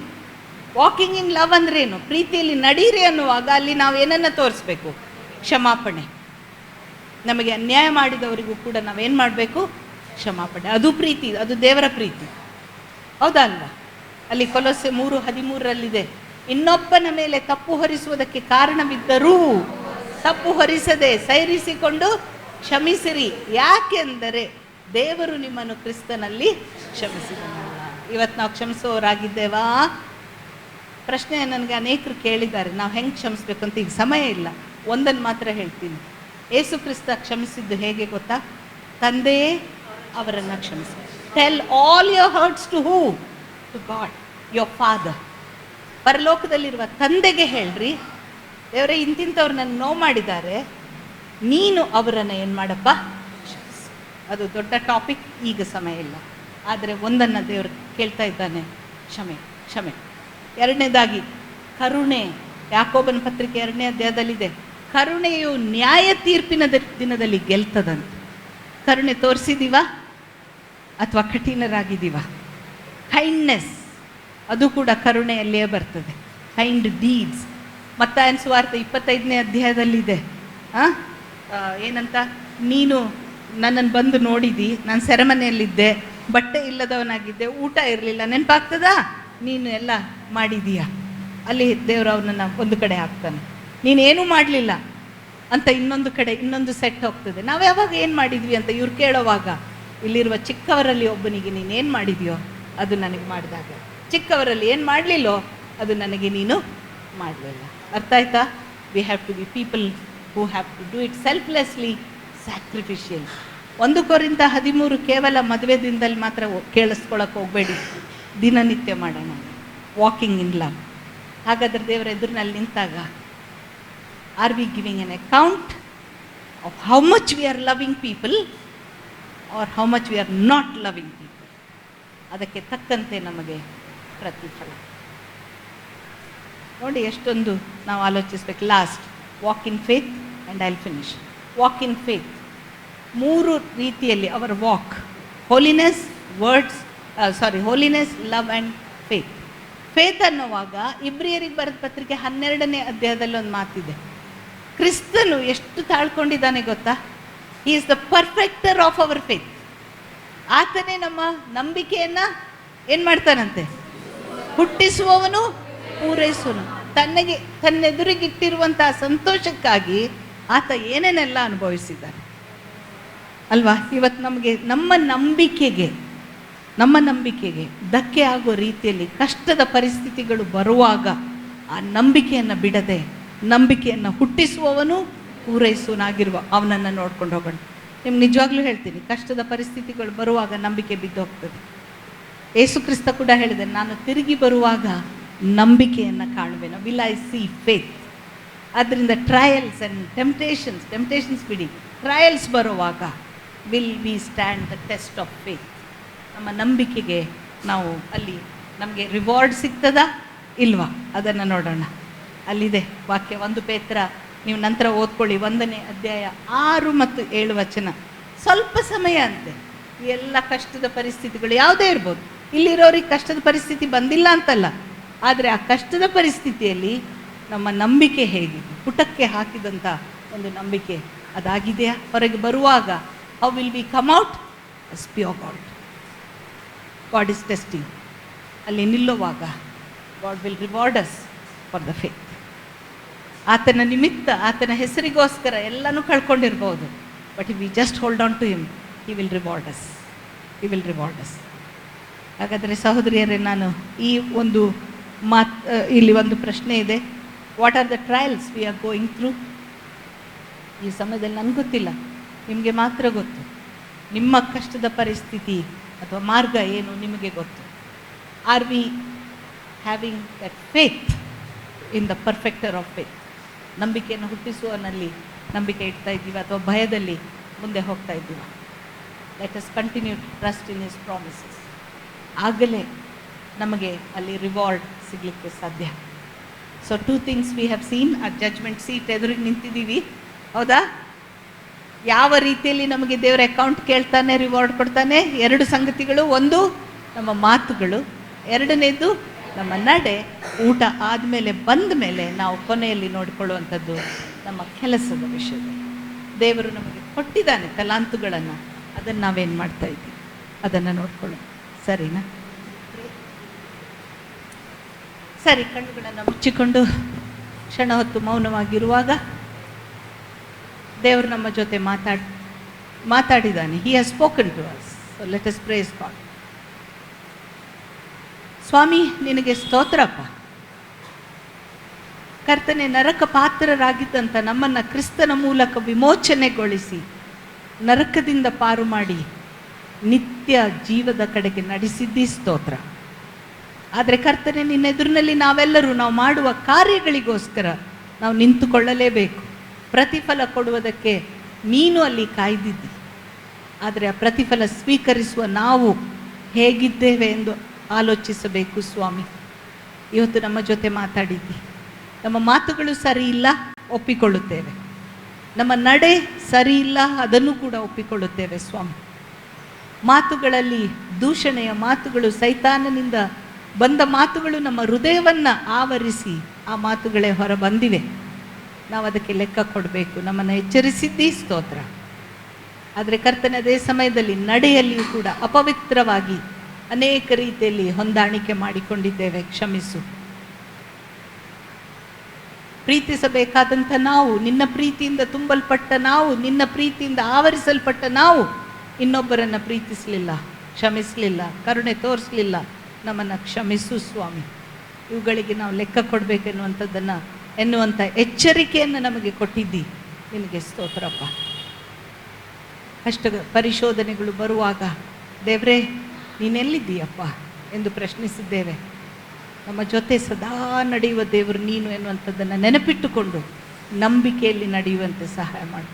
ವಾಕಿಂಗ್ ಇನ್ ಲವ್ ಅಂದ್ರೆ ಏನು? ಪ್ರೀತಿಯಲ್ಲಿ ನಡೀರಿ ಅನ್ನುವಾಗ ಅಲ್ಲಿ ನಾವು ಏನನ್ನು ತೋರಿಸ್ಬೇಕು? ಕ್ಷಮಾಪಣೆ. ನಮಗೆ ಅನ್ಯಾಯ ಮಾಡಿದವರಿಗೂ ಕೂಡ ನಾವೇನು ಮಾಡಬೇಕು? ಕ್ಷಮಾಪಣೆ. ಅದು ಪ್ರೀತಿ, ಅದು ದೇವರ ಪ್ರೀತಿ, ಹೌದಾ ಅಲ್ವಾ? ಅಲ್ಲಿ ಕೊಲೊಸ್ಸೆ 3:13 ಇನ್ನೊಬ್ಬನ ಮೇಲೆ ತಪ್ಪು ಹೊರಿಸುವುದಕ್ಕೆ ಕಾರಣವಿದ್ದರೂ ತಪ್ಪು ಹೊರಿಸದೆ ಸೈರಿಸಿಕೊಂಡು ಕ್ಷಮಿಸಿರಿ, ಯಾಕೆಂದರೆ ದೇವರು ನಿಮ್ಮನ್ನು ಕ್ರಿಸ್ತನಲ್ಲಿ ಕ್ಷಮಿಸಿದನಲ್ಲ. ಇವತ್ತು ನಾವು ಕ್ಷಮಿಸೋರಾಗಿದ್ದೇವಾ? ಪ್ರಶ್ನೆ ನನಗೆ ಅನೇಕರು ಕೇಳಿದ್ದಾರೆ, ನಾವು ಹೆಂಗೆ ಕ್ಷಮಿಸ್ಬೇಕು ಅಂತ. ಈಗ ಸಮಯ ಇಲ್ಲ, ಒಂದನ್ನು ಮಾತ್ರ ಹೇಳ್ತೀನಿ. ಯೇಸು ಕ್ರಿಸ್ತ ಕ್ಷಮಿಸಿದ್ದು ಹೇಗೆ ಗೊತ್ತಾ? ತಂದೆಯೇ ಅವರನ್ನು ಕ್ಷಮಿಸಿ. Tell all your hurts to who? To God your father. ಪರಲೋಕದಲ್ಲಿರುವ ತಂದೆಗೆ ಹೇಳ್ರಿ, ದೇವರೇ ಇಂತಿಂಥವ್ರು ನನ್ನ ನೋವು ಮಾಡಿದ್ದಾರೆ, ನೀನು ಅವರನ್ನು ಏನು ಮಾಡಪ್ಪ? ಕ್ಷಮಿಸಿ. ಅದು ದೊಡ್ಡ ಟಾಪಿಕ್, ಈಗ ಸಮಯ ಇಲ್ಲ. ಆದರೆ ಒಂದನ್ನು ದೇವರು ಕೇಳ್ತಾ ಇದ್ದಾನೆ, ಕ್ಷಮೆ, ಕ್ಷಮೆ. ಎರಡನೇದಾಗಿ ಕರುಣೆ. ಯಾಕೋಬನ ಪತ್ರಿಕೆ 2ನೇ ಅಧ್ಯಾಯದಲ್ಲಿದೆ, ಕರುಣೆಯು ನ್ಯಾಯ ತೀರ್ಪಿನ ದಿನದಲ್ಲಿ ಗೆಲ್ತದಂತೆ. ಕರುಣೆ ತೋರಿಸಿದೀವಾ ಅಥವಾ ಕಠಿಣರಾಗಿದ್ದೀವಾ? ಕೈಂಡ್ನೆಸ್, ಅದು ಕೂಡ ಕರುಣೆಯಲ್ಲೇ ಬರ್ತದೆ. Kind deeds. ಮತ್ತಾಯನ ಸುವಾರ್ತೆ 25ನೇ ಅಧ್ಯಾಯದಲ್ಲಿದೆ. ಏನಂತ? ನೀನು ನನ್ನನ್ನು ಬಂದು ನೋಡಿದಿ, ನಾನು ಸೆರೆಮನೆಯಲ್ಲಿದ್ದೆ, ಬಟ್ಟೆ ಇಲ್ಲದವನಾಗಿದ್ದೆ, ಊಟ ಇರಲಿಲ್ಲ, ನೆನಪಾಗ್ತದಾ? ನೀನು ಎಲ್ಲ ಮಾಡಿದೀಯಾ? ಅಲ್ಲಿ ದೇವರು ಅವನನ್ನು ಒಂದು ಕಡೆ ಹಾಕ್ತಾನೆ. ನೀನೇನೂ ಮಾಡಲಿಲ್ಲ ಅಂತ ಇನ್ನೊಂದು ಕಡೆ ಇನ್ನೊಂದು ಸೆಟ್ ಹೋಗ್ತದೆ. ನಾವು ಯಾವಾಗ ಏನು ಮಾಡಿದ್ವಿ ಅಂತ ಇವ್ರು ಕೇಳೋವಾಗ, ಇಲ್ಲಿರುವ ಚಿಕ್ಕವರಲ್ಲಿ ಒಬ್ಬನಿಗೆ ನೀನೇನು ಮಾಡಿದೆಯೋ ಅದು ನನಗೆ ಮಾಡಿದಾಗ, ಚಿಕ್ಕವರಲ್ಲಿ ಏನು ಮಾಡಲಿಲ್ಲೋ ಅದು ನನಗೆ ನೀನು ಮಾಡಲಿಲ್ಲ. ಅರ್ಥ ಆಯ್ತಾ? We have to be people who have to do it selflessly, sacrificial. 1 ಕೊರಿಂಥ 13 ಕೇವಲ ಮದುವೆ ದಿನದಲ್ಲಿ ಮಾತ್ರ ಕೇಳಿಸ್ಕೊಳಕ್ಕೆ ಹೋಗಬೇಡಿ, ದಿನನಿತ್ಯ ಮಾಡೋಣ. Walking in love. ಹಾಗಾದರೆ ದೇವರ ಎದುರಿನಲ್ಲಿ ನಿಂತಾಗ are we giving an account of how much we are loving people or how much we are not loving people? ಅದಕ್ಕೆ ತಕ್ಕಂತೆ ನಮಗೆ ಪ್ರತಿಫಲ. ನೋಡಿ ಎಷ್ಟೊಂದು ನಾವು ಆಲೋಚಿಸ್ಬೇಕು. Last, walk in faith and I will finish. Walk in faith 3 ರೀತಿಯಲ್ಲಿ ಅವರ walk: holiness, holiness, love and faith. Faith ಅನ್ನುವಾಗ ಇಬ್ರಿಯರಿಗೆ ಬರೆದ ಪತ್ರಿಕೆ 12ನೇ ಅಧ್ಯಾಯದಲ್ಲಿ ಒಂದು ಮಾತಿದೆ. ಕ್ರಿಸ್ತನು ಎಷ್ಟು ತಾಳ್ಕೊಂಡಿದ್ದಾನೆ ಗೊತ್ತಾ? He is the perfecter of our faith. ಆತನೇ ನಮ್ಮ ನಂಬಿಕೆಯನ್ನು ಏನು ಮಾಡ್ತಾನಂತೆ? ಹುಟ್ಟಿಸುವವನು, ಪೂರೈಸುವನು. ತನ್ನೆದುರಿಗಿಟ್ಟಿರುವಂತಹ ಸಂತೋಷಕ್ಕಾಗಿ ಆತ ಏನೇನೆಲ್ಲ ಅನುಭವಿಸಿದ್ದಾನೆ ಅಲ್ವಾ? ಇವತ್ತು ನಮಗೆ ನಮ್ಮ ನಂಬಿಕೆಗೆ ಧಕ್ಕೆ ಆಗುವ ರೀತಿಯಲ್ಲಿ ಕಷ್ಟದ ಪರಿಸ್ಥಿತಿಗಳು ಬರುವಾಗ ಆ ನಂಬಿಕೆಯನ್ನು ಬಿಡದೆ, ನಂಬಿಕೆಯನ್ನು ಹುಟ್ಟಿಸುವವನು, ಪೂರೈಸುವನಾಗಿರುವ ಅವನನ್ನು ನೋಡ್ಕೊಂಡು ಹೋಗೋಣ. ನಿಮ್ಗೆ ನಿಜವಾಗ್ಲೂ ಹೇಳ್ತೀನಿ, ಕಷ್ಟದ ಪರಿಸ್ಥಿತಿಗಳು ಬರುವಾಗ ನಂಬಿಕೆ ಬಿದ್ದು ಹೋಗ್ತದೆ. ಯೇಸು ಕ್ರಿಸ್ತ ಕೂಡ ಹೇಳಿದೆ, ನಾನು ತಿರುಗಿ ಬರುವಾಗ ನಂಬಿಕೆಯನ್ನು ಕಾಣುವೆನು. Will I see faith. ಆದ್ದರಿಂದ ಟ್ರಯಲ್ಸ್ ಆ್ಯಂಡ್ ಟೆಂಪ್ಟೇಷನ್ಸ್ ಬಿಡಿ, ಟ್ರಯಲ್ಸ್ ಬರುವಾಗ will we stand the test of faith. ನಮ್ಮ ನಂಬಿಕೆಗೆ ನಾವು ಅಲ್ಲಿ ನಮಗೆ ರಿವಾರ್ಡ್ ಸಿಗ್ತದಾ ಇಲ್ವಾ ಅದನ್ನು ನೋಡೋಣ. ಅಲ್ಲಿದೆ ವಾಕ್ಯ, 1 ಪೇತ್ರ, ನೀವು ನಂತರ ಓದ್ಕೊಳ್ಳಿ, 1ನೇ ಅಧ್ಯಾಯ 6 ಮತ್ತು 7 ವಚನ. ಸ್ವಲ್ಪ ಸಮಯ ಅಂತೆ, ಎಲ್ಲ ಕಷ್ಟದ ಪರಿಸ್ಥಿತಿಗಳು ಯಾವುದೇ ಇರ್ಬೋದು. ಇಲ್ಲಿರೋರಿಗೆ ಕಷ್ಟದ ಪರಿಸ್ಥಿತಿ ಬಂದಿಲ್ಲ ಅಂತಲ್ಲ, ಆದರೆ ಆ ಕಷ್ಟದ ಪರಿಸ್ಥಿತಿಯಲ್ಲಿ ನಮ್ಮ ನಂಬಿಕೆ ಹೇಗಿದೆ? ಪುಟಕ್ಕೆ ಹಾಕಿದಂಥ ಒಂದು ನಂಬಿಕೆ ಅದಾಗಿದೆಯಾ? ಹೊರಗೆ ಬರುವಾಗ how will we come out as pure gold. God is testing. ಅಲ್ಲಿ ನಿಲ್ಲುವಾಗ God will reward us for the faith. ಆತನ ನಿಮಿತ್ತ, ಆತನ ಹೆಸರಿಗೋಸ್ಕರ ಎಲ್ಲನೂ ಕಳ್ಕೊಂಡಿರ್ಬೋದು. But if we just hold on to him, he will reward us. ಹಾಗಾದರೆ ಸಹೋದರಿಯರೇ, ನಾನು ಈ ಒಂದು ಇಲ್ಲಿ ಒಂದು ಪ್ರಶ್ನೆ ಇದೆ. What are the trials V are going through? ಈ ಸಮಯದಲ್ಲಿ ನನಗೆ ಗೊತ್ತಿಲ್ಲ, ನಿಮಗೆ ಮಾತ್ರ ಗೊತ್ತು. ನಿಮ್ಮ ಕಷ್ಟದ ಪರಿಸ್ಥಿತಿ ಅಥವಾ ಮಾರ್ಗ ಏನು ನಿಮಗೆ ಗೊತ್ತು. Are we having that faith in the perfecter of faith? ನಂಬಿಕೆಯನ್ನು ಹುಟ್ಟಿಸುವನಲ್ಲಿ ನಂಬಿಕೆ ಇಡ್ತಾ ಇದ್ದೀವಿ ಅಥವಾ ಭಯದಲ್ಲಿ ಮುಂದೆ ಹೋಗ್ತಾ ಇದ್ದೀವಿ? Let us continue to trust in his promises. ಆಗಲೇ ನಮಗೆ ಅಲ್ಲಿ ರಿವಾರ್ಡ್ ಸಿಗಲಿಕ್ಕೆ ಸಾಧ್ಯ. So 2 things we have seen. ಆ ಜಡ್ಜ್ಮೆಂಟ್ ಸೀಟ್ ಎದುರಿಗೆ ನಿಂತಿದ್ದೀವಿ, ಹೌದಾ? ಯಾವ ರೀತಿಯಲ್ಲಿ ನಮಗೆ ದೇವರ ಅಕೌಂಟ್ ಕೇಳ್ತಾನೆ, ರಿವಾರ್ಡ್ ಕೊಡ್ತಾನೆ? 2 ಸಂಗತಿಗಳು. ಒಂದು ನಮ್ಮ ಮಾತುಗಳು, 2ನೇದು ನಮ್ಮ ನಡೆ. ಊಟ ಆದಮೇಲೆ ಬಂದ ಮೇಲೆ ನಾವು ಕೊನೆಯಲ್ಲಿ ನೋಡಿಕೊಳ್ಳುವಂಥದ್ದು ನಮ್ಮ ಕೆಲಸದ ವಿಷಯದಲ್ಲಿ. ದೇವರು ನಮಗೆ ಕೊಟ್ಟಿದ್ದಾನೆ ತಲಾಂತುಗಳನ್ನು, ಅದನ್ನು ನಾವೇನು ಮಾಡ್ತಾ ಇದ್ದೀವಿ ಅದನ್ನು ನೋಡ್ಕೊಳ್ಳೋಣ. ಸರಿನಾ? ಸರಿ, ಕಣ್ಣುಗಳನ್ನು ಮುಚ್ಚಿಕೊಂಡು ಕ್ಷಣ ಹೊತ್ತು ಮೌನವಾಗಿರುವಾಗ ದೇವರು ನಮ್ಮ ಜೊತೆ ಮಾತಾಡಿದ್ದಾನೆ. He has spoken to us. So let us praise God. ಸ್ವಾಮಿ, ನಿನಗೆ ಸ್ತೋತ್ರಪ್ಪ. ಕರ್ತನೆ, ನರಕ ಪಾತ್ರರಾಗಿದ್ದಂಥ ನಮ್ಮನ್ನು ಕ್ರಿಸ್ತನ ಮೂಲಕ ವಿಮೋಚನೆಗೊಳಿಸಿ ನರಕದಿಂದ ಪಾರು ಮಾಡಿ ನಿತ್ಯ ಜೀವದ ಕಡೆಗೆ ನಡೆಸಿದ್ದಿ ಸ್ತೋತ್ರ. ಆದರೆ ಕರ್ತನೆ, ನಿನ್ನೆದುರಿನಲ್ಲಿ ನಾವೆಲ್ಲರೂ ನಾವು ಮಾಡುವ ಕಾರ್ಯಗಳಿಗೋಸ್ಕರ ನಾವು ನಿಂತುಕೊಳ್ಳಲೇಬೇಕು. ಪ್ರತಿಫಲ ಕೊಡುವುದಕ್ಕೆ ನೀನು ಅಲ್ಲಿ ಕಾಯ್ದಿದ್ದಿ. ಆದರೆ ಆ ಪ್ರತಿಫಲ ಸ್ವೀಕರಿಸುವ ನಾವು ಹೇಗಿದ್ದೇವೆ ಎಂದು ಆಲೋಚಿಸಬೇಕು ಸ್ವಾಮಿ. ಇವತ್ತು ನಮ್ಮ ಜೊತೆ ಮಾತಾಡಿದ್ದಿ. ನಮ್ಮ ಮಾತುಗಳು ಸರಿ ಇಲ್ಲ, ಒಪ್ಪಿಕೊಳ್ಳುತ್ತೇವೆ. ನಮ್ಮ ನಡೆ ಸರಿ ಇಲ್ಲ, ಅದನ್ನು ಕೂಡ ಒಪ್ಪಿಕೊಳ್ಳುತ್ತೇವೆ ಸ್ವಾಮಿ. ಮಾತುಗಳಲ್ಲಿ ದೂಷಣೆಯ ಮಾತುಗಳು, ಸೈತಾನನಿಂದ ಬಂದ ಮಾತುಗಳು ನಮ್ಮ ಹೃದಯವನ್ನು ಆವರಿಸಿ ಆ ಮಾತುಗಳೇ ಹೊರ ಬಂದಿವೆ. ನಾವು ಅದಕ್ಕೆ ಲೆಕ್ಕ ಕೊಡಬೇಕು. ನಮ್ಮನ್ನು ಎಚ್ಚರಿಸಿದ್ದಿ ಸ್ತೋತ್ರ. ಆದರೆ ಕರ್ತನೆ, ಅದೇ ಸಮಯದಲ್ಲಿ ನಡೆಯಲ್ಲಿಯೂ ಕೂಡ ಅಪವಿತ್ರವಾಗಿ ಅನೇಕ ರೀತಿಯಲ್ಲಿ ಹೊಂದಾಣಿಕೆ ಮಾಡಿಕೊಂಡಿದ್ದೇವೆ, ಕ್ಷಮಿಸು. ಪ್ರೀತಿಸಬೇಕಾದಂಥ ನಾವು, ನಿನ್ನ ಪ್ರೀತಿಯಿಂದ ತುಂಬಲ್ಪಟ್ಟ ನಾವು, ನಿನ್ನ ಪ್ರೀತಿಯಿಂದ ಆವರಿಸಲ್ಪಟ್ಟ ನಾವು ಇನ್ನೊಬ್ಬರನ್ನು ಪ್ರೀತಿಸಲಿಲ್ಲ, ಕ್ಷಮಿಸಲಿಲ್ಲ, ಕರುಣೆ ತೋರಿಸಲಿಲ್ಲ. ನಮ್ಮನ್ನು ಕ್ಷಮಿಸು ಸ್ವಾಮಿ. ಇವುಗಳಿಗೆ ನಾವು ಲೆಕ್ಕ ಎನ್ನುವಂಥ ಎಚ್ಚರಿಕೆಯನ್ನು ನಮಗೆ ಕೊಟ್ಟಿದ್ದಿ. ನಿನಗೆ ಸ್ತೋತ್ರಪ್ಪ. ಪರಿಶೋಧನೆಗಳು ಬರುವಾಗ ದೇವರೇ ನೀನೆಲ್ಲಿದ್ದೀಯಪ್ಪ ಎಂದು ಪ್ರಶ್ನಿಸಿದ್ದೇವೆ. ನಮ್ಮ ಜೊತೆ ಸದಾ ನಡೆಯುವ ದೇವರು ನೀನು ಎನ್ನುವಂಥದ್ದನ್ನು ನೆನಪಿಟ್ಟುಕೊಂಡು ನಂಬಿಕೆಯಲ್ಲಿ ನಡೆಯುವಂತೆ ಸಹಾಯ ಮಾಡು.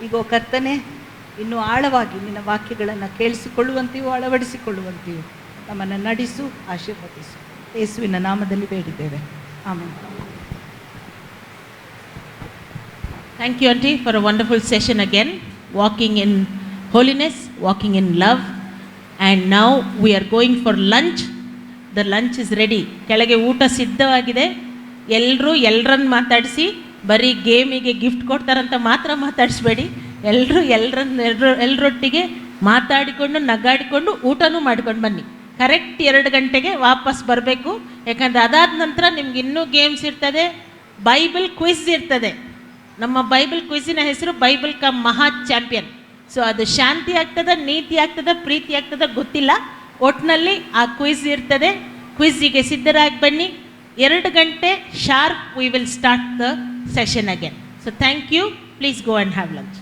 ಈಗ ಕರ್ತನೆ, ಇನ್ನೂ ಆಳವಾಗಿ ನಿನ್ನ ವಾಕ್ಯಗಳನ್ನು ಕೇಳಿಸಿಕೊಳ್ಳುವಂತೆಯೂ ಅಳವಡಿಸಿಕೊಳ್ಳುವಂತೆಯೂ ನಮ್ಮನ್ನು ನಡೆಸು, ಆಶೀರ್ವದಿಸು. ಯೇಸುವಿನ ನಾಮದಲ್ಲಿ ಬೇಡಿದ್ದೇವೆ, ಆಮೇಲೆ Thank you, Auntie, for a wonderful session again. Walking in holiness, walking in love. And now we are going for lunch. The lunch is ready. ಕೆಳಗೆ ಊಟ ಸಿದ್ಧವಾಗಿದೆ. ಎಲ್ಲರನ್ನು ಮಾತಾಡಿಸಿ, ಬರೀ ಗೇಮಿಗೆ ಗಿಫ್ಟ್ ಕೊಡ್ತಾರಂತ ಮಾತ್ರ ಮಾತಾಡಿಸ್ಬೇಡಿ. ಎಲ್ಲರೊಟ್ಟಿಗೆ ಮಾತಾಡಿಕೊಂಡು ನಗಾಡಿಕೊಂಡು ಊಟನೂ ಮಾಡ್ಕೊಂಡು ಬನ್ನಿ. ಕರೆಕ್ಟ್ 2 ಗಂಟೆಗೆ ವಾಪಸ್ ಬರಬೇಕು. ಯಾಕಂದರೆ ಅದಾದ ನಂತರ ನಿಮ್ಗೆ ಇನ್ನೂ ಗೇಮ್ಸ್ ಇರ್ತದೆ, ಬೈಬಲ್ ಕ್ವಿಜ್ ಇರ್ತದೆ. ನಮ್ಮ ಬೈಬಲ್ ಕ್ವಿಝಿನ ಹೆಸರು ಬೈಬಲ್ ಕಮ್ ಮಹಾ ಚಾಂಪಿಯನ್. ಸೊ ಅದು ಶಾಂತಿ ಆಗ್ತದ, ನೀತಿ ಆಗ್ತದ, ಪ್ರೀತಿ ಆಗ್ತದ ಗೊತ್ತಿಲ್ಲ, ಒಟ್ಟಿನಲ್ಲಿ ಆ ಕ್ವಿಝ್ ಇರ್ತದೆ. ಕ್ವಿಝಿಗೆ ಸಿದ್ಧರಾಗಿ ಬನ್ನಿ. 2 ಗಂಟೆ sharp we will start the session again. So thank you. Please go and have lunch.